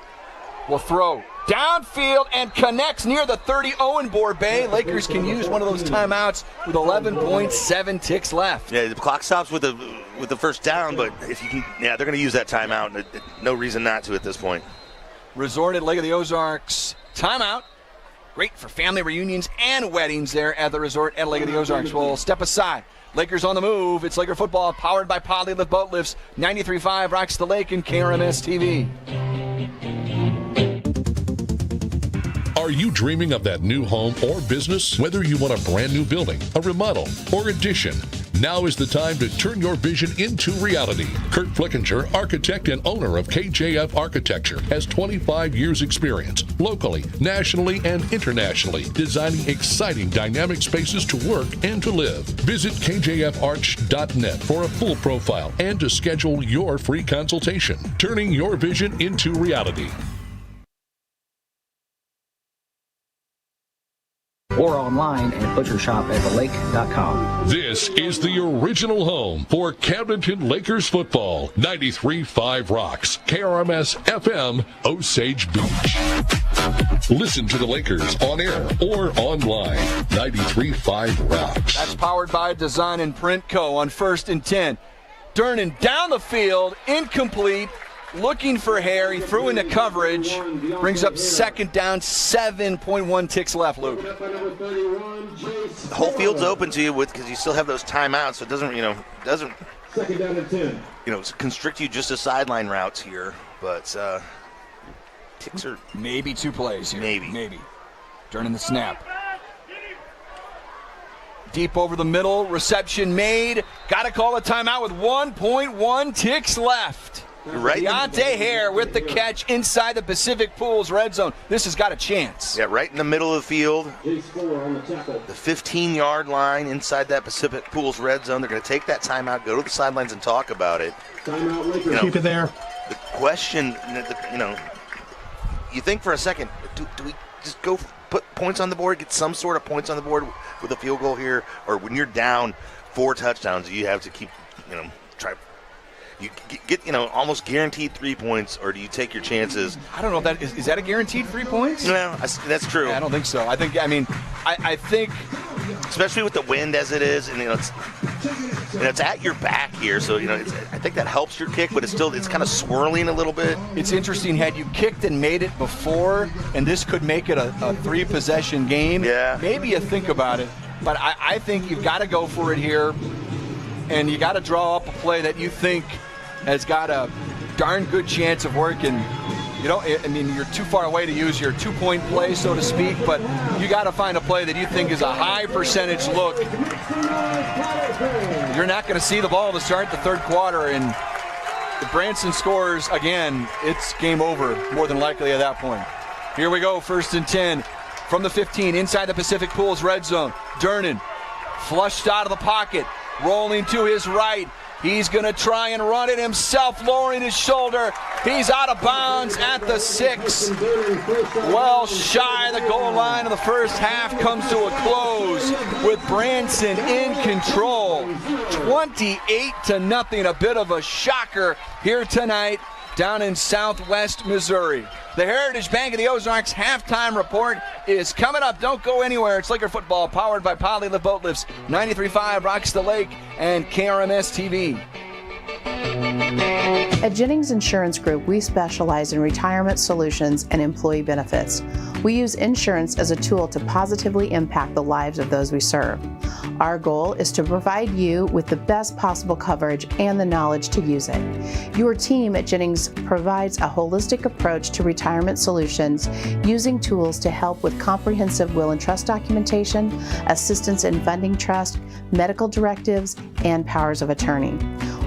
Will throw downfield and connects near the 30. Owen Borbay. Lakers can use one of those timeouts with 11.7 ticks left. Yeah, the clock stops with the first down, but if you can, they're going to use that timeout. No reason not to at this point. Resort at Lake of the Ozarks timeout. Great for family reunions and weddings there at the resort at Lake of the Ozarks. We'll step aside. Lakers on the move. It's Laker football powered by Polylift Boat Lifts. 93.5 rocks the lake and KRMS TV. Are you dreaming of that new home or business? Whether you want a brand new building, a remodel, or addition, now is the time to turn your vision into reality. Kurt Flickinger, architect and owner of KJF Architecture, has 25 years experience locally, nationally, and internationally, designing exciting dynamic spaces to work and to live. Visit kjfarch.net for a full profile and to schedule your free consultation. Turning your vision into reality. Or online at butchershopatlake.com. This is the original home for Camdenton Lakers football. 93.5 Rocks, KRMS FM, Osage Beach. Listen to the Lakers on air or online. 93.5 Rocks. That's powered by Design and Print Co. on 1st and 10. Durnan down the field, incomplete. Looking for Harry, threw into coverage, brings up 2nd down, 7.1 ticks left, Luke. The whole field's open to you because you still have those timeouts, so it doesn't Second down and 10. Constrict you just to sideline routes here, but ticks are maybe 2 plays here. Maybe. Durnan the snap. Deep over the middle, reception made. Got to call a timeout with 1.1 ticks left. Right. Deontay Hare with the catch inside the Pacific Pools red zone. This has got a chance. Yeah, right in the middle of the field. The 15-yard line inside that Pacific Pools red zone. They're going to take that timeout, go to the sidelines, and talk about it. Keep it there. The question, you think for a second, do we just go put points on the board, get some sort of points on the board with a field goal here? Or when you're down 4 touchdowns, you have to keep, try You get almost guaranteed 3 points, or do you take your chances? I don't know if that is that a guaranteed 3 points? No, that's true. Yeah, I don't think so. I think especially with the wind as it is, and it's at your back here, so I think that helps your kick, but it's kind of swirling a little bit. It's interesting. Had you kicked and made it before, and this could make it a 3-possession game, maybe you think about it. But I think you've got to go for it here, and you got to draw up a play that you think has got a darn good chance of working. You're too far away to use your 2-point play, so to speak, but you got to find a play that you think is a high percentage look. You're not going to see the ball to start the third quarter, and if Branson scores again, it's game over, more than likely at that point. Here we go, 1st and 10 from the 15, inside the Pacific Pools red zone. Durnan flushed out of the pocket, rolling to his right. He's going to try and run it himself, lowering his shoulder. He's out of bounds at the 6. Well shy of the goal line of the first half comes to a close with Branson in control. 28-0, a bit of a shocker here tonight down in southwest Missouri. The Heritage Bank of the Ozarks halftime report is coming up. Don't go anywhere. It's Laker football powered by Polylift Boat Lifts, 93.5 Rocks the Lake, and KRMS TV. At Jennings Insurance Group, we specialize in retirement solutions and employee benefits. We use insurance as a tool to positively impact the lives of those we serve. Our goal is to provide you with the best possible coverage and the knowledge to use it. Your team at Jennings provides a holistic approach to retirement solutions, using tools to help with comprehensive will and trust documentation, assistance in funding trust, medical directives, and powers of attorney.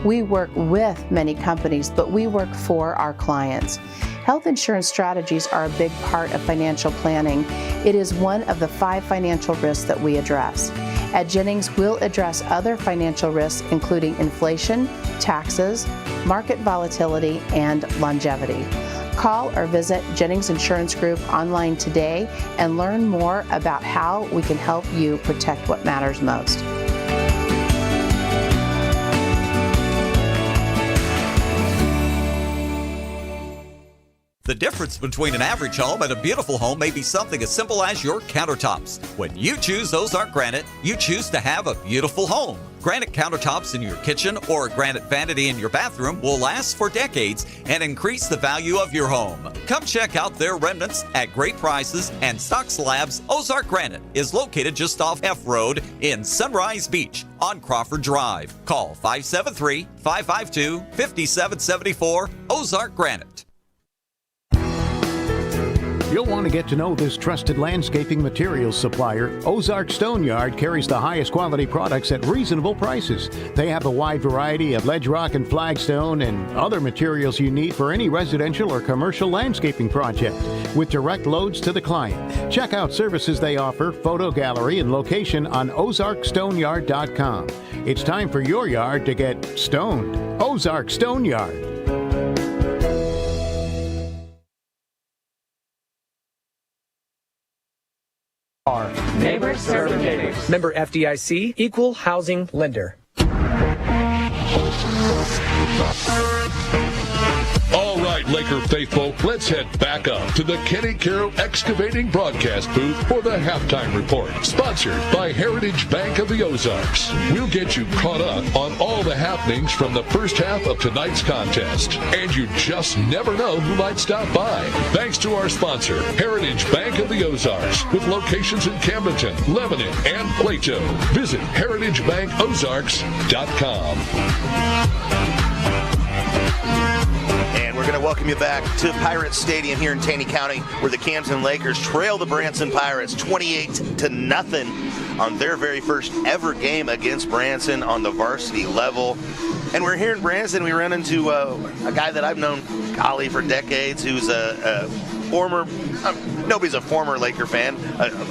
We work with many companies, but we work for our clients. Health insurance strategies are a big part of financial planning. It is one of the 5 financial risks that we address. At Jennings, we'll address other financial risks, including inflation, taxes, market volatility, and longevity. Call or visit Jennings Insurance Group online today and learn more about how we can help you protect what matters most. The difference between an average home and a beautiful home may be something as simple as your countertops. When you choose Ozark Granite, you choose to have a beautiful home. Granite countertops in your kitchen or a granite vanity in your bathroom will last for decades and increase the value of your home. Come check out their remnants at great prices, and Stock Slabs Ozark Granite is located just off F Road in Sunrise Beach on Crawford Drive. Call 573-552-5774 Ozark Granite. You'll want to get to know this trusted landscaping materials supplier. Ozark Stone Yard carries the highest quality products at reasonable prices. They have a wide variety of ledge rock and flagstone and other materials you need for any residential or commercial landscaping project, with direct loads to the client. Check out services they offer, photo gallery, and location on ozarkstoneyard.com. It's time for your yard to get stoned. Ozark Stone Yard. Neighbors serving neighbors. Member FDIC, Equal Housing Lender. All right, Laker faithful, let's head back up to the Kenny Carroll Excavating broadcast booth for the halftime report, sponsored by Heritage Bank of the Ozarks. We'll get you caught up on all the happenings from the first half of tonight's contest, and you just never know who might stop by. Thanks to our sponsor, Heritage Bank of the Ozarks, with locations in Camdenton, Lebanon, and Plato. Visit heritagebankozarks.com. And we're going to welcome you back to Pirates Stadium here in Taney County, where the Camdenton Lakers trail the Branson Pirates 28-0 on their very first ever game against Branson on the varsity level. And we're here in Branson. We run into a guy that I've known, golly, for decades, who's a former, nobody's a former Laker fan.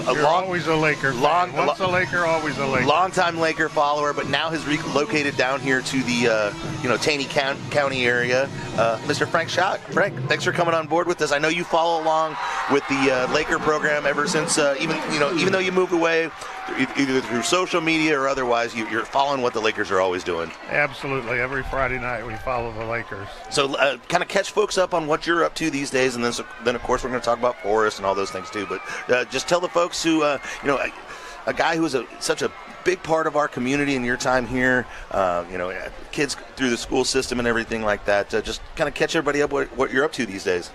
You're always a Laker fan. Once a Laker, always a Laker. Longtime Laker follower, but now has relocated down here to the Taney County area. Mr. Frank Schott. Frank, thanks for coming on board with us. I know you follow along with the Laker program ever since, even though you moved away, either through social media or otherwise, you're following what the Lakers are always doing. Absolutely. Every Friday night we follow the Lakers. So kind of catch folks up on what you're up to these days, and then of course we're going to talk about Forrest and all those things too. But just tell the folks who, a guy who is such a big part of our community in your time here, kids through the school system and everything like that. Just kind of catch everybody up what you're up to these days.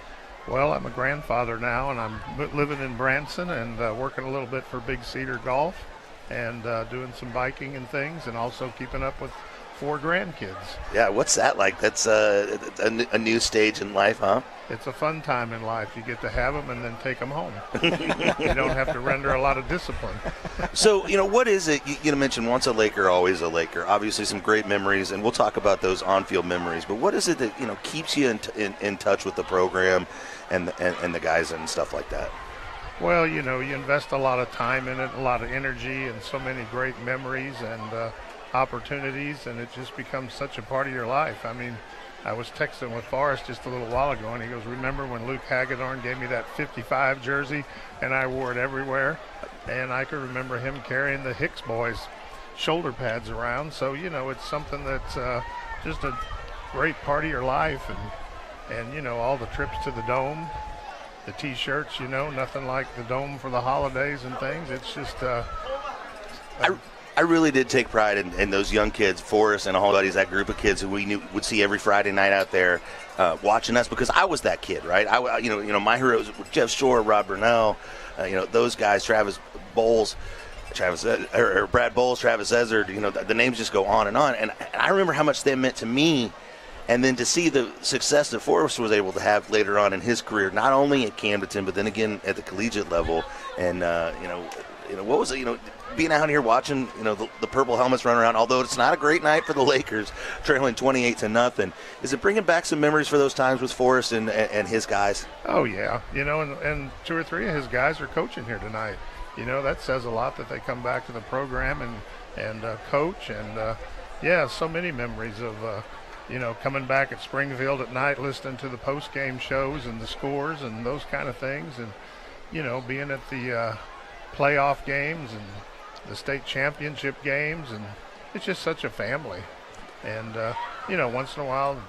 Well, I'm a grandfather now, and I'm living in Branson and working a little bit for Big Cedar Golf and doing some biking and things, and also keeping up with 4 grandkids. Yeah, what's that like? That's a new stage in life, huh? It's a fun time in life. You get to have them and then take them home. You don't have to render a lot of discipline. So, what is it? You mentioned once a Laker, always a Laker. Obviously some great memories, and we'll talk about those on-field memories. But what is it that, keeps you in touch with the program and the guys and stuff like that? Well, you invest a lot of time in it, a lot of energy, and so many great memories and opportunities, and it just becomes such a part of your life. I mean, I was texting with Forrest just a little while ago, and he goes, remember when Luke Hagedorn gave me that 55 jersey, and I wore it everywhere? And I could remember him carrying the Hicks boys' shoulder pads around. So, it's something that's just a great part of your life. And all the trips to the Dome, the T-shirts, nothing like the Dome for the holidays and things. It's just I really did take pride in those young kids, Forrest and all buddies, that group of kids who we knew would see every Friday night out there watching us, because I was that kid, right? My heroes were Jeff Shore, Rob Burnell, those guys, Brad Bowles, Travis Ezard, the names just go on. And I remember how much they meant to me. And then to see the success that Forrest was able to have later on in his career, not only at Camdenton, but then again at the collegiate level. And, what was it, being out here watching, the purple helmets run around, although it's not a great night for the Lakers, trailing 28-0. Is it bringing back some memories for those times with Forrest and his guys? Oh, yeah. And 2 or 3 of his guys are coaching here tonight. That says a lot that they come back to the program and coach. And, so many memories of, coming back at Springfield at night, listening to the post-game shows and the scores and those kind of things. And, being at the playoff games and the state championship games, and it's just such a family. And once in a while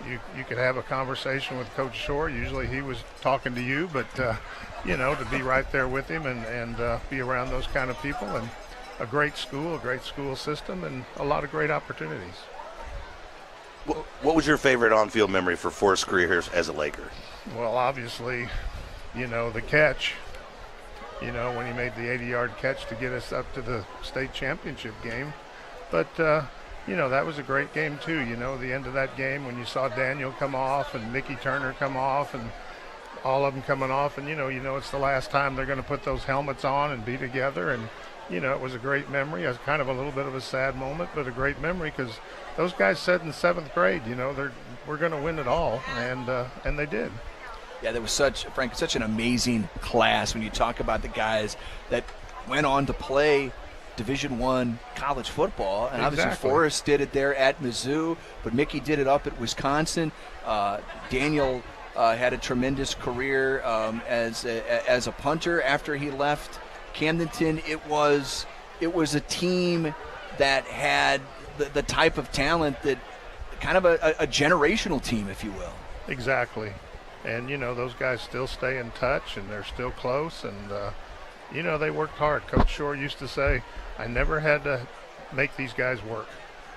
you could have a conversation with Coach Shore. Usually he was talking to you, but to be right there with him and be around those kind of people, and a great school system, and a lot of great opportunities. What was your favorite on-field memory for Forrest's career as a Laker? Well, obviously, the catch. When he made the 80-yard catch to get us up to the state championship game. But, that was a great game too. The end of that game when you saw Daniel come off and Mickey Turner come off and all of them coming off, and, it's the last time they're going to put those helmets on and be together. And, it was a great memory. It was kind of a little bit of a sad moment, but a great memory, because those guys said in 7th grade, we're going to win it all, and they did. Yeah, there was such an amazing class when you talk about the guys that went on to play Division I college football. And obviously Forrest did it there at Mizzou, but Mickey did it up at Wisconsin. Daniel had a tremendous career as a punter after he left Camdenton. It was a team that had the type of talent that kind of a generational team, if you will. Exactly. And, those guys still stay in touch, and they're still close, and, they worked hard. Coach Shore used to say, I never had to make these guys work.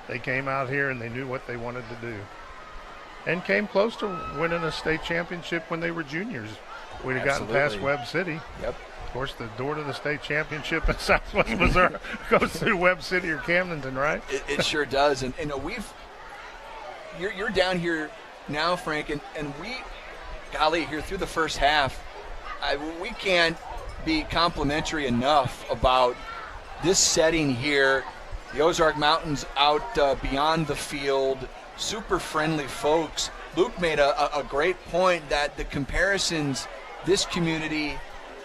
They came out here and they knew what they wanted to do, and came close to winning a state championship when they were juniors. We'd have gotten past Webb City. Yep. Of course, the door to the state championship in Southwest Missouri goes through Webb City or Camdenton, right? It sure does. And you're down here now, Frank, and we, golly, here through the first half, we can't be complimentary enough about this setting here. The Ozark Mountains out beyond the field, super friendly folks. Luke made a great point that the comparisons this community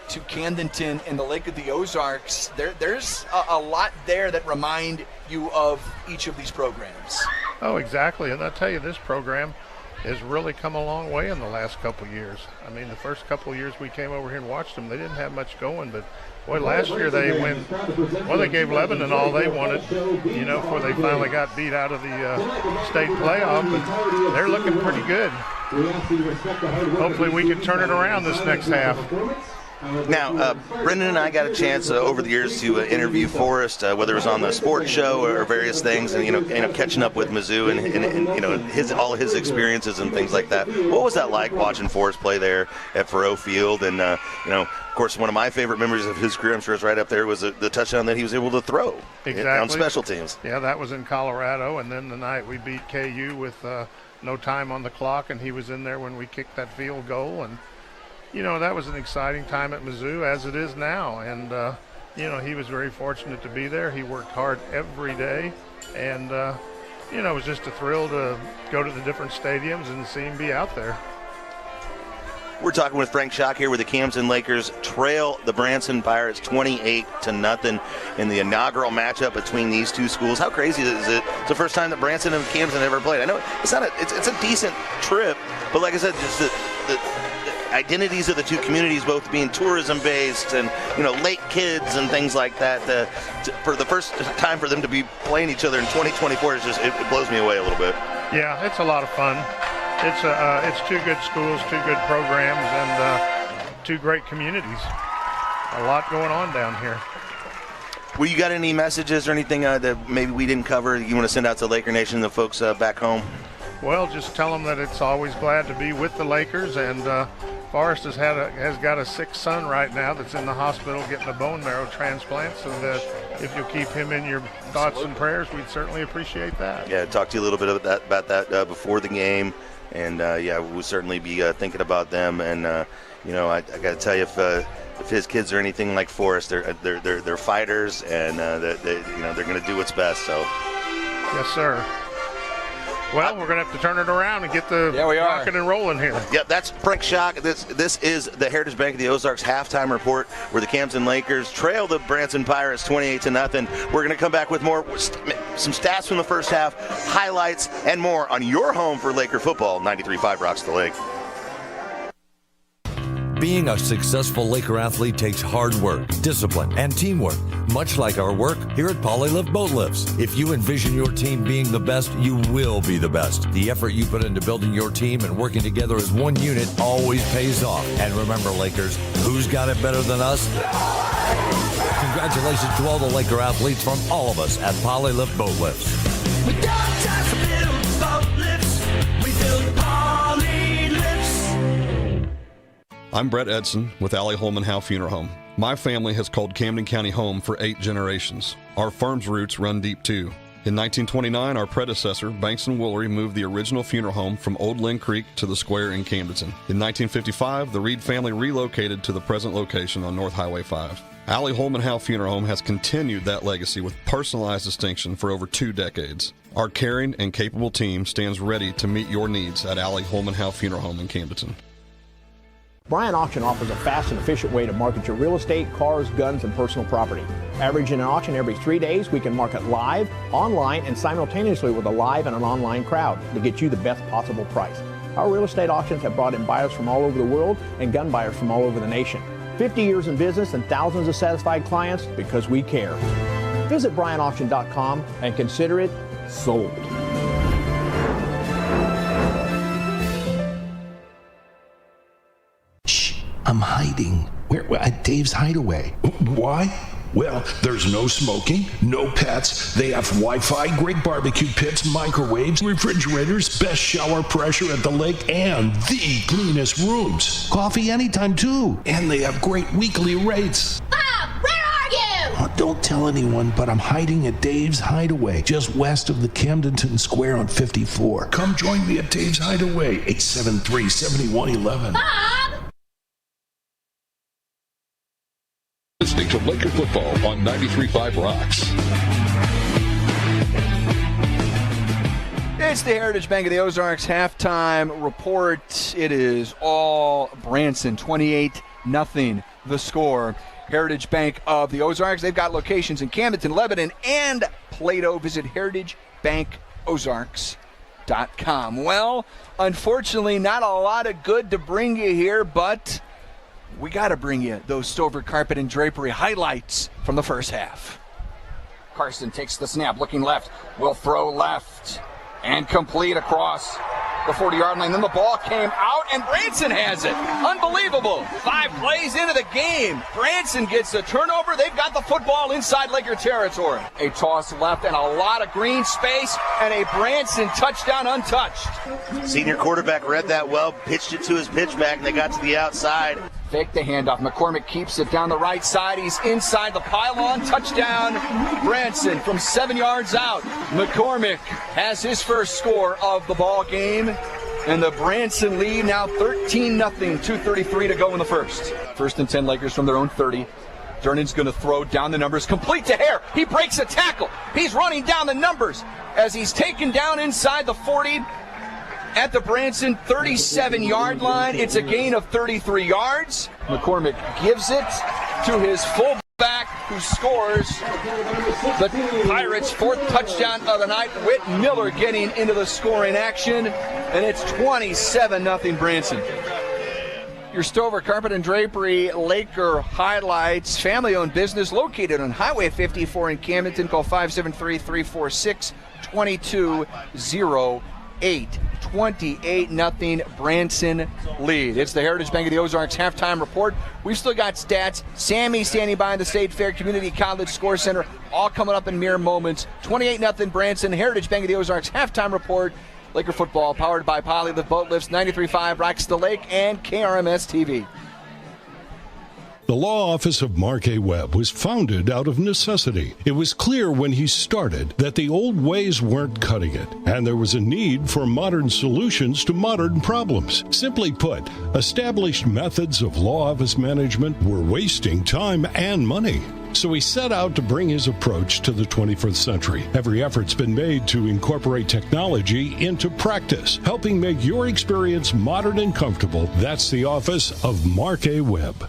to Camdenton and the Lake of the Ozarks, there's a lot there that remind you of each of these programs. Oh, exactly. And I'll tell you, this program has really come a long way in the last couple of years. I mean, the first couple of years we came over here and watched them, they didn't have much going, but boy, last year they gave Lebanon all they wanted, before they finally got beat out of the state playoff, but they're looking pretty good. Hopefully we can turn it around this next half. Now, Brendan and I got a chance over the years to interview Forrest, whether it was on the sports show or various things, and catching up with Mizzou and all his experiences and things like that. What was that like watching Forrest play there at Faurot Field? And of course, one of my favorite memories of his career, I'm sure it's right up there, was the touchdown that he was able to throw on special teams. Yeah, that was in Colorado, and then the night we beat KU with no time on the clock, and he was in there when we kicked that field goal, and that was an exciting time at Mizzou, as it is now. And, he was very fortunate to be there. He worked hard every day. And, it was just a thrill to go to the different stadiums and see him be out there. We're talking with Frank Schock here, where the Camden Lakers trail the Branson Pirates 28-0 in the inaugural matchup between these two schools. How crazy is it? It's the first time that Branson and Camden ever played. I know it's a decent trip, but like I said, just the identities of the two communities both being tourism based and lake kids and things like that, for the first time for them to be playing each other in 2024 is just, it blows me away a little bit. Yeah, it's a lot of fun. It's two good schools, two good programs, and two great communities. A lot going on down here. Well, you got any messages or anything that maybe we didn't cover you want to send out to Laker Nation, the folks back home? Well, just tell them that it's always glad to be with the Lakers, and Forrest has got a sick son right now that's in the hospital getting a bone marrow transplant, so that if you'll keep him in your thoughts and prayers, we'd certainly appreciate that. Yeah, talk to you a little bit about that before the game, and we'll certainly be thinking about them. And I got to tell you, if his kids are anything like Forrest, they're fighters, and they're going to do what's best. So, yes, sir. Well, we're going to have to turn it around and get the rocking and rolling here. Yeah, that's Frank Schock. This is the Heritage Bank of the Ozarks halftime report, where the Camden Lakers trail the Branson Pirates 28-0. We're going to come back with some stats from the first half, highlights, and more on your home for Laker football. 93.5 Rocks the Lake. Being a successful Laker athlete takes hard work, discipline, and teamwork, much like our work here at Polylift Boat Lifts. If you envision your team being the best, you will be the best. The effort you put into building your team and working together as one unit always pays off. And remember, Lakers, who's got it better than us? Congratulations to all the Laker athletes from all of us at Polylift Boat Lifts. We don't just build boat lifts, we build poly lifts. I'm Brett Edson with Allie Holman Howe Funeral Home. My family has called Camden County home for 8 generations. Our firm's roots run deep too. In 1929, our predecessor, Branson Woolery, moved the original funeral home from Old Lynn Creek to the square in Camdenton. In 1955, the Reed family relocated to the present location on North Highway 5. Allie Holman Howe Funeral Home has continued that legacy with personalized distinction for over 2 decades. Our caring and capable team stands ready to meet your needs at Allie Holman Howe Funeral Home in Camdenton. Bryant Auction offers a fast and efficient way to market your real estate, cars, guns, and personal property. Averaging an auction every 3 days, we can market live, online, and simultaneously with a live and an online crowd to get you the best possible price. Our real estate auctions have brought in buyers from all over the world and gun buyers from all over the nation. 50 years in business and thousands of satisfied clients because we care. Visit BryantAuction.com and consider it sold. I'm hiding. Where? At Dave's Hideaway. Why? Well, there's no smoking, no pets. They have Wi-Fi, great barbecue pits, microwaves, refrigerators, best shower pressure at the lake, and the cleanest rooms. Coffee anytime, too. And they have great weekly rates. Bob, where are you? Don't tell anyone, but I'm hiding at Dave's Hideaway, just west of the Camdenton Square on 54. Come join me at Dave's Hideaway, 873-7111. Bob! Listening to Laker football on 93.5 Rocks. It's the Heritage Bank of the Ozarks halftime report. It is all Branson, 28-0 the score. Heritage Bank of the Ozarks. They've got locations in Camdenton, Lebanon, and Plato. Visit heritagebankozarks.com. Well, unfortunately, not a lot of good to bring you here, but we got to bring you those Stover Carpet and Drapery highlights from the first half. Carson takes the snap, looking left, will throw left, and complete across the 40-yard line. Then the ball came out, and Branson has it. Unbelievable. 5 plays into the game. Branson gets the turnover. They've got the football inside Laker territory. A toss left and a lot of green space, and a Branson touchdown untouched. Senior quarterback read that well, pitched it to his pitchback, and they got to the outside. Fake the handoff. McCormick keeps it down the right side. He's inside the pylon. Touchdown, Branson from 7 yards out. McCormick has his first score of the ball game. And the Branson lead now 13-0, 2:33 to go in the first. First and 10 Lakers from their own 30. Dernan's going to throw down the numbers, complete to Hare. He breaks a tackle. He's running down the numbers as he's taken down inside the 40 at the Branson 37-yard line. It's a gain of 33 yards. McCormick gives it to his fullback, who scores the Pirates' 4th touchdown of the night. Whit Miller getting into the scoring action, and it's 27-0 Branson. Your Stover Carpet and Drapery Laker highlights. Family-owned business located on Highway 54 in Camdenton. Call 573-346-2208. 28-0 Branson lead. It's the Heritage Bank of the Ozarks halftime report. We've still got stats. Sammy standing by in the State Fair Community College Score Center, all coming up in mere moments. 28-0 Branson. Heritage Bank of the Ozarks halftime report. Laker football powered by Polylift Boat Lifts, 93.5 Rocks the Lake, and KRMS TV. The law office of Mark A. Webb was founded out of necessity. It was clear when he started that the old ways weren't cutting it, and there was a need for modern solutions to modern problems. Simply put, established methods of law office management were wasting time and money. So he set out to bring his approach to the 21st century. Every effort's been made to incorporate technology into practice, helping make your experience modern and comfortable. That's the office of Mark A. Webb.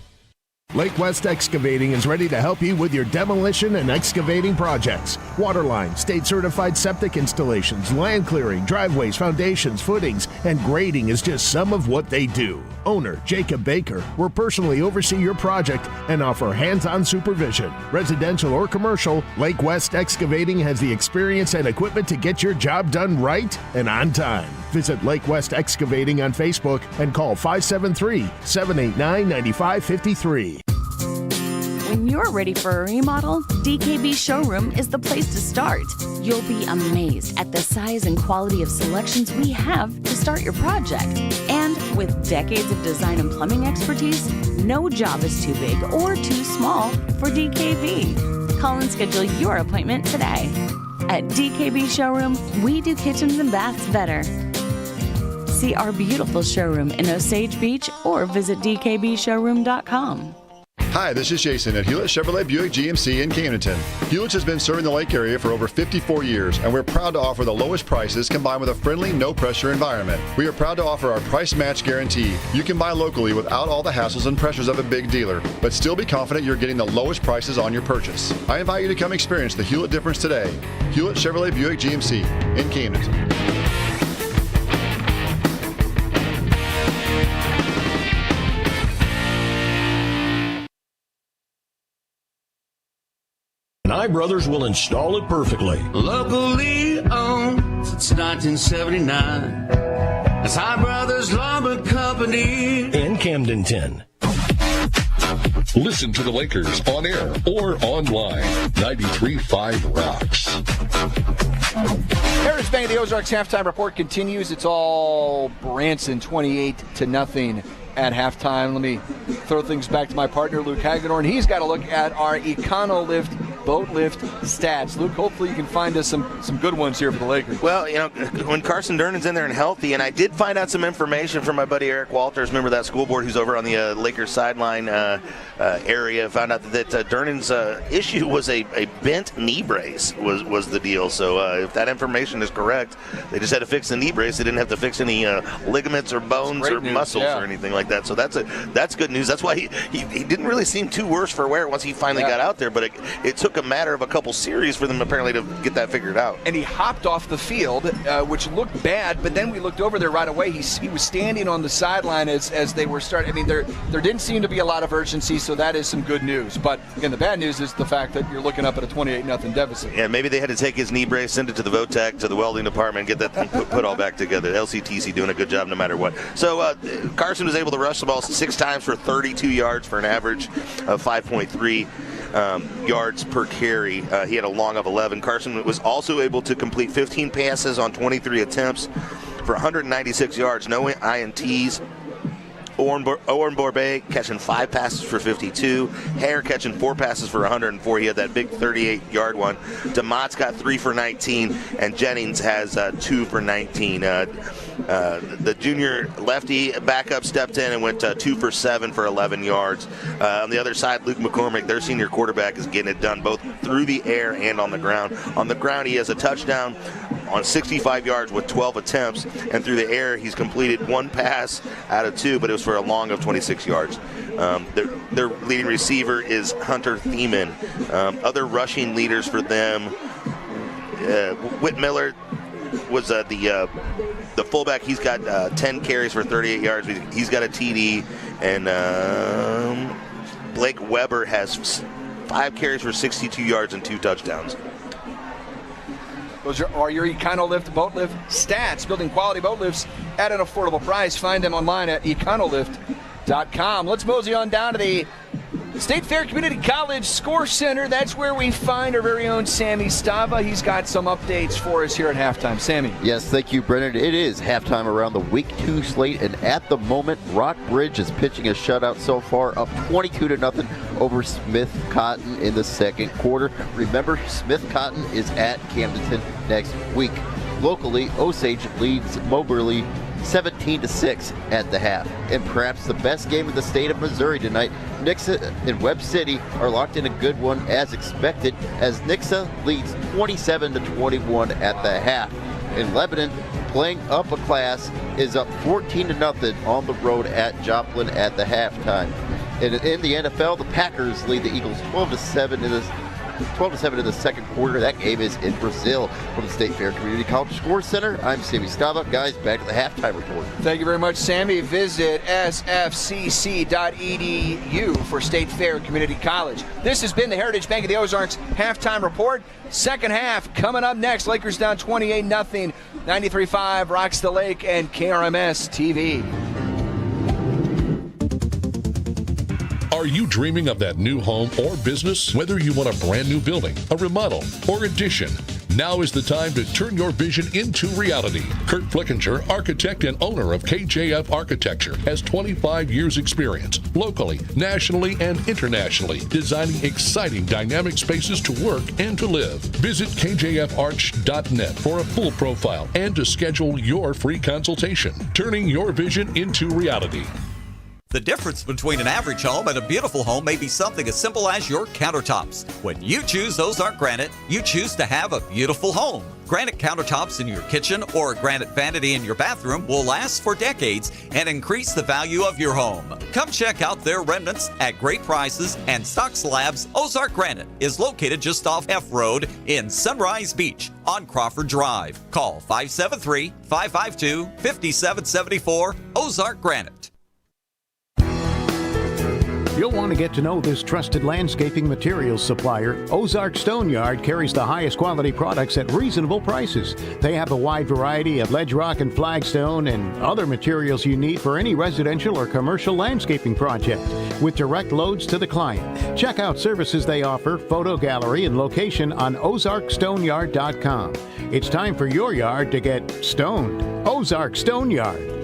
Lake West Excavating is ready to help you with your demolition and excavating projects. Waterline, state-certified septic installations, land clearing, driveways, foundations, footings, and grading is just some of what they do. Owner Jacob Baker will personally oversee your project and offer hands-on supervision. Residential or commercial, Lake West Excavating has the experience and equipment to get your job done right and on time. Visit Lake West Excavating on Facebook and call 573-789-9553. When you're ready for a remodel, DKB Showroom is the place to start. You'll be amazed at the size and quality of selections we have to start your project. And with decades of design and plumbing expertise, no job is too big or too small for DKB. Call and schedule your appointment today. At DKB Showroom, we do kitchens and baths better. See our beautiful showroom in Osage Beach or visit dkbshowroom.com. Hi, this is Jason at Hewlett Chevrolet Buick GMC in Camdenton. Hewlett has been serving the Lake area for over 54 years, and we're proud to offer the lowest prices combined with a friendly, no-pressure environment. We are proud to offer our price match guarantee. You can buy locally without all the hassles and pressures of a big dealer, but still be confident you're getting the lowest prices on your purchase. I invite you to come experience the Hewlett difference today. Hewlett Chevrolet Buick GMC in Camdenton. And iBrothers will install it perfectly. Locally owned since 1979. That's iBrothers Lumber Company in Camdenton. Listen to the Lakers on air or online. 93.5 Rocks. Heritage Bank of the Ozarks halftime report continues. It's all Branson 28-0 at halftime. Let me throw things back to my partner, Luke Hagedorn. He's got a look at our EconoLift boat lift stats. Luke, hopefully you can find us some good ones here for the Lakers. Well, when Carson Durnan's in there and healthy, and I did find out some information from my buddy Eric Walters, remember that school board who's over on the Lakers sideline area, found out that Durnan's issue was a bent knee brace was the deal. So if that information is correct, they just had to fix the knee brace. They didn't have to fix any ligaments or bones or muscles or anything like that. So that's good news. That's why he didn't really seem too worse for wear once he finally got out there, but it took a matter of a couple series for them apparently to get that figured out. And he hopped off the field, which looked bad, but then we looked over there right away. He was standing on the sideline as they were starting. I mean, there didn't seem to be a lot of urgency, so that is some good news. But again, the bad news is the fact that you're looking up at a 28-0 deficit. Yeah, maybe they had to take his knee brace, send it to the VOTEC, to the welding department, get that thing put all back together. LCTC doing a good job no matter what. So Carson was able to rush the ball 6 times for 32 yards for an average of 5.3 yards per carry. He had a long of 11. Carson was also able to complete 15 passes on 23 attempts for 196 yards, no INTs. Owen Borbet catching 5 passes for 52. Hare catching 4 passes for 104. He had that big 38-yard one. DeMott's got 3 for 19, and Jennings has 2 for 19. The junior lefty backup stepped in and went 2 for 7 for 11 yards. On the other side, Luke McCormick, their senior quarterback, is getting it done both through the air and on the ground. On the ground, he has a touchdown on 65 yards with 12 attempts, and through the air he's completed 1 pass out of 2, but it was for a long of 26 yards. Their leading receiver is Hunter Thiemann. Other rushing leaders for them, Whit Miller was the fullback. He's got 10 carries for 38 yards. He's got a TD, and Blake Weber has 5 carries for 62 yards and 2 touchdowns. Those are your EconoLift boat lift stats. Building quality boat lifts at an affordable price. Find them online at econolift.com. Let's mosey on down to the State Fair Community College Score Center. That's where we find our very own Sammy Stava. He's got some updates for us here at halftime. Sammy. Yes, thank you, Brennan. It is halftime around the Week 2 slate, and at the moment, Rockbridge is pitching a shutout so far, up 22-0 over Smith Cotton in the second quarter. Remember, Smith Cotton is at Camdenton next week. Locally, Osage leads Moberly 17-6 at the half. And perhaps the best game of the state of Missouri tonight, Nixa and Webb City are locked in a good one as expected, as Nixa leads 27-21 at the half. And Lebanon, playing up a class, is up 14-0 on the road at Joplin at the halftime. And in the NFL, the Packers lead the Eagles 12-7 in the second quarter. That game is in Brazil. From the State Fair Community College Score Center, I'm Sammy Stava. Guys, back to the halftime report. Thank you very much, Sammy. Visit sfcc.edu for State Fair Community College. This has been the Heritage Bank of the Ozarks halftime report. Second half coming up next. Lakers down 28-0. 93.5 Rocks the Lake and KRMS TV. Are you dreaming of that new home or business? Whether you want a brand new building, a remodel, or addition, now is the time to turn your vision into reality. Kurt Flickinger, architect and owner of KJF Architecture, has 25 years experience locally, nationally, and internationally, designing exciting dynamic spaces to work and to live. Visit kjfarch.net for a full profile and to schedule your free consultation, turning your vision into reality. The difference between an average home and a beautiful home may be something as simple as your countertops. When you choose Ozark Granite, you choose to have a beautiful home. Granite countertops in your kitchen or a granite vanity in your bathroom will last for decades and increase the value of your home. Come check out their remnants at great prices and stock slabs. Ozark Granite is located just off F Road in Sunrise Beach on Crawford Drive. Call 573-552-5774 Ozark Granite. You'll want to get to know this trusted landscaping materials supplier. Ozark Stone Yard carries the highest quality products at reasonable prices. They have a wide variety of ledge rock and flagstone and other materials you need for any residential or commercial landscaping project, with direct loads to the client. Check out services they offer, photo gallery, and location on ozarkstoneyard.com. It's time for your yard to get stoned. Ozark Stone Yard.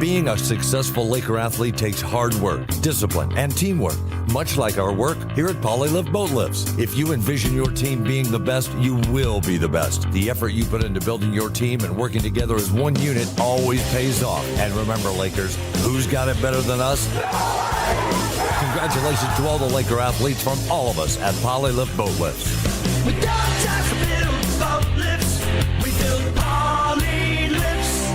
Being a successful Laker athlete takes hard work, discipline, and teamwork, much like our work here at Polylift Boat Lifts. If you envision your team being the best, you will be the best. The effort you put into building your team and working together as one unit always pays off. And remember, Lakers, who's got it better than us? Congratulations to all the Laker athletes from all of us at Polylift Boat Lifts. We don't just build boat lifts, we build poly lifts.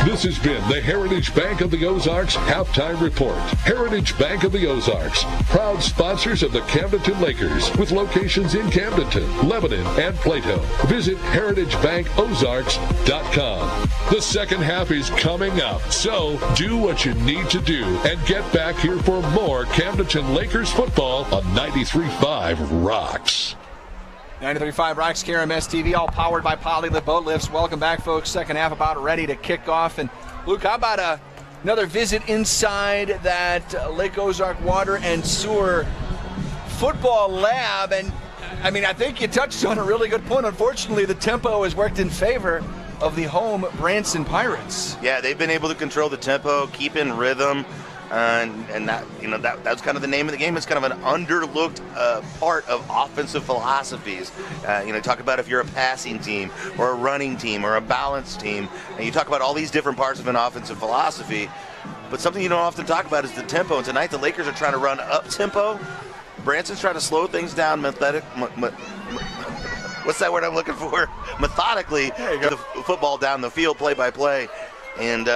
This has been the Heritage Bank of the Ozarks Halftime Report. Heritage Bank of the Ozarks, proud sponsors of the Camdenton Lakers, with locations in Camdenton, Lebanon, and Plato. Visit heritagebankozarks.com. The second half is coming up, so do what you need to do and get back here for more Camdenton Lakers football on 93.5 Rocks. 93.5 Rocks, KRMS TV, all powered by Polylift Boat Lifts. Welcome back, folks. Second half about ready to kick off. And Luke, how about another visit inside that Lake Ozark Water and Sewer football lab? And I mean, I think you touched on a really good point. Unfortunately, the tempo has worked in favor of the home Branson Pirates. Yeah, they've been able to control the tempo, keep in rhythm. And that, you know, that's kind of the name of the game. It's kind of an underlooked part of offensive philosophies. Talk about if you're a passing team or a running team or a balanced team, and you talk about all these different parts of an offensive philosophy. But something you don't often talk about is the tempo. And tonight the Lakers are trying to run up tempo. Branson's trying to slow things down what's that word I'm looking for? Methodically, the football down the field, play by play, and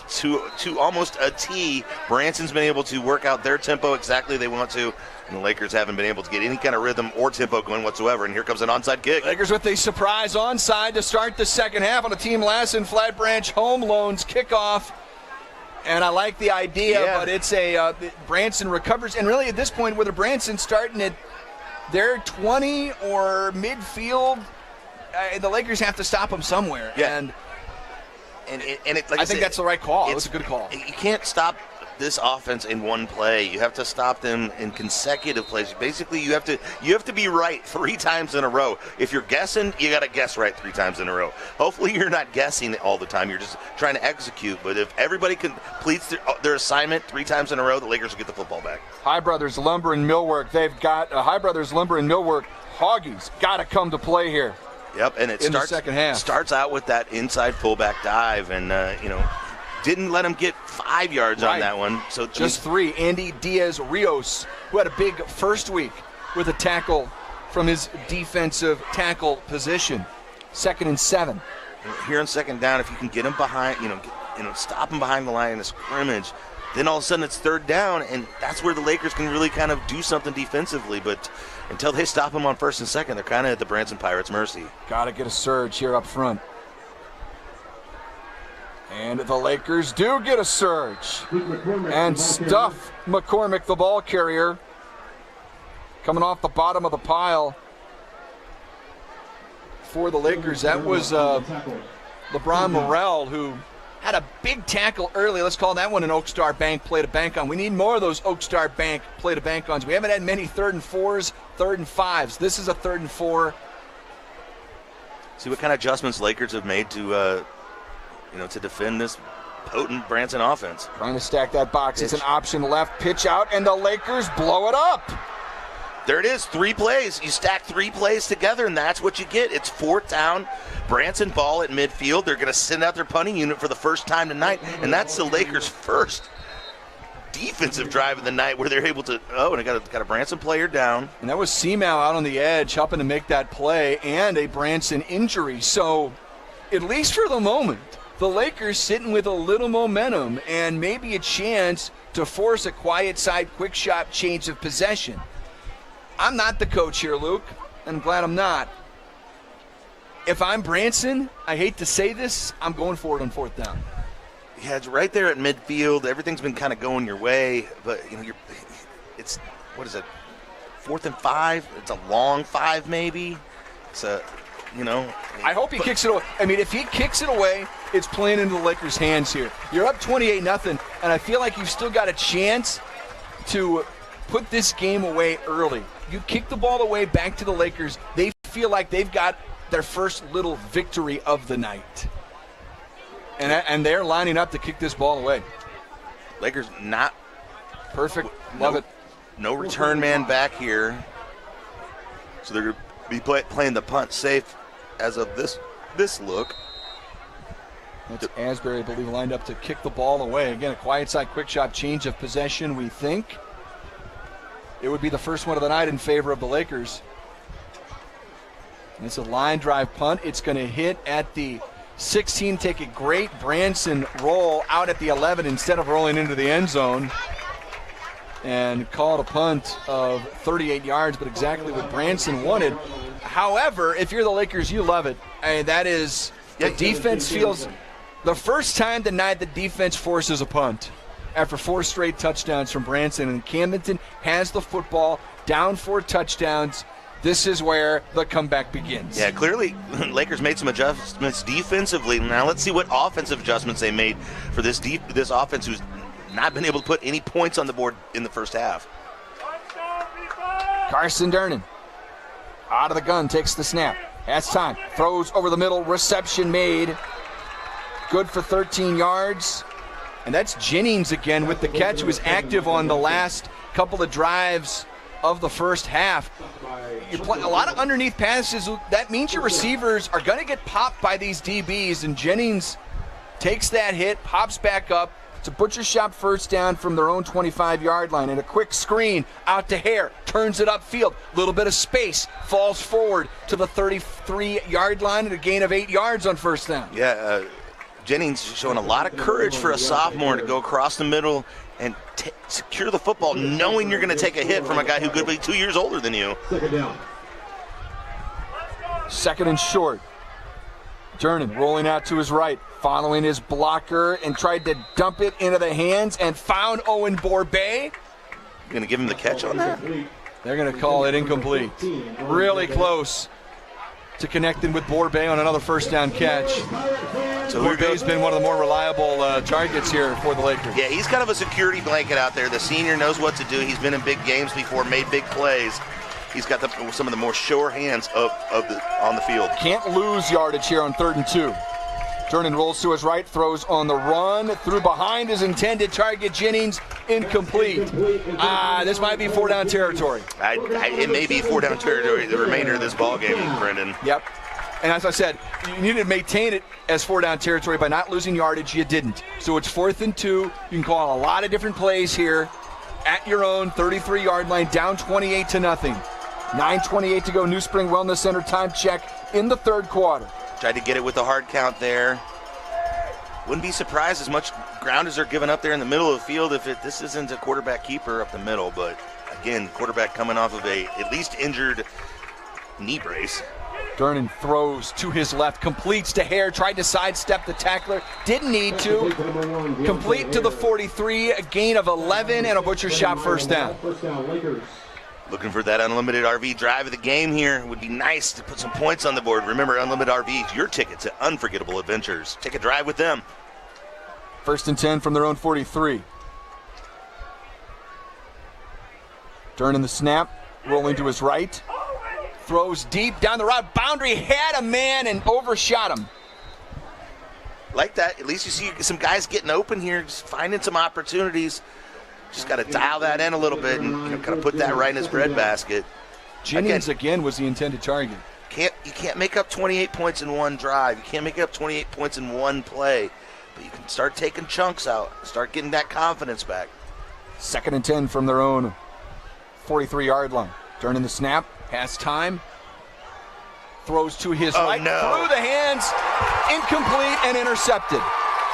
to almost a T, Branson's been able to work out their tempo exactly they want to, and the Lakers haven't been able to get any kind of rhythm or tempo going whatsoever. And here comes an onside kick. Lakers with a surprise onside to start the second half on a Team Lassen Flat Branch Home Loans kickoff. And I like the idea, but it's Branson recovers. And really at this point, whether Branson's starting at their 20 or midfield, the Lakers have to stop them somewhere. Yeah. And I think that's the right call. It's a good call. You can't stop this offense in one play. You have to stop them in consecutive plays. Basically, you have to be right 3 times in a row. If you're guessing, you got to guess right 3 times in a row. Hopefully, you're not guessing all the time. You're just trying to execute. But if everybody completes their assignment 3 times in a row, the Lakers will get the football back. High Brothers Lumber and Millwork. They've got High Brothers Lumber and Millwork. Hoggies got to come to play here. Yep, and it starts out with that inside fullback dive, and didn't let him get 5 yards on that one. So just 3. Andy Diaz-Rios, who had a big first week with a tackle from his defensive tackle position. 2nd and 7. Here on second down, if you can get him behind, stop him behind the line of scrimmage, then all of a sudden it's 3rd down, and that's where the Lakers can really kind of do something defensively. But until they stop him on 1st and 2nd, they're kind of at the Branson Pirates' mercy. Got to get a surge here up front. And the Lakers do get a surge. And stuff McCormick, the ball carrier, coming off the bottom of the pile for the Lakers. That was LeBron Morrell, who had a big tackle early. Let's call that one an Oak Star Bank play to bank on. We need more of those Oak Star Bank play to bank ons. We haven't had many 3rd and 4s, 3rd and 5s. This is a 3rd and 4. See what kind of adjustments Lakers have made to defend this potent Branson offense. Trying to stack that box. It's an option left, pitch out, and the Lakers blow it up. There it is, 3 plays. You stack 3 plays together, and that's what you get. It's 4th down, Branson ball at midfield. They're going to send out their punting unit for the first time tonight, and that's the Lakers' first defensive drive of the night where they're able to, and they got a Branson player down. And that was Seamow out on the edge helping to make that play, and a Branson injury. So, at least for the moment, the Lakers sitting with a little momentum and maybe a chance to force a quiet side quick shot change of possession. I'm not the coach here, Luke, and I'm glad I'm not. If I'm Branson, I hate to say this, I'm going for it on 4th down. Yeah, it's right there at midfield. Everything's been kind of going your way, but it's 4th and 5. It's a long 5 maybe. It's a I hope he kicks it away. I mean, if he kicks it away, it's playing into the Lakers' hands here. You're up 28-0, and I feel like you've still got a chance to put this game away early. You kick the ball away back to the Lakers. They feel like they've got their first little victory of the night. And they're lining up to kick this ball away. Lakers not perfect. Love it. No return man back here. So they're going to be playing the punt safe as of this look. That's Asbury, I believe, lined up to kick the ball away. Again, a quiet side quick shot change of possession, we think. It would be the first one of the night in favor of the Lakers. And it's a line drive punt. It's going to hit at the 16, take a great Branson roll out at the 11 instead of rolling into the end zone. And called a punt of 38 yards, but exactly what Branson wanted. However, if you're the Lakers, you love it. I mean, that is, the defense feels, the first time tonight the defense forces a punt after 4 straight touchdowns from Branson. And Camdenton has the football, down 4 touchdowns. This is where the comeback begins. Yeah, clearly Lakers made some adjustments defensively. Now let's see what offensive adjustments they made for this offense who's not been able to put any points on the board in the first half. Carson Durnan out of the gun, takes the snap. Has time, throws over the middle, reception made. Good for 13 yards. And that's Jennings again with the catch, who was active on the last couple of drives of the first half. You play a lot of underneath passes. That means your receivers are going to get popped by these DBs, and Jennings takes that hit, pops back up. It's a butcher shop first down from their own 25-yard line, and a quick screen out to Hare, turns it upfield, little bit of space, falls forward to the 33-yard line and a gain of 8 yards on first down. Yeah, Jennings showing a lot of courage for a sophomore to go across the middle and secure the football, knowing you're going to take a hit from a guy who could be 2 years older than you. Second down. Second and short. Durnan rolling out to his right, following his blocker, and tried to dump it into the hands and found Owen Borbet. Going to give him the catch on that? They're going to call it incomplete. Really close to connecting with Borbet on another first down catch. So Borbet's been one of the more reliable targets here for the Lakers. Yeah, he's kind of a security blanket out there. The senior knows what to do. He's been in big games before, made big plays. He's got some of the more sure hands on the field. Can't lose yardage here on 3rd and 2. Durnan rolls to his right, throws on the run, threw behind his intended target, Jennings, incomplete. This might be 4-down territory. It may be 4-down territory the remainder of this ball game, Brendan. Yep. And as I said, you need to maintain it as 4-down territory by not losing yardage. You didn't. So it's 4th and 2. You can call a lot of different plays here at your own 33-yard line, down 28-0. 9:28 to go. New Spring Wellness Center time check in the 3rd quarter. Tried to get it with the hard count there. Wouldn't be surprised as much ground as they're giving up there in the middle of the field if this isn't a quarterback keeper up the middle. But again, quarterback coming off of a at least injured knee brace. Durnan throws to his left, completes to Hare, tried to sidestep the tackler, didn't need to. Complete to the 43, a gain of 11 and a butcher shop first down. Looking for that unlimited RV drive of the game here. It would be nice to put some points on the board. Remember, Unlimited RV is your ticket to unforgettable adventures. Take a drive with them. 1st and 10 from their own 43. Durnan the snap, rolling to his right. Throws deep down the route. Boundary had a man and overshot him. Like that. At least you see some guys getting open here, just finding some opportunities. Just got to dial that in a little bit and kind of put that right in his breadbasket. Jennings again was the intended target. You can't make up 28 points in one drive. You can't make up 28 points in one play. But you can start taking chunks out, start getting that confidence back. 2nd and 10 from their own 43-yard line. Durnan the snap, has time. Throws to his right, through the hands, incomplete and intercepted.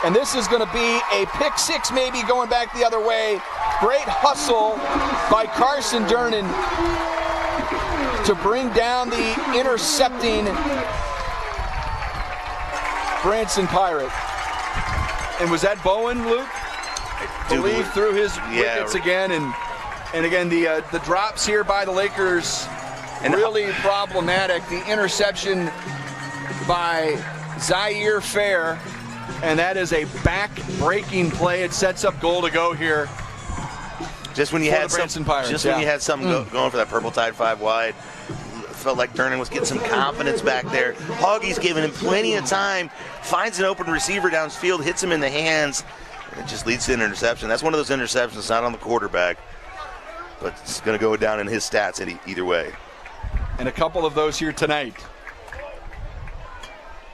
And this is going to be a pick 6 maybe going back the other way. Great hustle by Carson Durnan to bring down the intercepting Branson Pirate. And was that Bowen, Luke? I believe through his wickets again. And again, the drops here by the Lakers, really problematic. The interception by Zaire Fair. And that is a back-breaking play. It sets up goal to go here. Just when you had Branson Pirates, when you had something going for that Purple Tide 5 wide, felt like Durnan was getting some confidence back there. Hoggy's giving him plenty of time, finds an open receiver downfield, hits him in the hands, and it just leads to an interception. That's one of those interceptions, not on the quarterback, but it's going to go down in his stats either way. And a couple of those here tonight.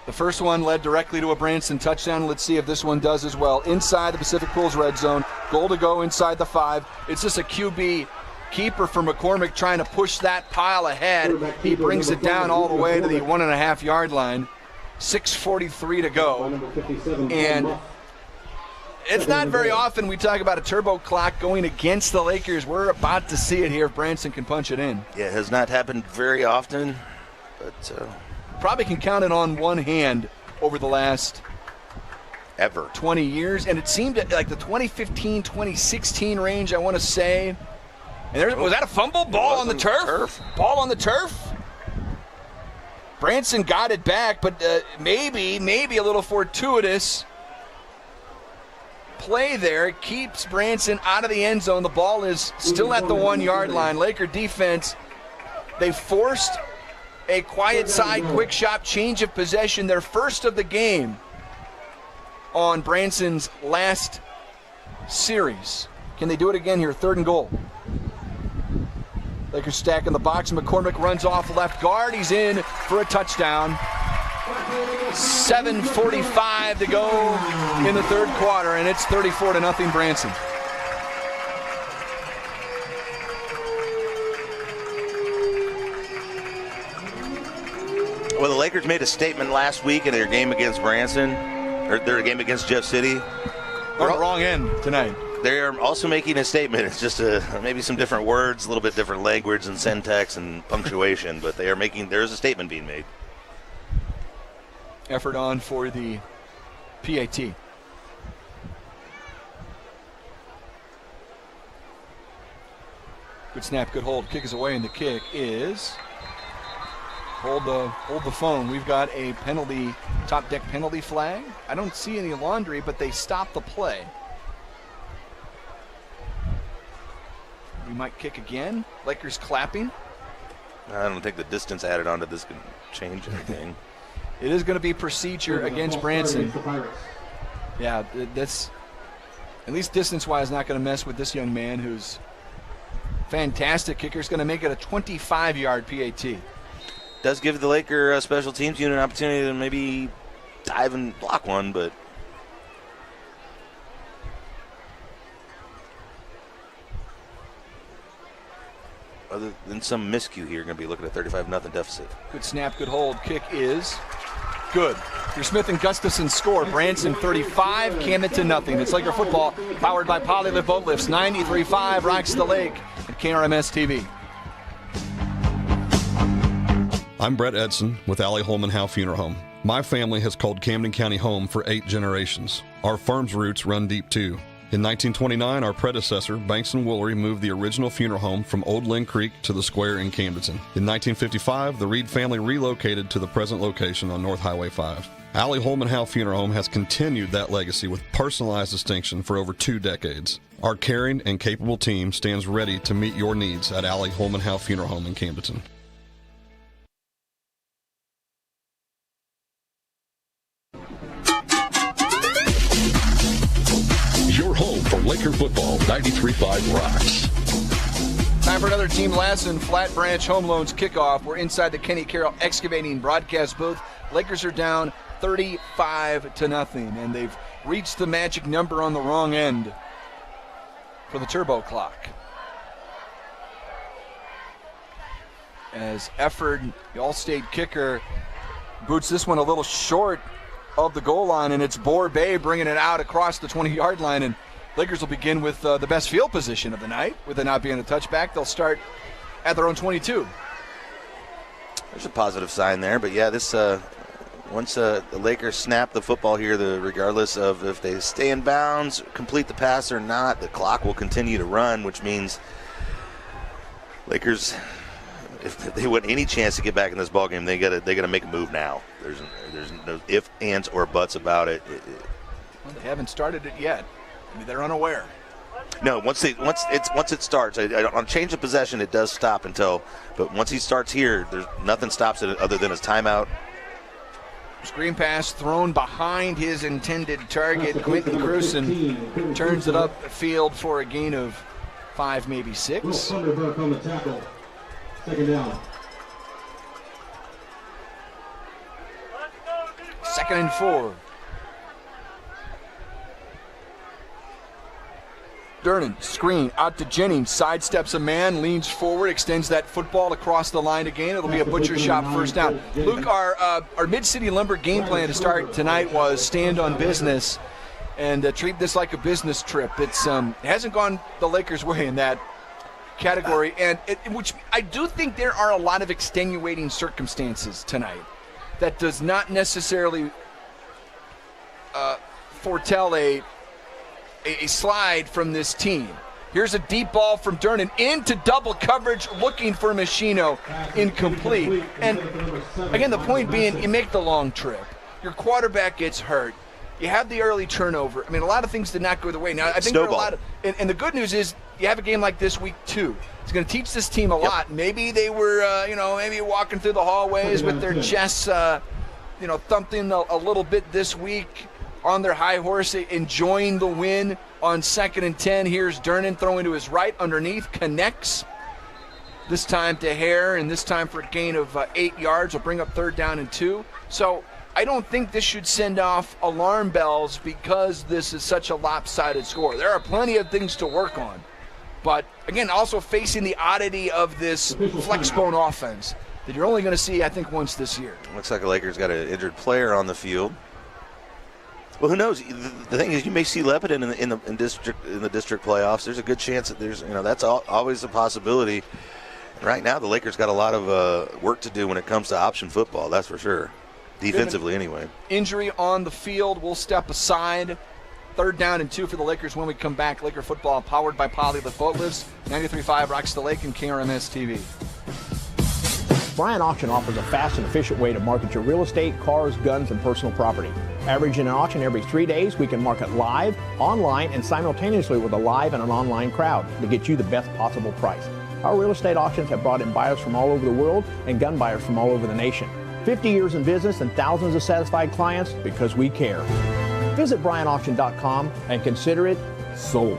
The first one led directly to a Branson touchdown. Let's see if this one does as well. Inside the Pacific Pools red zone. Goal to go inside the 5. It's just a QB keeper for McCormick trying to push that pile ahead. He brings it down all the way to the 1.5-yard line. 6:43 to go. And it's not very often we talk about a turbo clock going against the Lakers. We're about to see it here if Branson can punch it in. Yeah, it has not happened very often, but probably can count it on one hand over the last ever 20 years. And it seemed like the 2015, 2016 range, I want to say. And was that a fumble? Ball on the turf? Ball on the turf? Branson got it back, but maybe a little fortuitous play there. It keeps Branson out of the end zone. The ball is still at the 1-yard line. Laker defense, they forced a quiet side quick shot change of possession, their first of the game on Branson's last series. Can they do it again here? 3rd and goal. Lakers stack in the box. McCormick runs off left guard. He's in for a touchdown. 7:45 to go in the 3rd quarter, and it's 34-0 Branson. Well, the Lakers made a statement last week in their game against Branson, or their game against Jeff City. They're on the wrong end tonight. They are also making a statement. It's just maybe some different words, a little bit different language and syntax and punctuation, but there's a statement being made. Effort on for the PAT. Good snap, good hold. Kick is away, and the kick is... Hold the phone. We've got a penalty, top deck penalty flag. I don't see any laundry, but they stopped the play. We might kick again. Lakers clapping. I don't think the distance added onto this can change anything. It is going to be procedure against Branson. Yeah, that's at least distance-wise not going to mess with this young man who's fantastic kicker. Is going to make it a 25-yard PAT. Does give the Laker special teams unit an opportunity to maybe dive and block one, but other than some miscue here, going to be looking at 35-0 deficit. Good snap, good hold. Kick is good. Your Smith and Gustafson score. Branson 35, Camdenton nothing. It's Laker football powered by Polylift Boat Lifts. 93.5 rocks the lake at KRMS TV. I'm Brett Edson with Allie Holman Howe Funeral Home. My family has called Camden County home for 8 generations. Our firm's roots run deep too. In 1929, our predecessor, Banks & Woolery, moved the original funeral home from Old Lynn Creek to the square in Camdenton. In 1955, the Reed family relocated to the present location on North Highway 5. Allie Holman Howe Funeral Home has continued that legacy with personalized distinction for over 2 decades. Our caring and capable team stands ready to meet your needs at Allie Holman Howe Funeral Home in Camdenton. Your home for Laker football, 93.5 rocks. Time for another Team Lassen Flat Branch Home Loans kickoff. We're inside the Kenny Carroll Excavating broadcast booth. Lakers are down 35-0, and they've reached the magic number on the wrong end for the turbo clock. As Efford, the All-State kicker, boots this one a little short of the goal line, and it's Borbay bringing it out across the 20-yard line, and Lakers will begin with the best field position of the night. With it not being a touchback, they'll start at their own 22. There's a positive sign there, but yeah, this once the Lakers snap the football here, regardless of if they stay in bounds, complete the pass or not, the clock will continue to run, which means Lakers, if they want any chance to get back in this ballgame, they gotta make a move now. There's no ifs, ands, or buts about it. Well, they haven't started it yet. I mean, they're unaware. No, once it starts, on change of possession, it does stop but once he starts here, there's nothing stops it other than his timeout. Screen pass thrown behind his intended target. Quentin Cruson turns it up the field for a gain of 5, maybe 6. Thunderbird on the tackle. Second down. 2nd and 4. Durnan, screen, out to Jennings, sidesteps a man, leans forward, extends that football across the line again. It'll be a butcher shop first down. Luke, our Mid-City Lumber game plan to start tonight was stand on business and treat this like a business trip. It hasn't gone the Lakers' way in that category, and which I do think there are a lot of extenuating circumstances tonight. That does not necessarily foretell a slide from this team. Here's a deep ball from Durnan into double coverage, looking for Machino, incomplete. And again, the point being, you make the long trip. Your quarterback gets hurt. You have the early turnover. I mean, a lot of things did not go the way. Now, I think there are a lot of, and the good news is you have a game like this week 2. It's going to teach this team a lot. Maybe they were, maybe walking through the hallways with their chests, thumping a little bit this week on their high horse, enjoying the win on 2nd and 10. Here's Durnan throwing to his right, underneath, connects. This time to Hare, and this time for a gain of 8 yards. Will bring up 3rd down and 2. So I don't think this should send off alarm bells because this is such a lopsided score. There are plenty of things to work on. But, again, also facing the oddity of this flex-bone offense that you're only going to see, I think, once this year. Looks like the Lakers got an injured player on the field. Well, who knows? The thing is, you may see Lebanon in the district playoffs. There's a good chance that that's always a possibility. Right now, the Lakers got a lot of work to do when it comes to option football. That's for sure, defensively anyway. Injury on the field. We'll step aside. 3rd down and 2 for the Lakers when we come back. Laker football powered by Polylift Boat Lifts. 93.5 Rocks the Lake and KRMS TV. Bryant Auction offers a fast and efficient way to market your real estate, cars, guns, and personal property. Averaging an auction every 3 days, we can market live, online, and simultaneously with a live and an online crowd to get you the best possible price. Our real estate auctions have brought in buyers from all over the world and gun buyers from all over the nation. 50 years in business and thousands of satisfied clients because we care. Visit BryantAuction.com and consider it sold.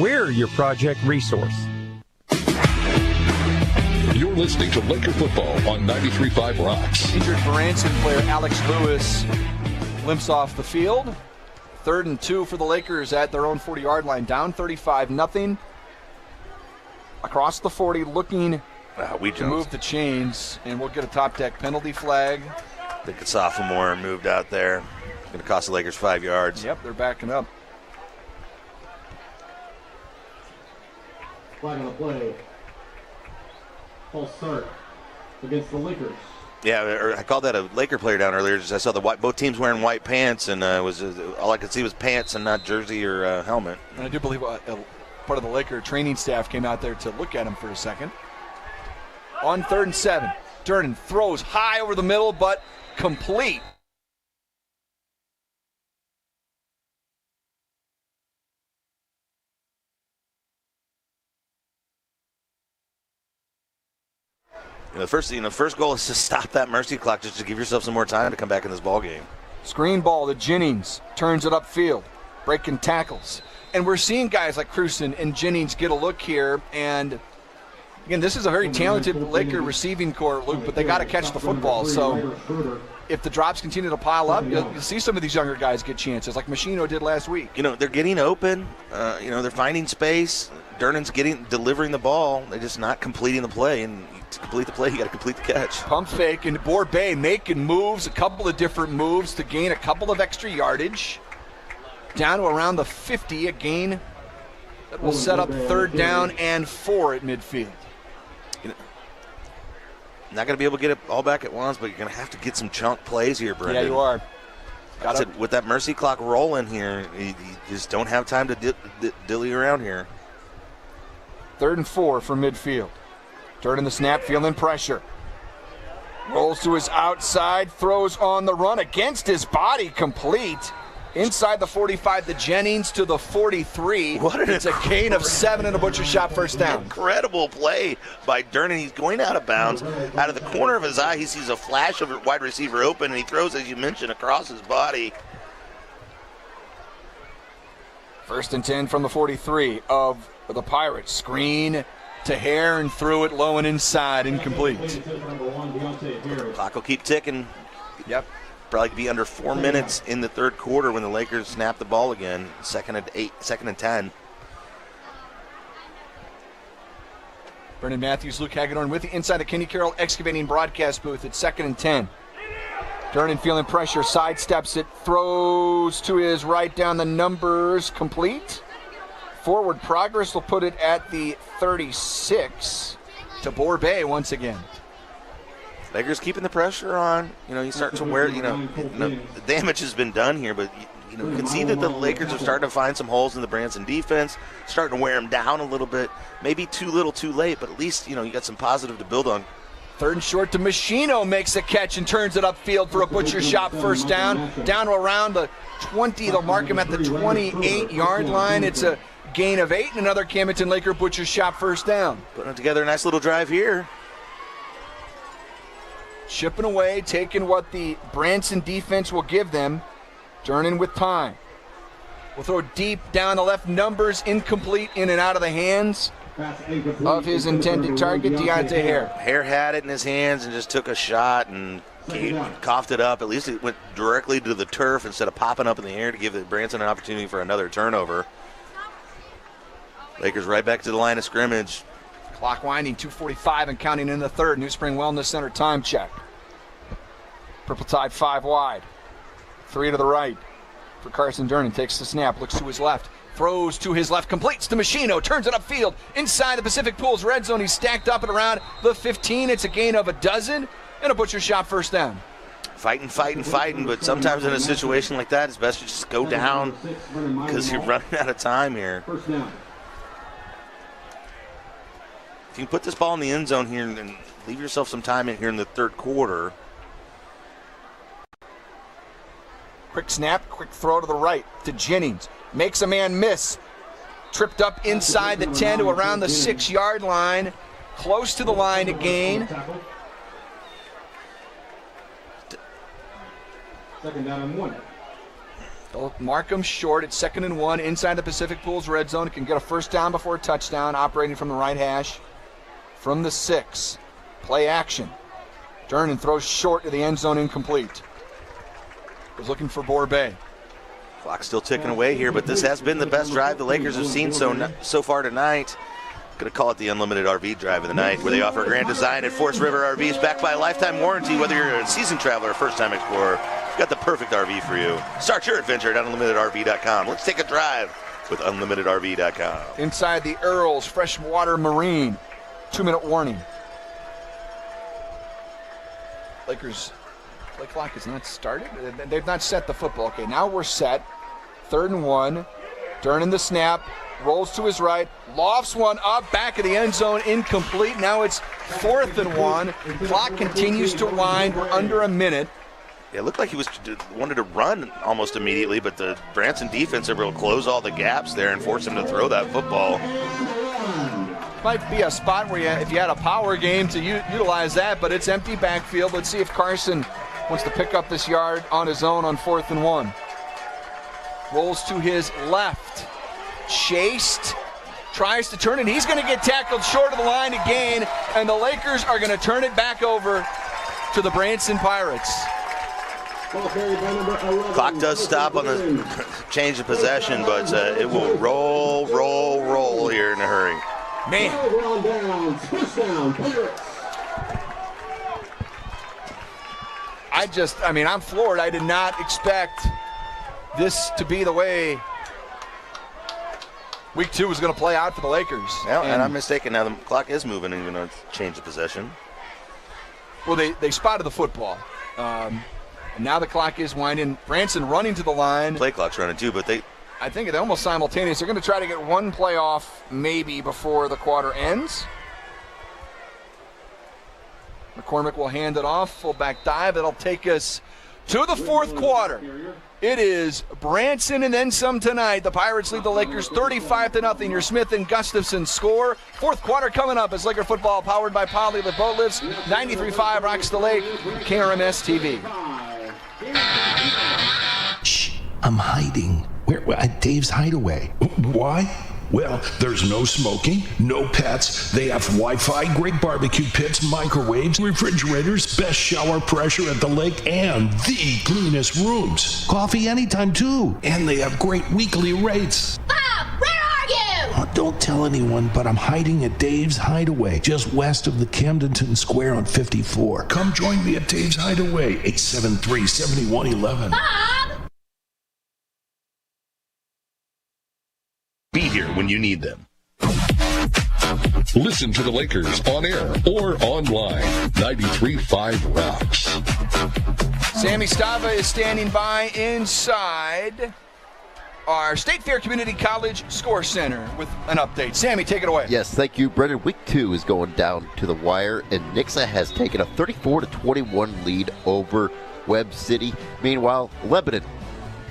We're your project resource. You're listening to Laker football on 93.5 Rocks. Injured Branson player Alex Lewis limps off the field. 3rd and 2 for the Lakers at their own 40-yard line, down 35-0. Across the 40, looking to move the chains, and we'll get a top deck penalty flag. I think the sophomore moved out there. Going to cost the Lakers 5 yards. Yep, they're backing up. Flag on the play. False start against the Lakers. Yeah, I called that a Laker player down earlier. I saw both teams wearing white pants, and all I could see was pants and not jersey or helmet. And I do believe part of the Laker training staff came out there to look at him for a second. On 3rd and 7, Durnan throws high over the middle, but complete. The first goal is to stop that mercy clock, just to give yourself some more time to come back in this ball game. Screen ball to Jennings, turns it upfield, breaking tackles. And we're seeing guys like Cruson and Jennings get a look here. And again, this is a very talented Laker receiving corps, Luke, but they got to catch the football. So if the drops continue to pile up, you'll see some of these younger guys get chances, like Machino did last week. They're getting open. They're finding space. Durnan's delivering the ball. They're just not completing the play. And to complete the play, you got to complete the catch. Pump fake, and Borbet making moves, a couple of different moves to gain a couple of extra yardage. Down to around the 50, a gain that will set up 3rd down and 4 at midfield. Not going to be able to get it all back at once, but you're going to have to get some chunk plays here, Brendan. Yeah, you are. With that mercy clock rolling here, you just don't have time to dilly around here. 3rd and 4 from midfield. Durnan the snap, feeling pressure. Rolls to his outside, throws on the run against his body, complete. Inside the 45 to Jennings to the 43. It's a gain of 7 and a butcher shop first down. Incredible play by Durnan. He's going out of bounds. Out of the corner of his eye, he sees a flash of a wide receiver open, and he throws, as you mentioned, across his body. 1st and 10 from the 43 of the Pirates. Screen to Hare and threw it low and inside, incomplete. Clock will keep ticking. Yep. Probably be under 4 minutes in the third quarter when the Lakers snap the ball again. 2nd and 10. Brendan Matthews, Luke Hagedorn with you inside the Kenny Carroll Excavating broadcast booth at 2nd and 10. Durnan feeling pressure, sidesteps it, throws to his right down the numbers, complete. Forward progress will put it at the 36 to Borbay once again. Lakers keeping the pressure on. He's starting to wear, the damage has been done here, but you can see that the Lakers are starting to find some holes in the Branson defense, starting to wear them down a little bit. Maybe too little, too late, but at least, you got some positive to build on. 3rd and short to Machino, makes a catch and turns it upfield for a butcher shop first down. Down to around the 20, they'll mark him at the 28-yard line. It's a gain of 8 and another Camdenton Laker butcher shop first down. Putting together a nice little drive here. Chipping away, taking what the Branson defense will give them. Durnan with time. Will throw deep down the left, numbers incomplete, in and out of the hands of his intended target, Deontay Hare. Hare had it in his hands and just took a shot and coughed it up. At least it went directly to the turf instead of popping up in the air to give Branson an opportunity for another turnover. Lakers right back to the line of scrimmage. Clock winding, 2:45 and counting in the third. New Spring Wellness Center time check. Purple Tide 5 wide. 3 to the right for Carson Durnan. Takes the snap, looks to his left. Throws to his left, completes to Machino, turns it upfield. Inside the Pacific Pools red zone, he's stacked up at around the 15. It's a gain of 12 and a butcher shop first down. Fighting, but sometimes in a situation like that, it's best to just go down because you're running out of time here. If you can put this ball in the end zone here and leave yourself some time in here in the third quarter. Quick snap, quick throw to the right to Jennings. Makes a man miss. Tripped up inside the 10 to around the 6-yard line. Close to the line again. 2nd down and 1. They'll mark him short at 2nd and 1 inside the Pacific Pools red zone. It can get a first down before a touchdown, operating from the right hash. From the 6, play action. Durnan throws short to the end zone, incomplete. Was looking for Borbay. Clock's still ticking away here, but this has been the best drive the Lakers have seen so far tonight. Going to call it the Unlimited RV Drive of the night, where they offer grand design at Forest River RVs backed by a lifetime warranty. Whether you're a seasoned traveler or first-time explorer, we've got the perfect RV for you. Start your adventure at unlimitedrv.com. Let's take a drive with unlimitedrv.com. Inside the Earls Freshwater Marine. 2-minute warning. Lakers play clock has not started. They've not set the football. Okay, now we're set. 3rd and 1. Durnan the snap. Rolls to his right. Lofts one up. Back of the end zone. Incomplete. Now it's 4th and 1. Clock continues to wind. We're under a minute. Yeah, it looked like he wanted to run almost immediately, but the Branson defense will close all the gaps there and force him to throw that football. Might be a spot where if you had a power game to utilize that, but it's empty backfield. Let's see if Carson wants to pick up this yard on his own on 4th and 1. Rolls to his left. Chased. Tries to turn it. He's going to get tackled short of the line again, and the Lakers are going to turn it back over to the Branson Pirates. Clock does stop on the change of possession, but it will roll here in a hurry. Man. I'm floored. I did not expect this to be the way week 2 was going to play out for the Lakers. Yeah, and I'm mistaken. Now the clock is moving and going to change the possession. Well, they spotted the football. And now the clock is winding. Branson running to the line. Play clock's running too, but I think they're almost simultaneous. They're going to try to get one play off maybe before the quarter ends. McCormick will hand it off. Fullback dive. It'll take us to the fourth quarter. It is Branson and then some tonight. The Pirates lead the Lakers 35-0. Your Smith and Gustafson score. Fourth quarter coming up as Laker football powered by Polylift Boat Lifts. 93.5 rocks the lake. KRMS TV. Shh, I'm hiding. Where? At Dave's Hideaway. Why? Well, there's no smoking, no pets. They have Wi-Fi, great barbecue pits, microwaves, refrigerators, best shower pressure at the lake, and the cleanest rooms. Coffee anytime, too. And they have great weekly rates. Bob, where are you? Oh, don't tell anyone, but I'm hiding at Dave's Hideaway, just west of the Camdenton Square on 54. Come join me at Dave's Hideaway, 873-7111. Bob! Be here when you need them. Listen to the Lakers on air or online. 93.5 rocks. Sammy Stava is standing by inside our State Fair Community College Score Center with an update. Sammy, take it away. Yes, thank you, Brendan. Week 2 is going down to the wire, and Nixa has taken a 34-21 lead over Webb City. Meanwhile, Lebanon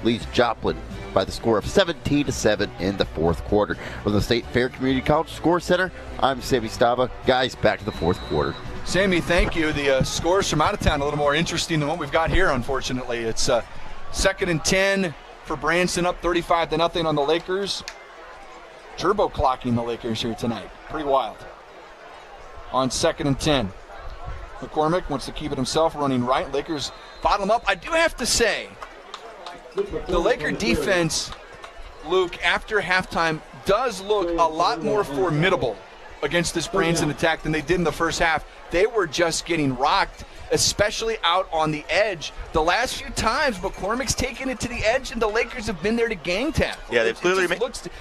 leads Joplin by the score of 17-7 in the fourth quarter. From the State Fair Community College Score Center, I'm Sammy Stava. Guys, back to the fourth quarter. Sammy, thank you. The scores from out of town a little more interesting than what we've got here, unfortunately. It's 2nd and 10 for Branson, up 35-0 on the Lakers. Turbo clocking the Lakers here tonight. Pretty wild. On 2nd and 10. McCormick wants to keep it himself, running right. Lakers bottom up. I do have to say, the Laker defense, Luke, after halftime, does look a lot more formidable against this Branson attack than they did in the first half. They were just getting rocked, especially out on the edge. The last few times, McCormick's taken it to the edge, and the Lakers have been there to gang tackle. Yeah, they've clearly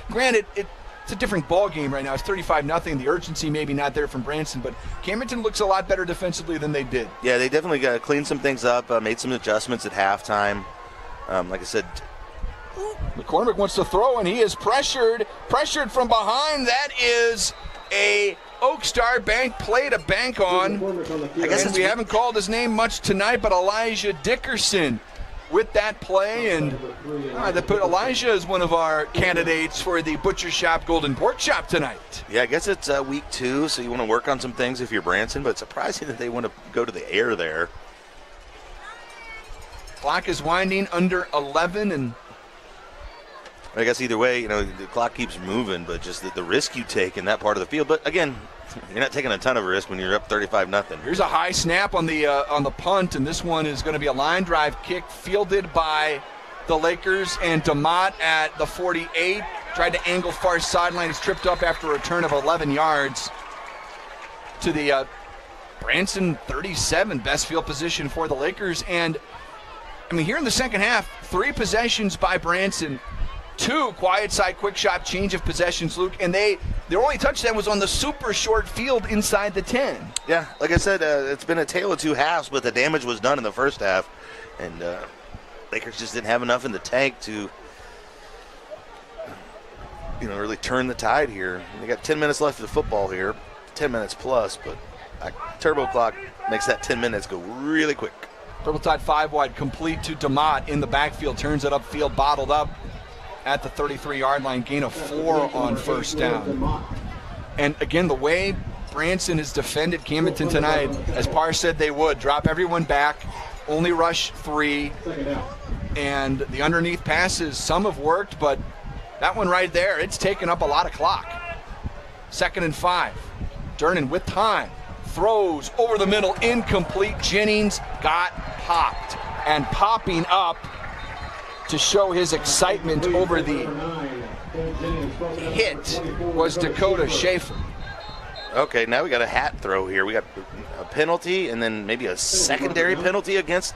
granted, it's a different ball game right now. It's 35-0. The urgency maybe not there from Branson, but Camdenton looks a lot better defensively than they did. Yeah, they definitely got cleaned some things up, made some adjustments at halftime. Like I said, McCormick wants to throw, and he is pressured from behind. That is a Oak Star Bank play to bank on. I guess we haven't called his name much tonight, but Elijah Dickerson with that play, and they put Elijah as one of our candidates for the Butcher Shop Golden Pork Chop tonight. Yeah, I guess it's week 2, so you want to work on some things if you're Branson, but it's surprising that they want to go to the air there. Clock is winding under 11, and I guess either way, the clock keeps moving, but just the risk you take in that part of the field. But again, you're not taking a ton of risk when you're up 35-0. Here's a high snap on the punt, and this one is going to be a line drive kick fielded by the Lakers, and DeMott at the 48 tried to angle far sideline. He's tripped up after a return of 11 yards to the Branson 37, best field position for the Lakers. And here in the second half, 3 possessions by Branson, 2 quiet side quick shot change of possessions, Luke, and their only touchdown was on the super short field inside the 10. Yeah, like I said, it's been a tale of 2 halves, but the damage was done in the first half, and Lakers just didn't have enough in the tank to really turn the tide here. They got 10 minutes left of the football here, 10 minutes plus, but turbo clock makes that 10 minutes go really quick. Purple Tide 5 wide, complete to DeMott in the backfield, turns it upfield, bottled up at the 33-yard line, gain of 4 on first down. And again, the way Branson has defended Camdenton tonight, as Parr said they would, drop everyone back, only rush 3, and the underneath passes, some have worked, but that one right there, it's taken up a lot of clock. 2nd and 5. Durnan with time. Throws over the middle, incomplete. Jennings got popped, and popping up to show his excitement over the hit was Dakota Schaefer. Okay, now we got a hat throw here. We got a penalty and then maybe a secondary penalty against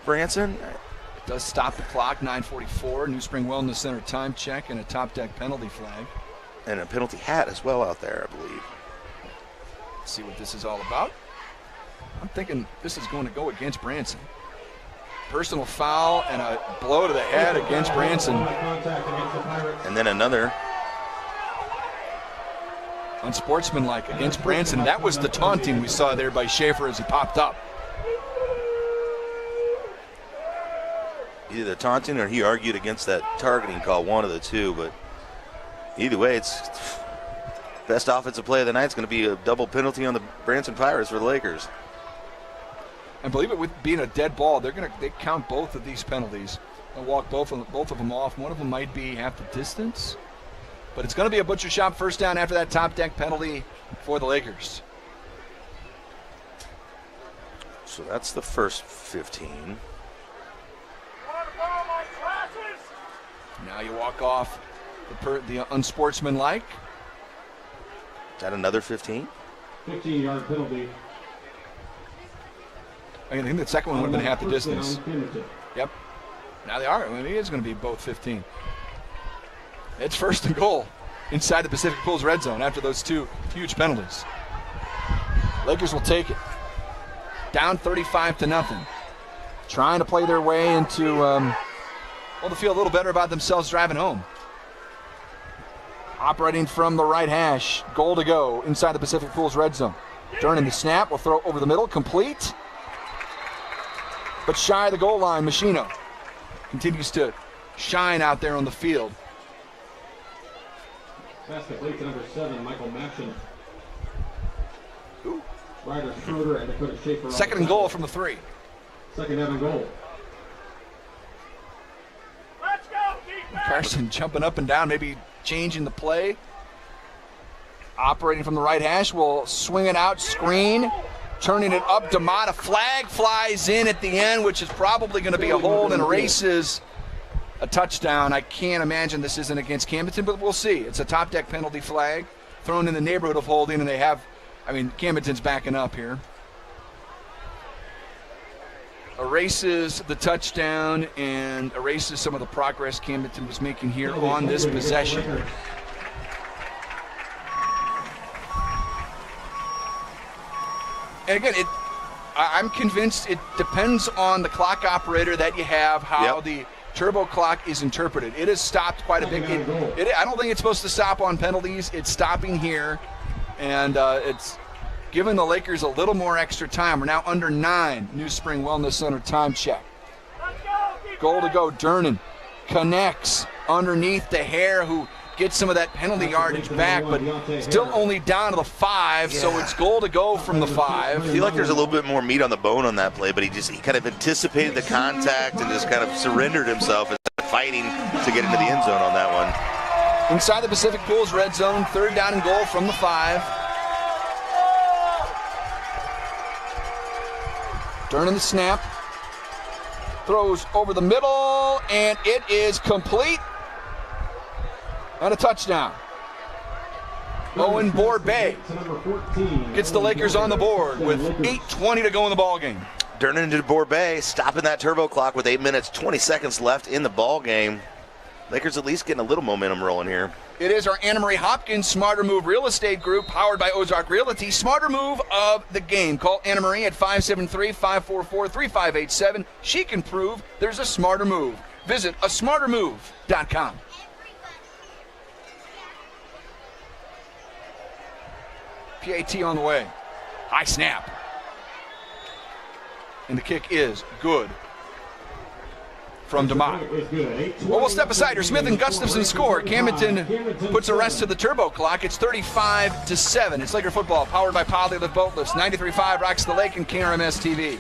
Branson. It does stop the clock, 9:44. New Spring Wellness Center time check and a top deck penalty flag. And a penalty hat as well out there, I believe. Let's see what this is all about. I'm thinking this is going to go against Branson. Personal foul and a blow to the head against Branson. And then another unsportsmanlike against Branson. That was the taunting we saw there by Schaefer as he popped up. Either the taunting or he argued against that targeting call, one of the two. But either way, it's best offensive play of the night is going to be a double penalty on the Branson Pirates for the Lakers. I believe it with being a dead ball, they count both of these penalties. They'll walk both of them off. One of them might be half the distance. But it's going to be a butcher shop first down after that top deck penalty for the Lakers. So that's the first 15. Now you walk off the unsportsmanlike. Is that another 15? 15-yard penalty. I think the second one would have been half the distance. Yep. Now they are. I mean, it is going to be both 15. It's first and goal inside the Pacific Pools red zone after those two huge penalties. Lakers will take it. Down 35-0. Trying to play their way into, to feel a little better about themselves driving home. Operating from the right hash. Goal to go inside the Pacific Pools red zone. Durnin the snap. Will throw over the middle. Complete. But shy of the goal line. Machino continues to shine out there on the field. Pass complete to number 7, Michael Matson. Ryder Schroeder and Dakota Schaefer. Second and goal from the 3. Second down and goal. Carson jumping up and down, maybe changing the play. Operating from the right hash, will swing it out, screen, turning it up. D'Amata, flag flies in at the end, which is probably going to be a hold and erases a touchdown. I can't imagine this isn't against Camdenton, but we'll see. It's a top deck penalty flag thrown in the neighborhood of holding, and they have, Camdenton's backing up here. Erases the touchdown and erases some of the progress Camdenton was making here on this possession. And again, I'm convinced it depends on the clock operator that you have, how the turbo clock is interpreted. It has stopped quite a bit. I don't think it's supposed to stop on penalties. It's stopping here, and it's giving the Lakers a little more extra time. We're now under 9. New Spring Wellness Center time check. Goal to go. Durnin connects underneath the hair, who gets some of that penalty yardage back, but still only down to the 5, so it's goal to go from the 5. I feel like there's a little bit more meat on the bone on that play, but he kind of anticipated the contact and just kind of surrendered himself and fighting to get into the end zone on that one. Inside the Pacific Pools red zone, third down and goal from the 5. Durnin the snap. Throws over the middle, and it is complete. And a touchdown. Owen Borbay gets the Lakers on the board with 8:20 to go in the ballgame. Durnin to Borbay, stopping that turbo clock with 8 minutes, 20 seconds left in the ballgame. Lakers at least getting a little momentum rolling here. It is our Anna Marie Hopkins Smarter Move Real Estate Group, powered by Ozark Realty. Smarter Move of the game. Call Anna Marie at 573-544-3587. She can prove there's a smarter move. Visit asmartermove.com. PAT on the way. High snap. And the kick is good from D'Amata. Well, we'll step aside here. Smith and Gustafson score. Camdenton puts a rest to the turbo clock. It's 35-7. It's Laker football, powered by Polylift Boat Lifts. 93.5 Rocks the Lake and KRMS TV.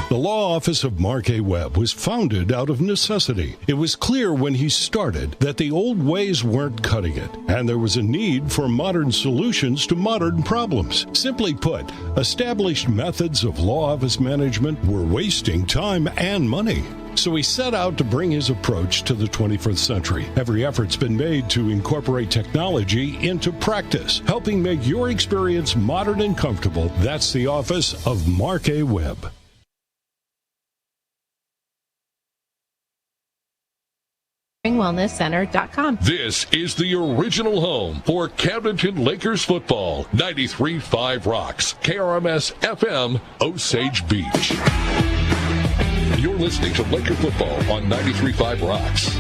The law office of Mark A. Webb was founded out of necessity. It was clear when he started that the old ways weren't cutting it, and there was a need for modern solutions to modern problems. Simply put, established methods of law office management were wasting time and money. So he set out to bring his approach to the 21st century. Every effort's been made to incorporate technology into practice, helping make your experience modern and comfortable. That's the office of Mark A. Webb. wellnesscenter.com. This is the original home for Camdenton Lakers football. 93.5 Rocks, KRMS FM, Osage Beach. You're listening to Laker football on 93.5 Rocks.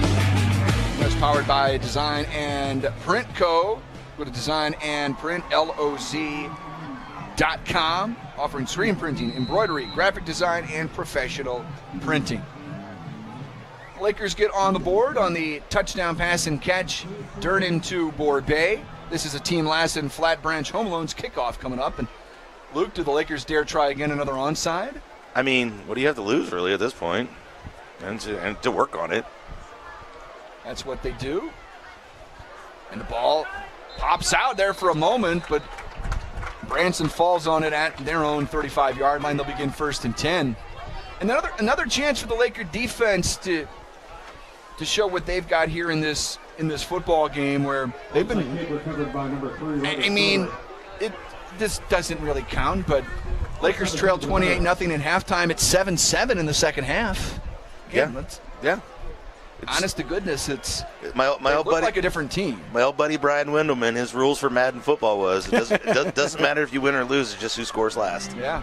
That's powered by Design and Print Co. Go to Design and Print, LOZ.com, offering screen printing, embroidery, graphic design, and professional printing. Lakers get on the board on the touchdown pass and catch. Durden to Borbay. This is a Team Lassen Flat Branch Home Loans kickoff coming up. And Luke, do the Lakers dare try again another onside? I mean, what do you have to lose really at this point? And to work on it. That's what they do. And the ball pops out there for a moment, but Branson falls on it at their own 35-yard line. They'll begin 1st and 10. And another chance for the Laker defense to show what they've got here in this football game, where they've been. I mean, this doesn't really count, but Lakers trail 28-0 at halftime. It's 7-7 in the second half. Again, yeah. Honest to goodness, my old buddy, like a different team. My old buddy Brian Wendelman, his rules for Madden football was it doesn't matter if you win or lose, it's just who scores last. Yeah.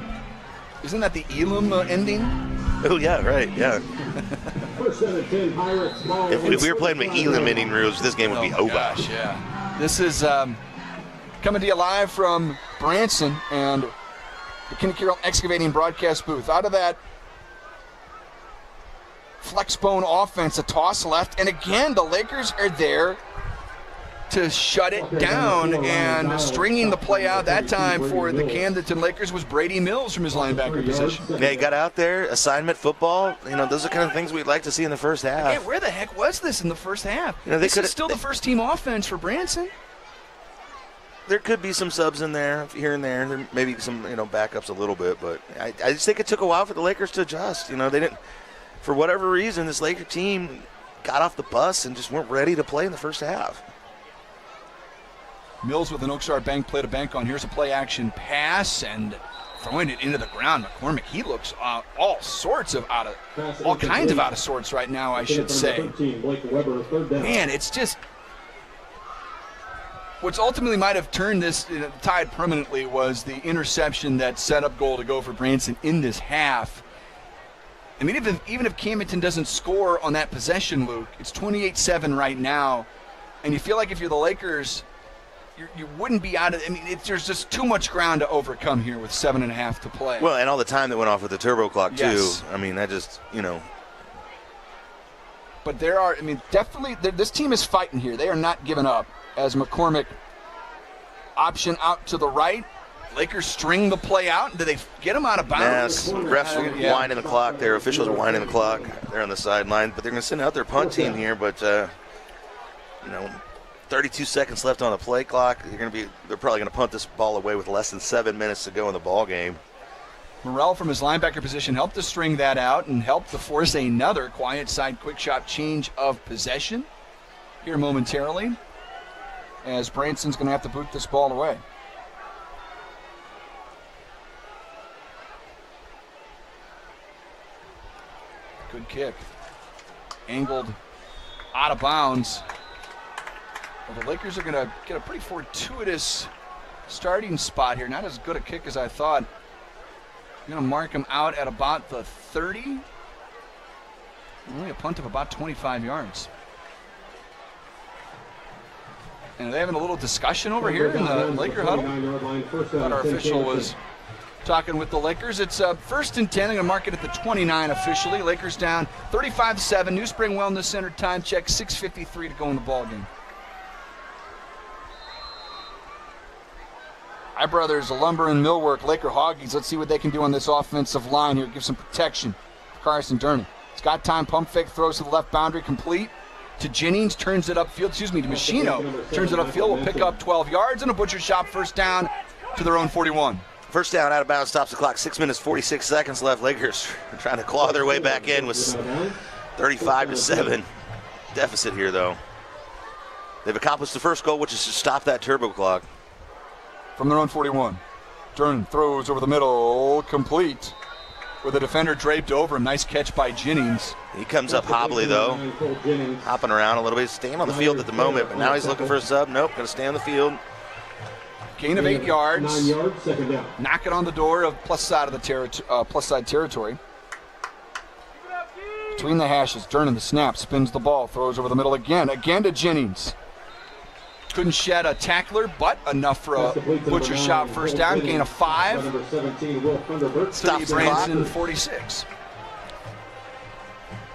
Isn't that the Elam ending? Oh, yeah, right, yeah. If we were playing with Elam ending rules, this game would be over. Gosh, yeah. This is coming to you live from Branson and the Kinney Carroll Excavating broadcast booth. Out of that flexbone offense, a toss left, and again, the Lakers are there to shut it down, and stringing the play out that time for the Camdenton Lakers was Brady Mills from his linebacker position. Yeah, he got out there, assignment football. You know, those are the kind of things we'd like to see in the first half. Again, where the heck was this in the first half? You know, this is still the first-team offense for Branson. There could be some subs in there, here and there. There may be some, backups a little bit, but I just think it took a while for the Lakers to adjust. They didn't. For whatever reason, this Laker team got off the bus and just weren't ready to play in the first half. Mills with an Oakstar bank play to bank on. Here's a play-action pass and throwing it into the ground. McCormick, he looks all kinds of out of sorts right now, I should say. Man, it's just what's ultimately might have turned this tide permanently was the interception that set up goal to go for Branson in this half. I mean, even if Camdenton doesn't score on that possession, Luke, it's 28-7 right now, and you feel like if you're the Lakers, you wouldn't be out of. I mean, there's just too much ground to overcome here with 7.5 to play. Well, and all the time that went off with the turbo clock too. I mean, that just But definitely this team is fighting here. They are not giving up. As McCormick option out to the right. Lakers string the play out. Do they get him out of bounds? Yes, refs are winding the clock there. Officials are winding the clock. They're on the sideline, but they're going to send out their punt team here. But 32 seconds left on the play clock. They're probably going to punt this ball away with less than 7 minutes to go in the ball game. Morrell from his linebacker position helped to string that out and helped to force another quiet side quick shot change of possession here momentarily, as Branson's going to have to boot this ball away. Good kick. Angled out of bounds. Well, the Lakers are going to get a pretty fortuitous starting spot here. Not as good a kick as I thought. I'm going to mark him out at about the 30. Only a punt of about 25 yards. And they're having a little discussion over here in the Laker huddle. Thought our official was talking with the Lakers. It's 1st and 10. I'm going to mark it at the 29 officially. Lakers down 35-7. New Spring Wellness Center time check, 6:53 to go in the ball game. Hi, brothers, Lumber and Millwork, Laker Hoggies. Let's see what they can do on this offensive line here. Give some protection for Carson Durney. It's got time. Pump fake, throws to the left boundary, complete to Jennings, turns it upfield. To Machino, turns it upfield. Will pick up 12 yards and a butcher shop first down to their own 41. First down, out of bounds, stops the clock. 6 minutes, 46 seconds left. Lakers are trying to claw their way back in with 35-7 deficit here, though. They've accomplished the first goal, which is to stop that turbo clock. From their own 41. Dern throws over the middle, complete, with a defender draped over him. Nice catch by Jennings. He comes up hobbly, though, hopping around a little bit. Staying on the field at the moment, but now he's looking for a sub. Nope, going to stay on the field. Gain of 8 yards. Knock it on the door of plus side territory. Between the hashes, Dern in the snap, spins the ball, throws over the middle again to Jennings. Couldn't shed a tackler, but enough for a butcher shop first down. Gain of 5. Stops the Branson clock. 46.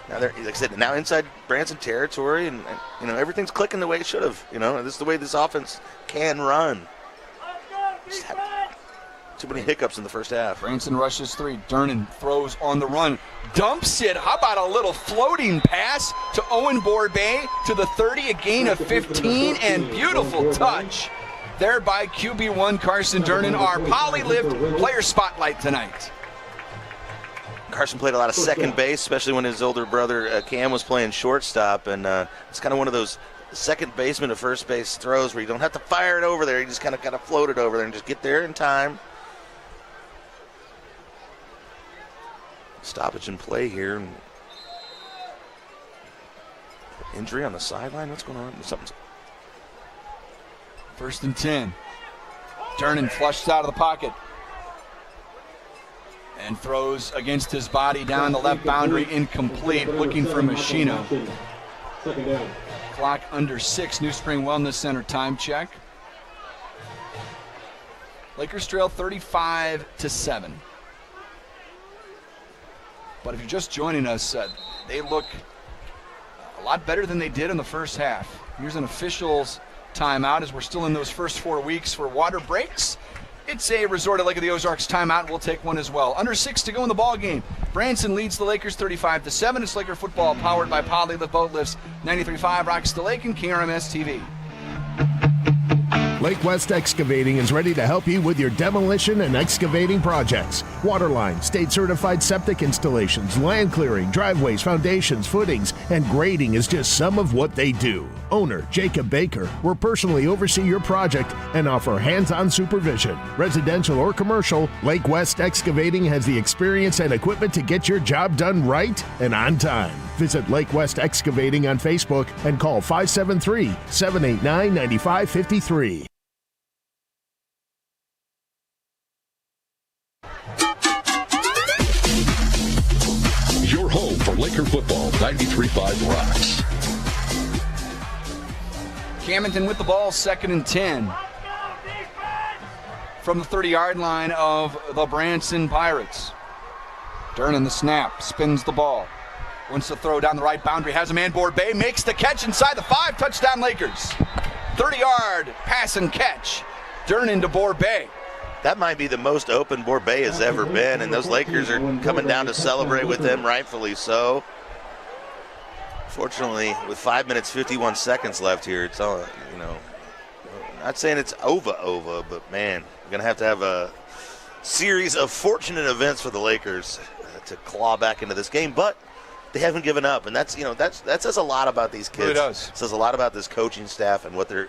Now they're, like I said, now inside Branson territory, and everything's clicking the way it should have. And this is the way this offense can run. Just had too many hiccups in the first half. Branson rushes 3. Durnan throws on the run. Dumps it. How about a little floating pass to Owen Borbay to the 30, a gain of 15, and beautiful touch there by QB1 Carson Durnan, our Poly-Lift player spotlight tonight. Carson played a lot of second base, especially when his older brother Cam was playing shortstop, and it's kind of one of those second baseman to first base throws where you don't have to fire it over there. You just kind of float it over there and just get there in time. Stoppage in play here. Injury on the sideline. What's going on? Something's... 1st and 10. Durnan flushes out of the pocket and throws against his body down the left boundary, incomplete. Looking for Machino. Clock under 6. New Spring Wellness Center time check. Lakers trail 35-7. But if you're just joining us, they look a lot better than they did in the first half. Here's an official's timeout as we're still in those first 4 weeks for water breaks. It's a resort at Lake of the Ozarks timeout, and we'll take one as well. Under 6 to go in the ball game. Branson leads the Lakers 35-7. It's Laker football powered by Poly-Lift Boat Lifts. 93.5 rocks the lake and KRMS TV. Lake West Excavating is ready to help you with your demolition and excavating projects. Waterline, state-certified septic installations, land clearing, driveways, foundations, footings, and grading is just some of what they do. Owner Jacob Baker will personally oversee your project and offer hands-on supervision. Residential or commercial, Lake West Excavating has the experience and equipment to get your job done right and on time. Visit Lake West Excavating on Facebook and call 573-789-9553. Your home for Laker football, 93.5 rocks. Camdenton with the ball, 2nd and 10. From the 30-yard line of the Branson Pirates. Durnan the snap, spins the ball. Wants to throw down the right boundary, has a man, Borbay, makes the catch inside the 5, touchdown Lakers. 30-yard pass and catch. Durnan to Borbay. That might be the most open Borbay has ever been, and those Lakers are coming down to celebrate with him, rightfully so. Fortunately, with 5 minutes, 51 seconds left here, it's all, not saying it's over, but man, we're going to have a series of fortunate events for the Lakers to claw back into this game, but they haven't given up, and that says a lot about these kids. It does. It says a lot about this coaching staff and what the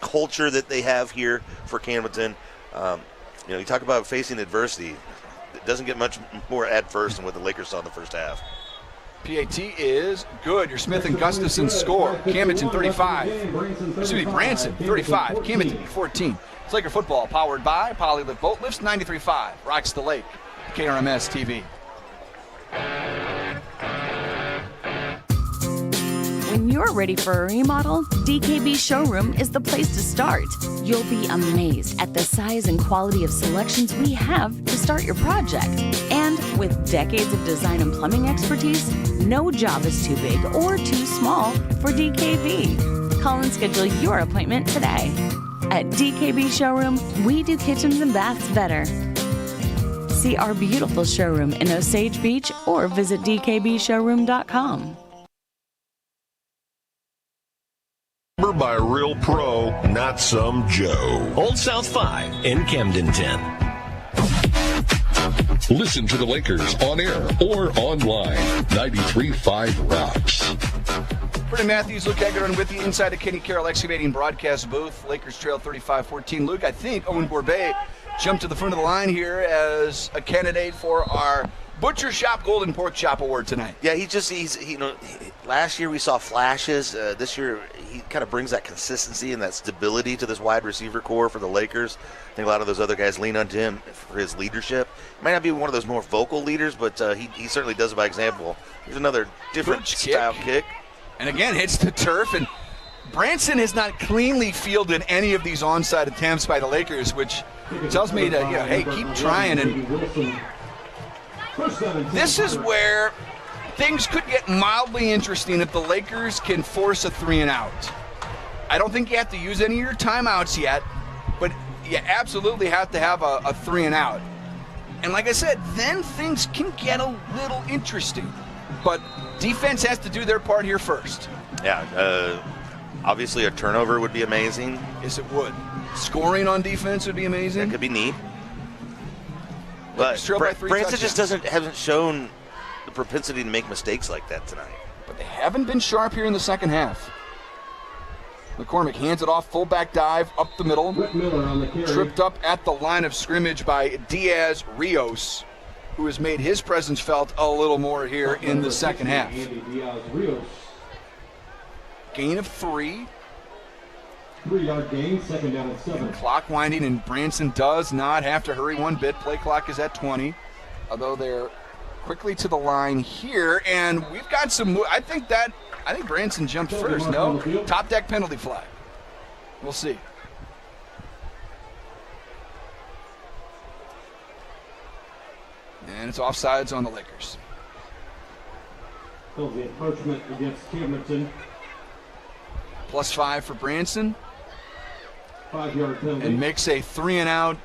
culture that they have here for Camdenton. You talk about facing adversity. It doesn't get much more adverse than what the Lakers saw in the first half. PAT is good. Your Smith and Gustafson score. Camdenton 35. Branson 35. Camdenton 14. It's Laker football powered by Poly-Lift Boat Lifts. 93.5 rocks the lake. KRMS TV. When you're ready for a remodel, DKB Showroom is the place to start. You'll be amazed at the size and quality of selections we have to start your project. And with decades of design and plumbing expertise, no job is too big or too small for DKB. Call and schedule your appointment today. At DKB Showroom, we do kitchens and baths better. See our beautiful showroom in Osage Beach or visit dkbshowroom.com. By a real pro, not some Joe. Old South 5 in Camdenton. Listen to the Lakers on air or online. 93.5 rocks. Brendan Matthews, Luke Egeron with you inside the Kenny Carroll Excavating broadcast booth. Lakers trail 35-14. Luke, I think Owen Borbay jumped to the front of the line here as a candidate for our Butcher Shop Golden Pork Chop Award tonight. Yeah, last year we saw flashes. This year he kind of brings that consistency and that stability to this wide receiver core for the Lakers. I think a lot of those other guys lean on him for his leadership. He might not be one of those more vocal leaders, but he certainly does it by example. Here's another different style kick. And again, hits the turf, and Branson has not cleanly fielded any of these onside attempts by the Lakers, which tells me that, hey, keep trying. And this is where things could get mildly interesting if the Lakers can force a 3-and-out. I don't think you have to use any of your timeouts yet, but you absolutely have to have a 3-and-out. And like I said, then things can get a little interesting. But defense has to do their part here first. Yeah, obviously a turnover would be amazing. Yes, it would. Scoring on defense would be amazing. That could be neat. But Branson just hasn't shown the propensity to make mistakes like that tonight. But they haven't been sharp here in the second half. McCormick hands it off, fullback dive, up the middle. Tripped up at the line of scrimmage by Diaz Rios, who has made his presence felt a little more here in the second half. Gain of 3. 3-yard gain, second down and 7. Clock winding, and Branson does not have to hurry one bit. Play clock is at 20, although they're quickly to the line here, and we've got some. I think Branson jumped first. No, top deck penalty flag. We'll see. And it's offsides on the Lakers. Calls the encroachment against Camdenton. +5 for Branson. 5-yard penalty. And makes a 3-and-out.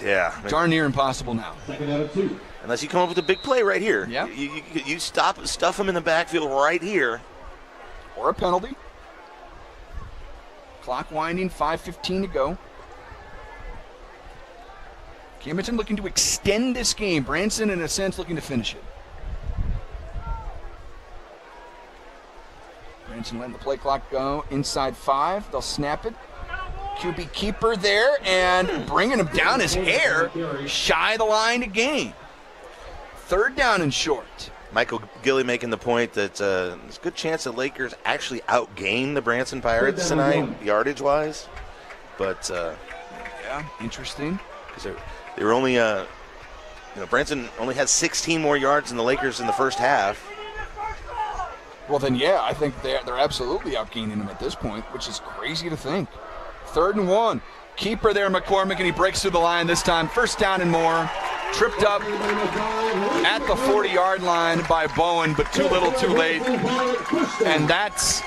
Yeah. Darn near impossible now. Second down and 2. Unless you come up with a big play right here. Yeah. You stuff him in the backfield right here. Or a penalty. Clock winding, 5:15 to go. Camdenton looking to extend this game. Branson, in a sense, looking to finish it. Branson letting the play clock go inside 5. They'll snap it. QB keeper there and bringing him down his hair. Shy the line to gain. 3rd down and short. Michael Gilly making the point that there's a good chance the Lakers actually outgain the Branson Pirates tonight, yardage-wise. But yeah, interesting. Because they were only, Branson only had 16 more yards than the Lakers in the first half. Well, then, yeah, I think they're absolutely outgaining him at this point, which is crazy to think. 3rd and 1. Keeper there, McCormick, and he breaks through the line this time. 1st down and more. Tripped up at the 40-yard line by Bowen, but too little, too late. And that's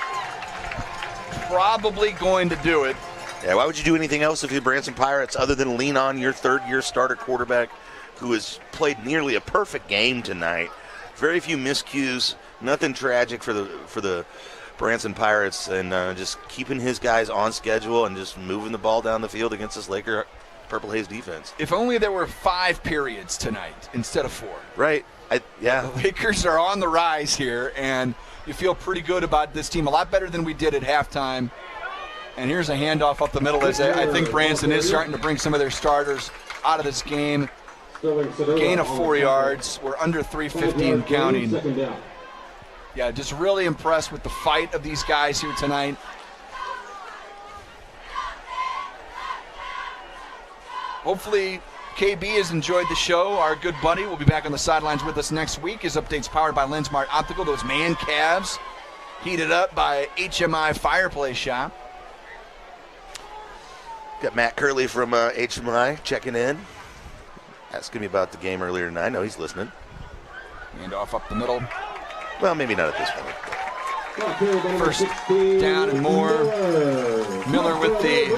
probably going to do it. Yeah, why would you do anything else if you're the Branson Pirates other than lean on your 3rd-year starter quarterback who has played nearly a perfect game tonight? Very few miscues, nothing tragic for the Branson Pirates, and just keeping his guys on schedule and just moving the ball down the field against this Laker Purple Haze defense. If only there were 5 periods tonight instead of 4. Right. Yeah. The Lakers are on the rise here, and you feel pretty good about this team. A lot better than we did at halftime. And here's a handoff up the middle as I think Branson is starting to bring some of their starters out of this game. Gain of 4 yards. We're under 3:50 and counting. Yeah, just really impressed with the fight of these guys here tonight. Hopefully, KB has enjoyed the show. Our good buddy will be back on the sidelines with us next week. His update's powered by Lensmart Optical. Those man calves heated up by HMI Fireplace Shop. Got Matt Curley from HMI checking in. Asking me about the game earlier tonight. I know he's listening. Hand off up the middle. Well, maybe not at this point. 1st down and more. Miller with the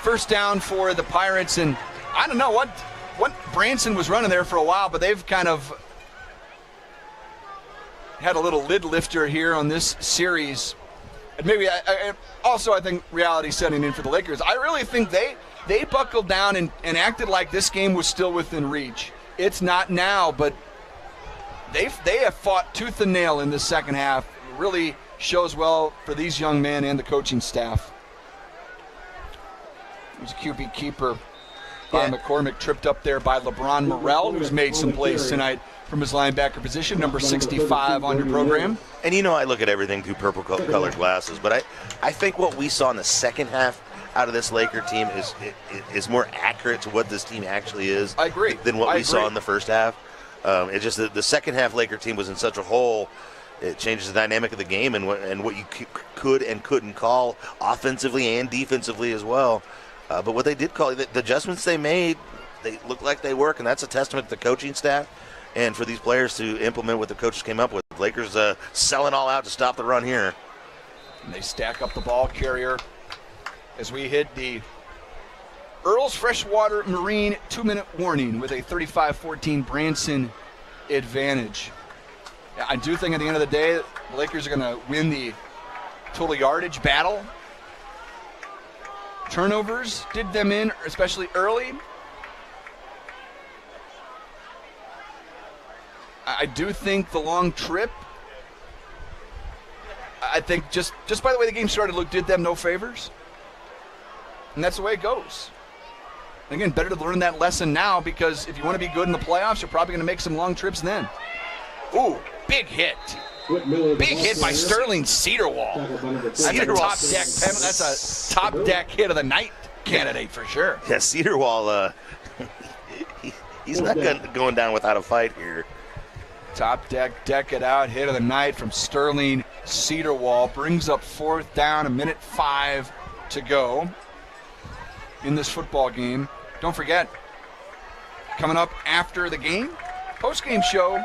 1st down for the Pirates. And I don't know what Branson was running there for a while, but they've kind of had a little lid lifter here on this series. And maybe I think reality setting in for the Lakers. I really think they buckled down and acted like this game was still within reach. It's not now, but they have fought tooth and nail in this second half. It really shows well for these young men and the coaching staff. There's a QB keeper by McCormick, tripped up there by LeBron Morrell, who's made some plays tonight from his linebacker position, number 65 on your program. And I look at everything through purple-colored glasses, but I think what we saw in the second half out of this Laker team is more accurate to what this team actually is. I agree. Than what we saw in the first half. It's just that the second half Laker team was in such a hole It changes the dynamic of the game and what you could and couldn't call offensively and defensively as well. But what they did call, the adjustments they made, they look like they work, and that's a testament to the coaching staff and for these players to implement what the coaches came up with. Lakers selling all out to stop the run here. And they stack up the ball carrier as we hit the Earl's Freshwater Marine 2-minute warning with a 35-14 Branson advantage. I do think at the end of the day, the Lakers are going to win the total yardage battle. Turnovers did them in, especially early. I do think the long trip, I think just by the way the game started, did them no favors. And that's the way it goes. And again, better to learn that lesson now, because if you want to be good in the playoffs, you're probably going to make some long trips then. Ooh, big hit. Big hit by Sterling Cedarwall. That's a top deck hit of the night candidate for sure. Yeah, Cedarwall, he's not going down without a fight here. Top deck it out, hit of the night from Sterling Cedarwall. Brings up 4th down, 1:05 to go in this football game. Don't forget, coming up after the game, post-game show,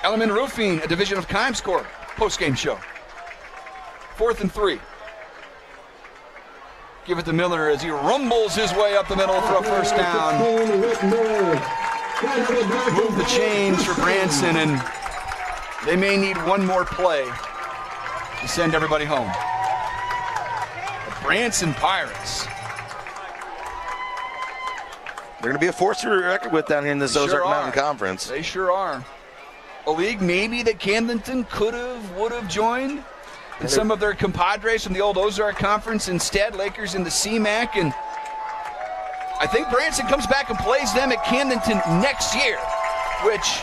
Element Roofing, a division of Kimescore, post-game show. 4th and 3. Give it to Miller as he rumbles his way up the middle for a first down. Move the chains for Branson, and they may need one more play to send everybody home. The Branson Pirates. They're going to be a force to reckon with down here in this Ozark Mountain Conference. They sure are. A league maybe that Camdenton would have joined. And some of their compadres from the old Ozark Conference instead, Lakers in the CMAC. And I think Branson comes back and plays them at Camdenton next year, which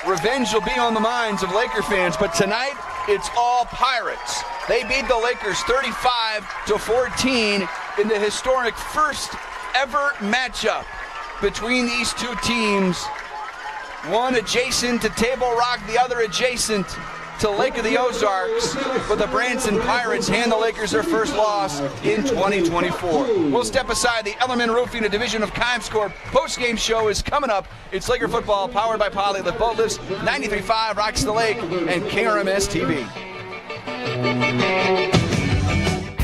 revenge will be on the minds of Laker fans. But tonight, it's all Pirates. They beat the Lakers 35-14 in the historic first ever matchup between these two teams. One adjacent to Table Rock, the other adjacent to Lake of the Ozarks, but the Branson Pirates hand the Lakers their first loss in 2024. We'll step aside. The Element Roofing, a division of Kimescore post-game show is coming up. It's Laker football powered by Polylift Boat Lifts, 93.5 Rocks the Lake, and KRMS TV.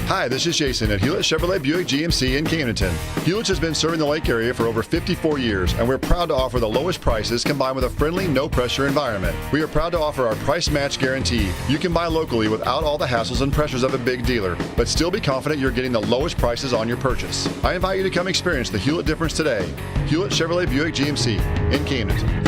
Hi, this is Jason at Hewlett Chevrolet Buick GMC in Camdenton. Hewlett has been serving the Lake area for over 54 years, and we're proud to offer the lowest prices combined with a friendly, no-pressure environment. We are proud to offer our price match guarantee. You can buy locally without all the hassles and pressures of a big dealer, but still be confident you're getting the lowest prices on your purchase. I invite you to come experience the Hewlett difference today. Hewlett Chevrolet Buick GMC in Camdenton.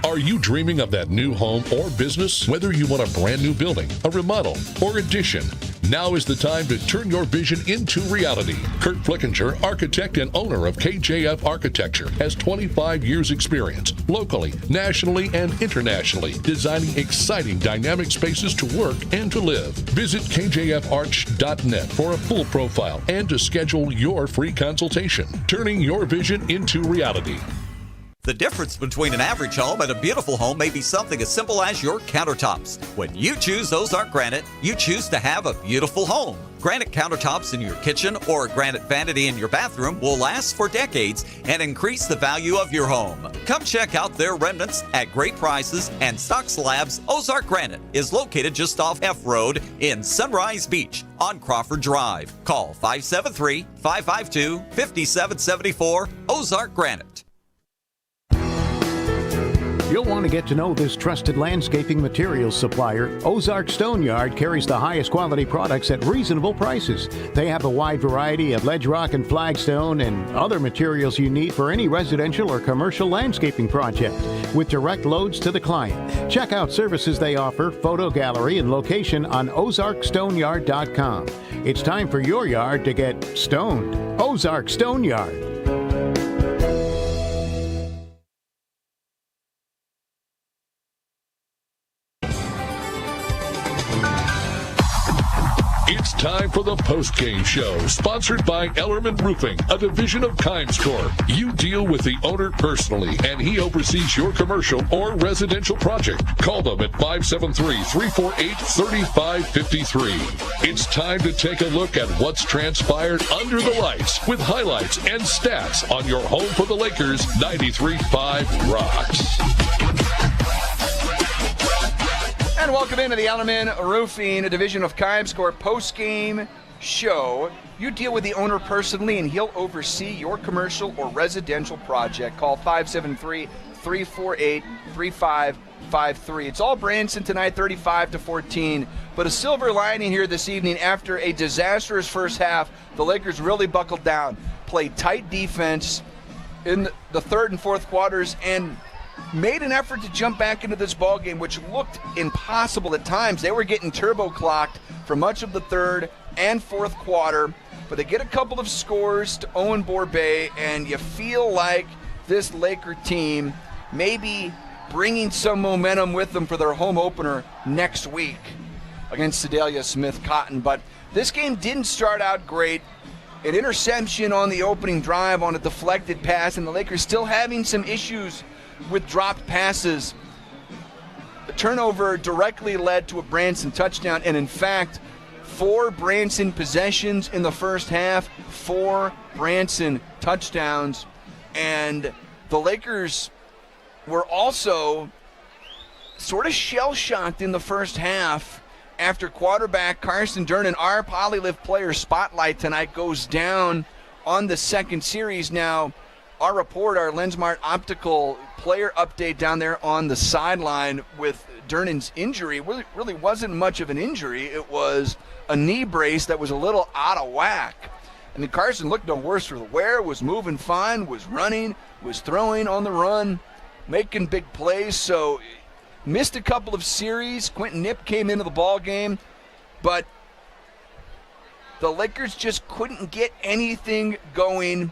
Are you dreaming of that new home or business? Whether you want a brand new building, a remodel, or addition, now is the time to turn your vision into reality. Kurt Flickinger, architect and owner of KJF Architecture, has 25 years experience locally, nationally, and internationally, designing exciting dynamic spaces to work and to live. Visit kjfarch.net for a full profile and to schedule your free consultation. Turning your vision into reality. The difference between an average home and a beautiful home may be something as simple as your countertops. When you choose Ozark Granite, you choose to have a beautiful home. Granite countertops in your kitchen or a granite vanity in your bathroom will last for decades and increase the value of your home. Come check out their remnants at great prices, and Stock Slabs Ozark Granite is located just off F Road in Sunrise Beach on Crawford Drive. Call 573-552-5774 Ozark Granite. You'll want to get to know this trusted landscaping materials supplier. Ozark Stone Yard carries the highest quality products at reasonable prices. They have a wide variety of ledge rock and flagstone and other materials you need for any residential or commercial landscaping project, with direct loads to the client. Check out services they offer, photo gallery, and location on ozarkstoneyard.com. It's time for your yard to get stoned. Ozark Stone Yard. It's time for the post-game show, sponsored by Ellerman Roofing, a division of Kimes Corp. You deal with the owner personally, and he oversees your commercial or residential project. Call them at 573-348-3553. It's time to take a look at what's transpired under the lights with highlights and stats on your home for the Lakers 93.5 Rocks. And welcome into the Ellerman Roofing, a division of Kimes Corp post-game show. You deal with the owner personally, and he'll oversee your commercial or residential project. Call 573-348-3553. It's all Branson tonight, 35-14. But a silver lining here this evening after a disastrous first half. The Lakers really buckled down, played tight defense in the third and fourth quarters, and made an effort to jump back into this ball game, which looked impossible at times. They were getting turbo clocked for much of the third and fourth quarter, but they get a couple of scores to Owen Borbay, and you feel like this Laker team may be bringing some momentum with them for their home opener next week against Sedalia Smith Cotton. But this game didn't start out great. An interception on the opening drive on a deflected pass, and the Lakers still having some issues with dropped passes. The turnover directly led to a Branson touchdown, and in fact, 4 Branson possessions in the first half, 4 Branson touchdowns, and the Lakers were also sort of shell-shocked in the first half after quarterback Carson Durnan, our Polylift player spotlight tonight, goes down on the second series. Now, our report, our Lensmart Optical player update down there on the sideline with Durnan's injury really wasn't much of an injury. It was a knee brace that was a little out of whack. And then Carson looked no worse for the wear, was moving fine, was running, was throwing on the run, making big plays. So missed a couple of series. Quentin Knipp came into the ball game, but the Lakers just couldn't get anything going.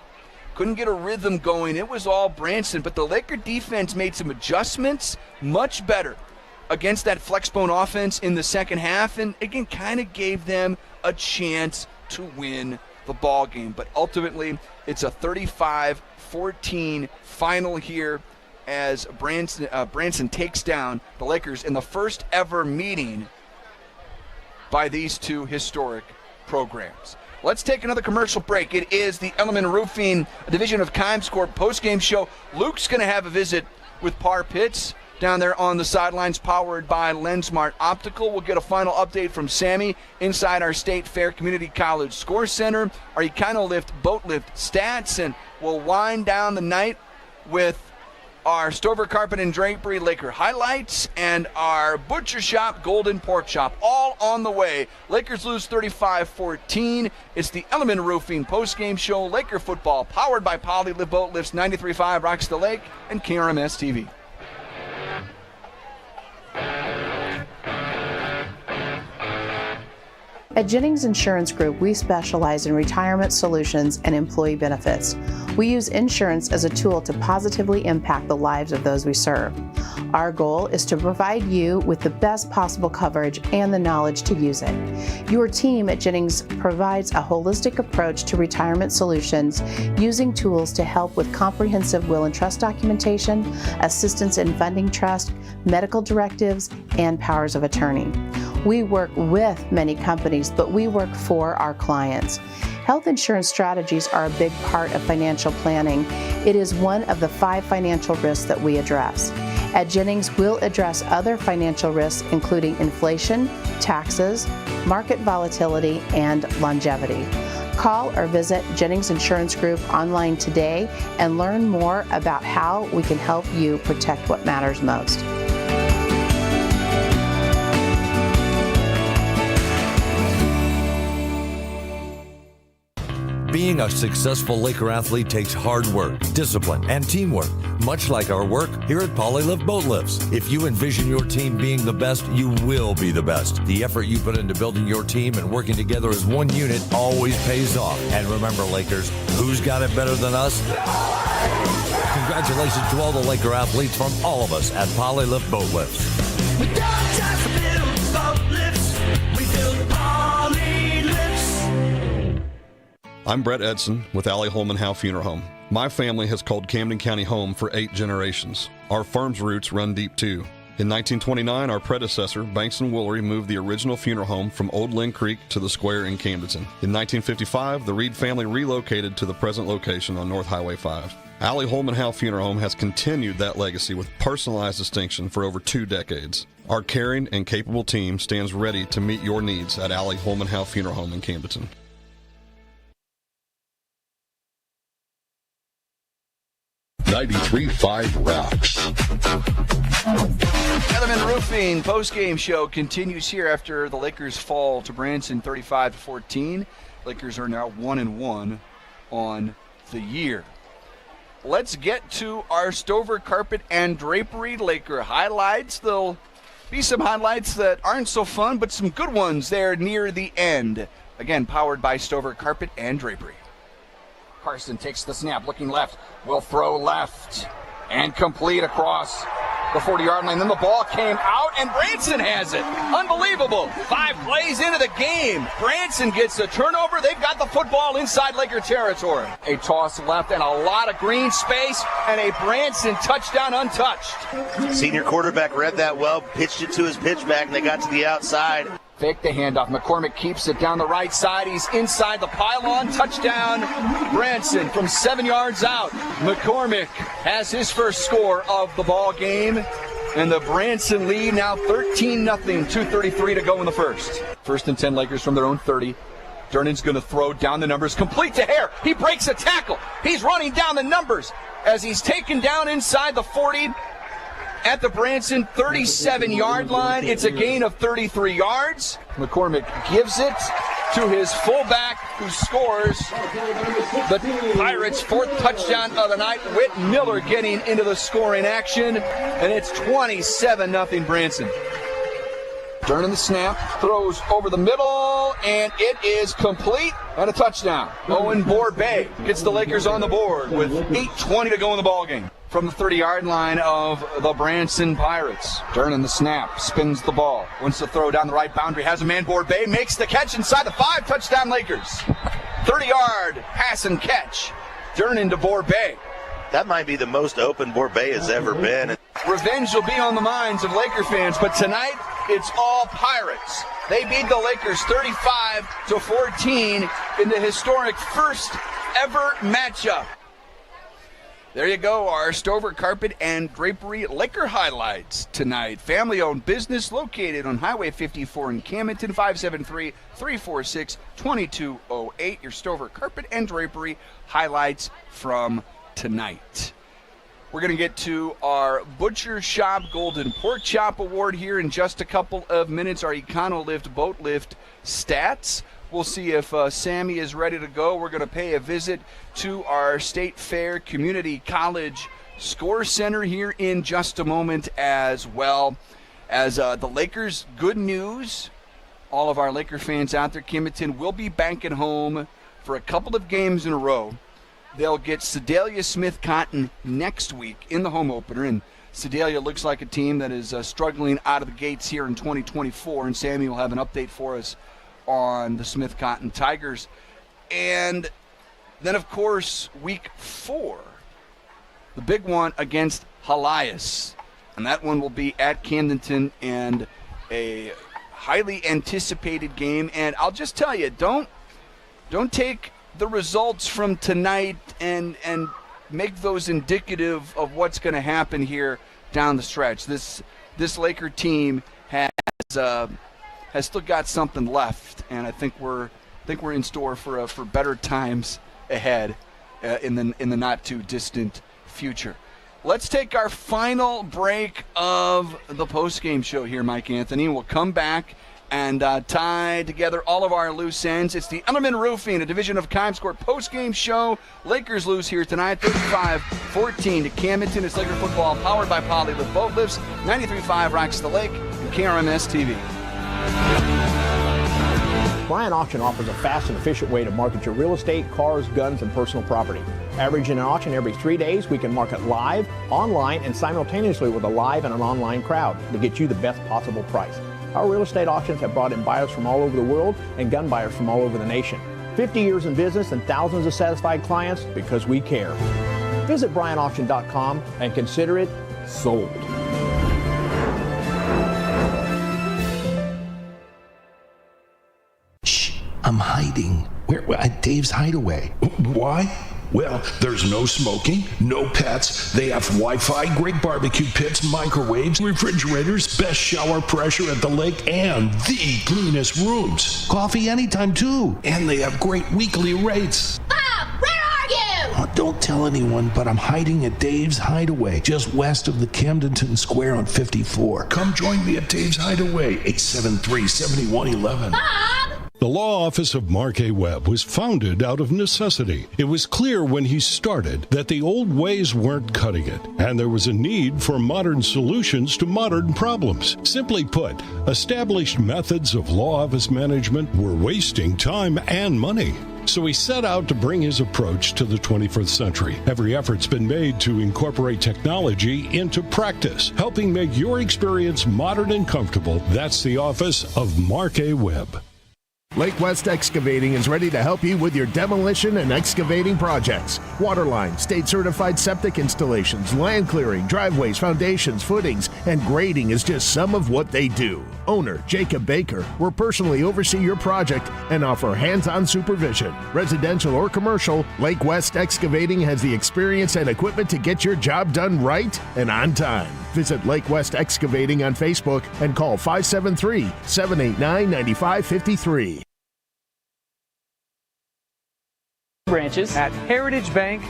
Couldn't get a rhythm going. It was all Branson, but the Laker defense made some adjustments, much better against that flexbone offense in the second half, and again kind of gave them a chance to win the ball game. But ultimately, it's a 35-14 final here as Branson takes down the Lakers in the first ever meeting by these two historic programs. Let's take another commercial break. It is the Ellerman Roofing, a division of Kimes Corp post-game show. Luke's going to have a visit with Par Pitts down there on the sidelines, powered by Lensmart Optical. We'll get a final update from Sammy inside our State Fair Community College Score Center, our Econo Boat Lift stats, and we'll wind down the night with our Stover Carpet and Drapery Laker highlights and our Butcher Shop Golden Pork Chop, all on the way. Lakers lose 35-14. It's the Ellerman Roofing postgame show. Laker football powered by Polylift Boat Lifts, 93.5 Rocks the Lake and KRMS TV. At Jennings Insurance Group, we specialize in retirement solutions and employee benefits. We use insurance as a tool to positively impact the lives of those we serve. Our goal is to provide you with the best possible coverage and the knowledge to use it. Your team at Jennings provides a holistic approach to retirement solutions using tools to help with comprehensive will and trust documentation, assistance in funding trust, medical directives, and powers of attorney. We work with many companies, but we work for our clients. Health insurance strategies are a big part of financial planning. It is one of the 5 financial risks that we address. At Jennings, we'll address other financial risks, including inflation, taxes, market volatility, and longevity. Call or visit Jennings Insurance Group online today and learn more about how we can help you protect what matters most. Being a successful Laker athlete takes hard work, discipline, and teamwork, much like our work here at Polylift Boat Lifts. If you envision your team being the best, you will be the best. The effort you put into building your team and working together as one unit always pays off. And remember, Lakers, who's got it better than us? Congratulations to all the Laker athletes from all of us at Polylift Boat Lifts. We don't just build boat lifts, we build Poly I'm Brett Edson with Allie Holman Howe Funeral Home. My family has called Camden County home for 8 generations. Our firm's roots run deep too. In 1929, our predecessor, Banks & Woolery, moved the original funeral home from Old Lynn Creek to the square in Camdenton. In 1955, the Reed family relocated to the present location on North Highway 5. Allie Holman Howe Funeral Home has continued that legacy with personalized distinction for over 2 decades. Our caring and capable team stands ready to meet your needs at Allie Holman Howe Funeral Home in Camdenton. .93.5 rocks. Element Roofing postgame show continues here after the Lakers fall to Branson 35-14. Lakers are now 1-1 on the year. Let's get to our Stover Carpet and Drapery Laker highlights. There'll be some highlights that aren't so fun, but some good ones there near the end. Again, powered by Stover Carpet and Drapery. Carson takes the snap, looking left, will throw left, and complete across the 40-yard line. Then the ball came out, and Branson has it. Unbelievable. 5 plays into the game. Branson gets a turnover. They've got the football inside Laker territory. A toss left and a lot of green space, and a Branson touchdown untouched. Senior quarterback read that well, pitched it to his pitchback, and they got to the outside. Fake the handoff. McCormick keeps it down the right side. He's inside the pylon. Touchdown, Branson from 7 yards out. McCormick has his first score of the ball game. And the Branson lead now 13-0, 2:33 to go in the first. First and 10 Lakers from their own 30. Durnan's going to throw down the numbers. Complete to Hare. He breaks a tackle. He's running down the numbers as he's taken down inside the 40. At the Branson 37-yard line, it's a gain of 33 yards. McCormick gives it to his fullback, who scores the Pirates' 4th touchdown of the night. Whit Miller getting into the scoring action, and it's 27-0 Branson. Durnan the snap, throws over the middle, and it is complete and a touchdown. Owen Borbay gets the Lakers on the board with 8:20 to go in the ballgame. From the 30-yard line of the Branson Pirates. Durnan the snap, spins the ball, wants to throw down the right boundary, has a man. Borbay makes the catch inside the 5, touchdown Lakers. 30-yard pass and catch. Durnan to Borbay. That might be the most open Borbay has ever been. Revenge will be on the minds of Laker fans, but tonight it's all Pirates. They beat the Lakers 35-14 in the historic first ever matchup. There you go, our Stover Carpet and Drapery Laker highlights tonight. Family-owned business located on Highway 54 in Camdenton, 573-346-2208. Your Stover Carpet and Drapery highlights from tonight. We're going to get to our Butcher Shop Golden Pork Chop Award here in just a couple of minutes. Our Econo Lift Boat Lift stats. We'll see if Sammy is ready to go. We're going to pay a visit to our State Fair Community College Score Center here in just a moment, as well as the Lakers. Good news, all of our Laker fans out there, Camdenton will be banking home for a couple of games in a row. They'll get Sedalia Smith Cotton next week in the home opener, and Sedalia looks like a team that is struggling out of the gates here in 2024, and Sammy will have an update for us on the Smith Cotton Tigers. And then, of course, week 4, the big one against Helias. And that one will be at Camdenton, and a highly anticipated game. And I'll just tell you, don't take the results from tonight and make those indicative of what's going to happen here down the stretch. This Laker team has still got something left, and I think we're in store for better times ahead in the not too distant future. Let's take our final break of the postgame show here, Mike Anthony. We'll come back and tie together all of our loose ends. It's the Element Roofing, a division of Comscore postgame show. Lakers lose here tonight, 35-14 to Camdenton. It's Laker football powered by Poly Lift Boat Lifts, 93.5 Rocks the Lake, and KRMS TV. Bryant Auction offers a fast and efficient way to market your real estate, cars, guns, and personal property. Averaging an auction every 3 days, we can market live, online, and simultaneously with a live and an online crowd to get you the best possible price. Our real estate auctions have brought in buyers from all over the world and gun buyers from all over the nation. 50 years in business and thousands of satisfied clients because we care. Visit BryantAuction.com and consider it sold. Shh, I'm hiding. Where? At Dave's Hideaway. Why? Well, there's no smoking, no pets. They have Wi-Fi, great barbecue pits, microwaves, refrigerators, best shower pressure at the lake, and the cleanest rooms. Coffee anytime, too. And they have great weekly rates. Bob, where are you? Oh, don't tell anyone, but I'm hiding at Dave's Hideaway, just west of the Camdenton Square on 54. Come join me at Dave's Hideaway, 873-7111. Bob! The law office of Mark A. Webb was founded out of necessity. It was clear when he started that the old ways weren't cutting it, and there was a need for modern solutions to modern problems. Simply put, established methods of law office management were wasting time and money. So he set out to bring his approach to the 21st century. Every effort's been made to incorporate technology into practice, helping make your experience modern and comfortable. That's the office of Mark A. Webb. Lake West Excavating is ready to help you with your demolition and excavating projects. Waterline, state-certified septic installations, land clearing, driveways, foundations, footings, and grading is just some of what they do. Owner Jacob Baker will personally oversee your project and offer hands-on supervision. Residential or commercial, Lake West Excavating has the experience and equipment to get your job done right and on time. Visit Lake West Excavating on Facebook and call 573-789-9553. Branches at Heritage Bank,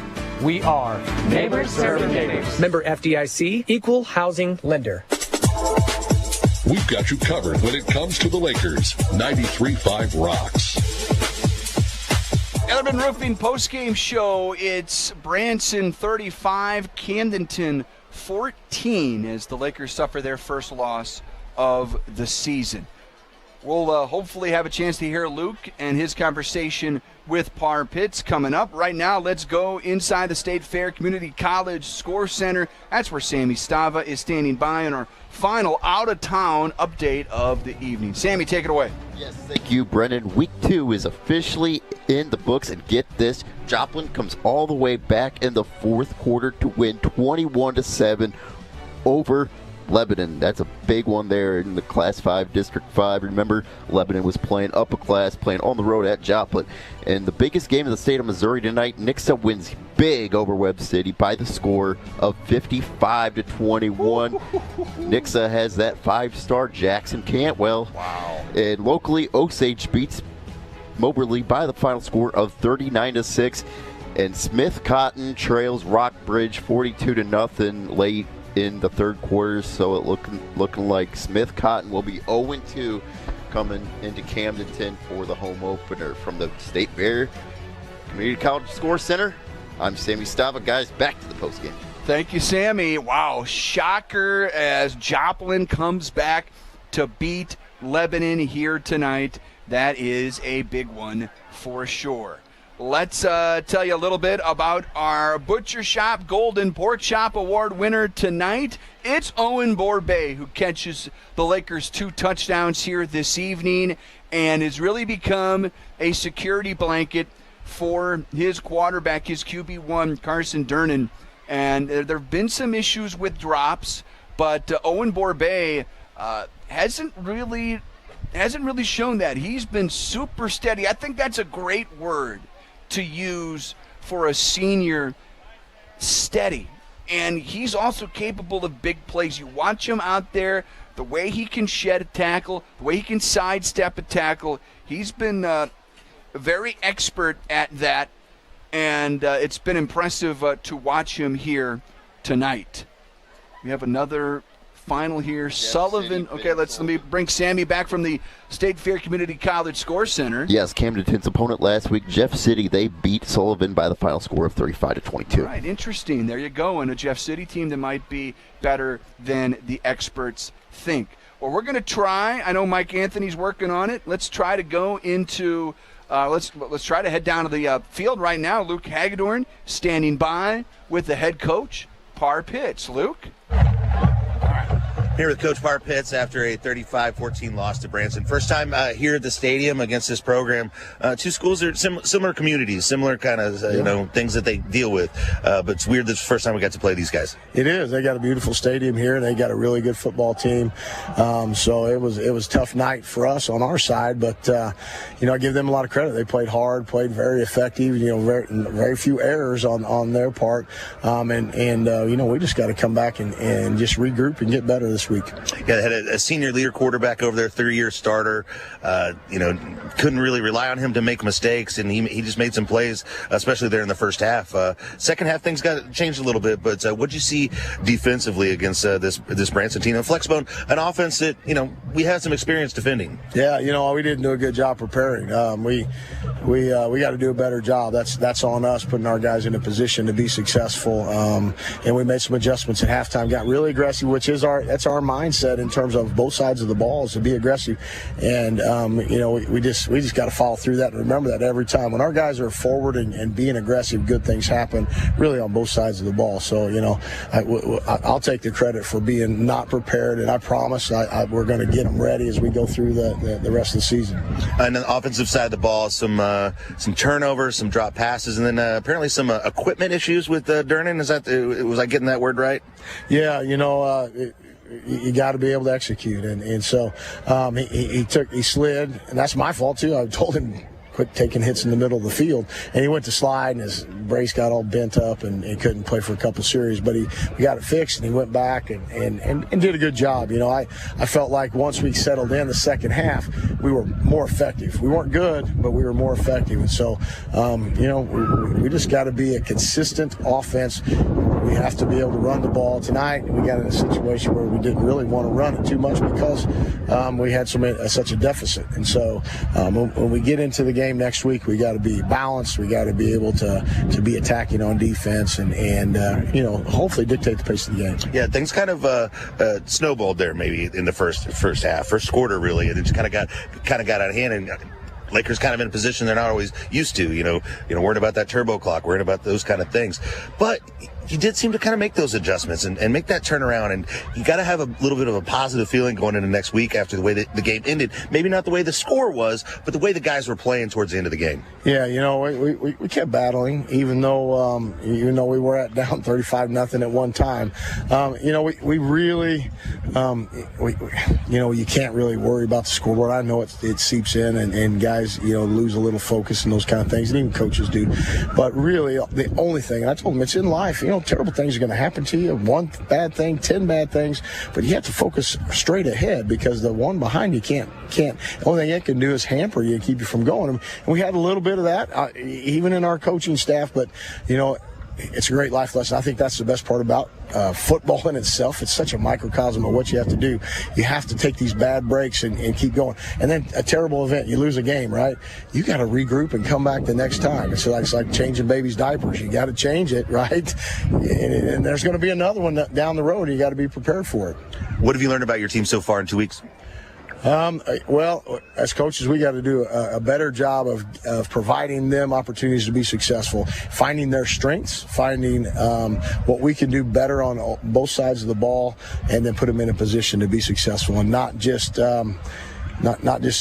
we are neighbors serving neighbors. Member FDIC, equal housing lender. We've got you covered when it comes to the Lakers. 93.5 rocks. Ellerman Roofing postgame show. It's Branson 35, Camdenton 14 as the Lakers suffer their first loss of the season. We'll hopefully have a chance to hear Luke and his conversation with Par Pitts coming up. Right now, let's go inside the State Fair Community College Score Center. That's where Sammy Stava is standing by on our final out-of-town update of the evening. Sammy, take it away. Yes, thank you, Brendan. Week 2 is officially in the books, and get this, Joplin comes all the way back in the fourth quarter to win 21-7 over Lebanon. That's a big one there in the Class 5, District 5. Remember, Lebanon was playing upper class, playing on the road at Joplin. And the biggest game in the state of Missouri tonight, Nixa wins big over Webb City by the score of 55-21. Nixa has that 5-star Jackson Cantwell. Wow. And locally, Osage beats Moberly by the final score of 39-6. And Smith Cotton trails Rockbridge 42-0 late in the third quarter, so it looking like Smith Cotton will be 0-2 coming into Camdenton for the home opener. From the State Fair Community College Score Center, I'm Sammy Stava. Guys, back to the postgame. Thank you, Sammy. Wow, shocker as Joplin comes back to beat Lebanon here tonight. That is a big one for sure. Let's tell you a little bit about our Butcher Shop Golden Pork Chop Award winner tonight. It's Owen Borbet who catches the Lakers 2 touchdowns here this evening and has really become a security blanket for his quarterback, his QB1, Carson Durnan. And there have been some issues with drops, but Owen Borbet hasn't really shown that. He's been super steady. I think that's a great word to use for a senior, steady. And he's also capable of big plays. You watch him out there, the way he can shed a tackle, the way he can sidestep a tackle. He's been very expert at that, and it's been impressive to watch him here tonight. We have another final here. Sullivan. Okay, let me bring Sammy back from the State Fair Community College Score Center. Yes, Camdenton's opponent last week, Jeff City, they beat Sullivan by the final score of 35-22. Right, interesting. There you go. And a Jeff City team that might be better than the experts think. Well, we're going to try. I know Mike Anthony's working on it. Let's try to go into. Let's try to head down to the field right now. Luke Hagedorn standing by with the head coach, Par Pitts. Luke. Here with Coach Parr Pitts after a 35-14 loss to Branson. First time here at the stadium against this program. Two schools are similar communities, similar kind of things that they deal with. But it's weird this is the first time we got to play these guys. It is. They got a beautiful stadium here, and they got a really good football team. So it was a tough night for us on our side, but I give them a lot of credit. They played hard, played very effective. Very few errors on their part, and we just got to come back and just regroup and get better this week. Yeah, they had a senior leader quarterback over there, 3-year starter. Couldn't really rely on him to make mistakes, and he just made some plays, especially there in the first half. Second half, things got changed a little bit, but what'd you see defensively against this Branson team? And Flexbone, an offense that, we had some experience defending. Yeah, we didn't do a good job preparing. We got to do a better job. That's on us, putting our guys in a position to be successful. And we made some adjustments at halftime, got really aggressive, which is that's our mindset in terms of both sides of the ball, is to be aggressive. And we just got to follow through that and remember that every time when our guys are forward and being aggressive, good things happen really on both sides of the ball. So I'll take the credit for being not prepared, and I promise we're going to get them ready as we go through the rest of the season. And on the offensive side of the ball, some turnovers, some drop passes, and then apparently some equipment issues with Durnan. Was I getting that word right? Yeah, you got to be able to execute, and so he slid, and that's my fault too. I told him quit taking hits in the middle of the field, and he went to slide, and his brace got all bent up, and he couldn't play for a couple series. But we got it fixed, and he went back and did a good job. I felt like once we settled in the second half, we were more effective. We weren't good, but we were more effective. And so, we just got to be a consistent offense. We have to be able to run the ball. Tonight, we got in a situation where we didn't really want to run it too much because we had such a deficit. And so, when we get into the game next week, we got to be balanced. We got to be able to be attacking on defense and hopefully dictate the pace of the game. Yeah, things kind of snowballed there maybe in the first quarter really, and it just kind of got out of hand, and Lakers kind of in a position they're not always used to. Worried about that turbo clock, worried about those kind of things, but he did seem to kind of make those adjustments and make that turnaround, and you got to have a little bit of a positive feeling going into next week after the way that the game ended. Maybe not the way the score was, but the way the guys were playing towards the end of the game. Yeah, we kept battling, even though we were down 35-0 at one time. We really, you can't really worry about the scoreboard. I know it seeps in, and guys, lose a little focus and those kind of things, and even coaches do. But really, the only thing, and I told them, it's in life. Terrible things are going to happen to you. One bad thing, 10 bad things, but you have to focus straight ahead because the one behind you can't. The only thing it can do is hamper you and keep you from going. And we had a little bit of that, even in our coaching staff, but, it's a great life lesson. I think that's the best part about football in itself. It's such a microcosm of what you have to do. You have to take these bad breaks and keep going. And then a terrible event, you lose a game, right? You got to regroup and come back the next time. It's like changing baby's diapers. You got to change it, right? And there's going to be another one down the road. You got to be prepared for it. What have you learned about your team so far in 2 weeks? Well, as coaches, we got to do a better job of providing them opportunities to be successful, finding their strengths, finding what we can do better on both sides of the ball, and then put them in a position to be successful, and not just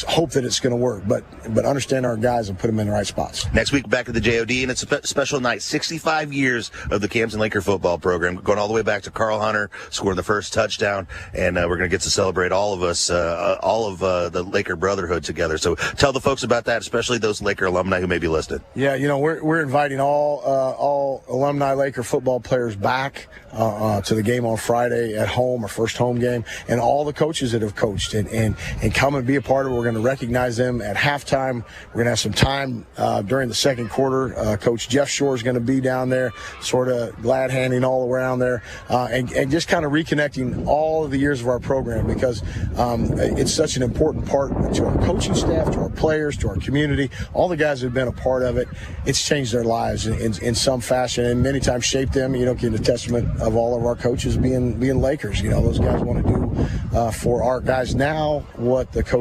hope that it's going to work, but understand our guys and put them in the right spots. Next week, back at the JOD, and it's a special night. 65 years of the Camden Laker football program, going all the way back to Carl Hunter scoring the first touchdown, and we're going to get to celebrate all of us, the Laker brotherhood together. So tell the folks about that, especially those Laker alumni who may be listening. Yeah, we're inviting all alumni Laker football players back to the game on Friday at home, our first home game, and all the coaches that have coached and come and be a part of it. We're going to recognize them at halftime. We're going to have some time during the second quarter. Coach Jeff Shore is going to be down there, sort of glad handing all around there, and just kind of reconnecting all of the years of our program, because it's such an important part to our coaching staff, to our players, to our community. All the guys who have been a part of it, it's changed their lives in some fashion, and many times shaped them. Give a testament of all of our coaches being Lakers. Those guys want to do for our guys now what the coaches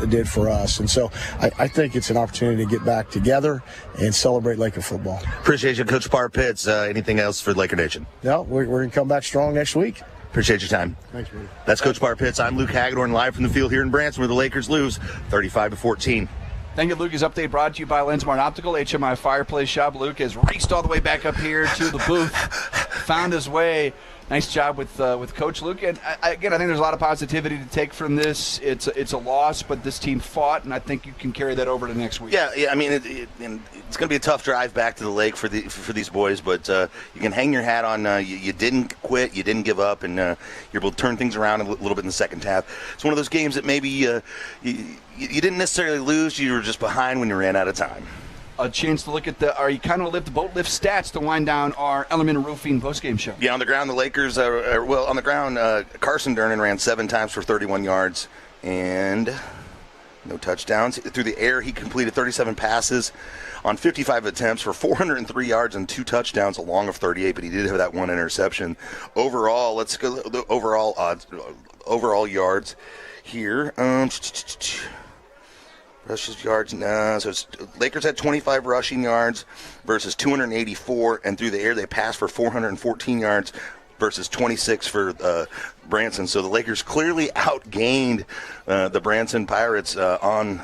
did for us. And so I think it's an opportunity to get back together and celebrate Laker football. Appreciate you, Coach Parr Pitts. Anything else for Laker Nation? No, we're going to come back strong next week. Appreciate your time. Thanks, buddy. That's Coach Bar Pitts. I'm Luke Hagedorn, live from the field here in Branson, where the Lakers lose 35-14. Thank you, Luke's update brought to you by Lensmart Optical, HMI Fireplace Shop. Luke has raced all the way back up here to the booth, found his way. Nice job with Coach Luke. And again, I think there's a lot of positivity to take from this. It's a loss, but this team fought, and I think you can carry that over to next week. Yeah. I mean, it's going to be a tough drive back to the lake for these boys, but you can hang your hat on. You didn't quit, you didn't give up, and you're able to turn things around a little bit in the second half. It's one of those games that maybe you didn't necessarily lose. You were just behind when you ran out of time. A chance to look at our Econo Lift boat lift stats to wind down our Element Roofing postgame show. Yeah, on the ground, the Lakers, on the ground, Carson Durnan ran 7 times for 31 yards and no touchdowns. Through the air, he completed 37 passes on 55 attempts for 403 yards and 2 touchdowns, along of 38, but he did have that 1 interception. Overall, let's go the overall odds, overall yards here. Rushes yards, so Lakers had 25 rushing yards versus 284, and through the air they passed for 414 yards versus 26 for Branson. So the Lakers clearly outgained the Branson Pirates on,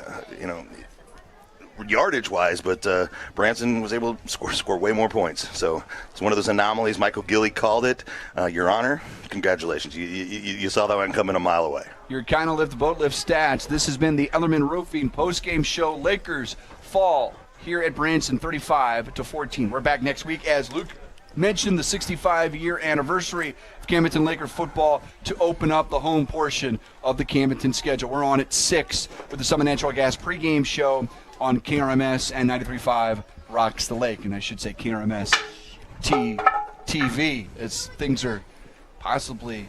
yardage-wise, but Branson was able to score way more points. So it's one of those anomalies. Michael Gilly called it. Your Honor, congratulations. You saw that one coming a mile away. Your Econo Lift boat lift stats. This has been the Ellerman Roofing postgame show. Lakers fall here at Branson 35-14. We're back next week, as Luke mentioned, the 65-year anniversary of Camdenton Laker football to open up the home portion of the Camdenton schedule. We're on at 6 with the Summit Natural Gas pregame show on KRMS and 93.5 Rocks the Lake. And I should say KRMS TV, as things are possibly,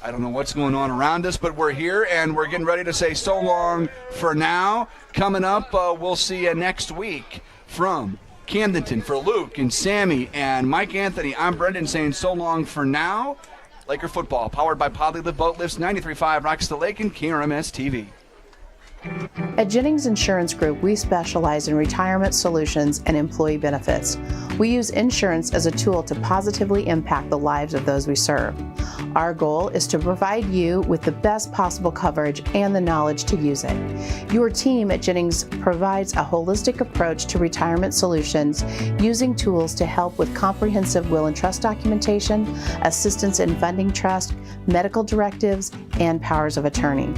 I don't know what's going on around us, but we're here and we're getting ready to say so long for now. Coming up, we'll see you next week from Camdenton. For Luke and Sammy and Mike Anthony, I'm Brendan saying so long for now. Laker football, powered by Polylift Boat Lifts, 93.5 Rocks the Lake and KRMS TV. At Jennings Insurance Group, we specialize in retirement solutions and employee benefits. We use insurance as a tool to positively impact the lives of those we serve. Our goal is to provide you with the best possible coverage and the knowledge to use it. Your team at Jennings provides a holistic approach to retirement solutions, using tools to help with comprehensive will and trust documentation, assistance in funding trust, medical directives, and powers of attorney.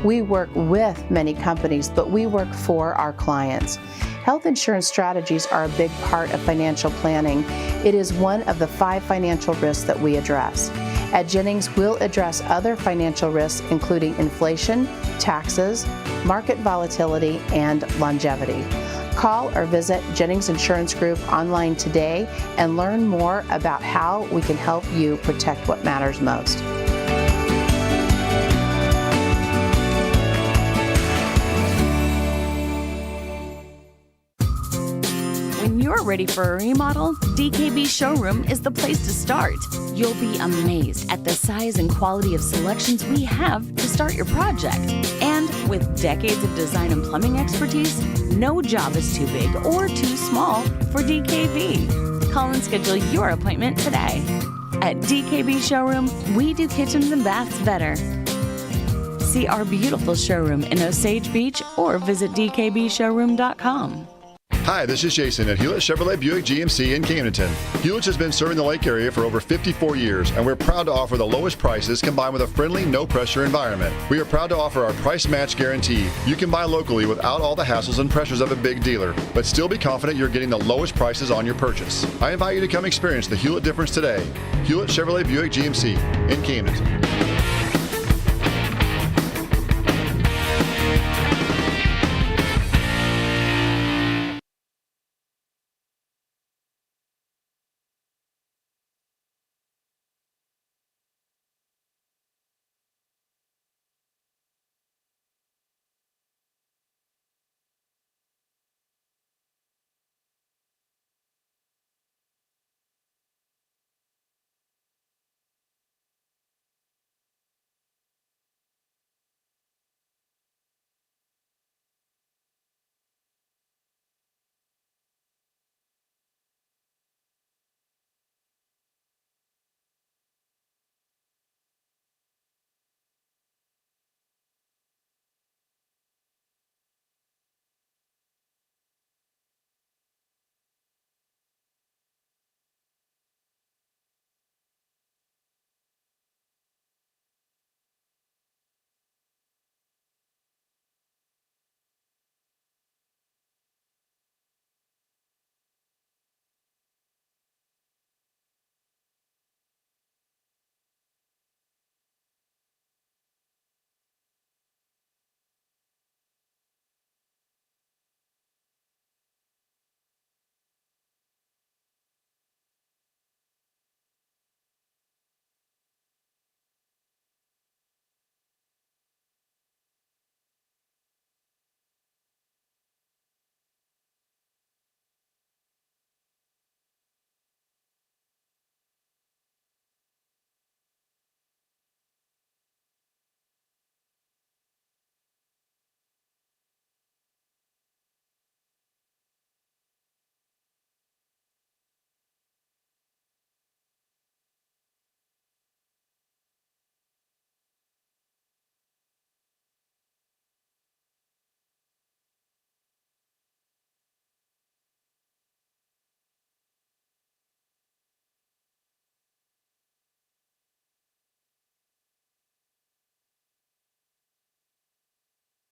We work with many companies, but we work for our clients. Health insurance strategies are a big part of financial planning. It is one of the 5 financial risks that we address. At Jennings, we'll address other financial risks, including inflation, taxes, market volatility, and longevity. Call or visit Jennings Insurance Group online today and learn more about how we can help you protect what matters most. When you're ready for a remodel, DKB Showroom is the place to start. You'll be amazed at the size and quality of selections we have to start your project. And with decades of design and plumbing expertise, no job is too big or too small for DKB. Call and schedule your appointment today. At DKB Showroom, we do kitchens and baths better. See our beautiful showroom in Osage Beach or visit dkbshowroom.com. Hi, this is Jason at Hewlett Chevrolet Buick GMC in Camdenton. Hewlett has been serving the Lake area for over 54 years, and we're proud to offer the lowest prices combined with a friendly, no-pressure environment. We are proud to offer our price match guarantee. You can buy locally without all the hassles and pressures of a big dealer, but still be confident you're getting the lowest prices on your purchase. I invite you to come experience the Hewlett difference today. Hewlett Chevrolet Buick GMC in Camdenton.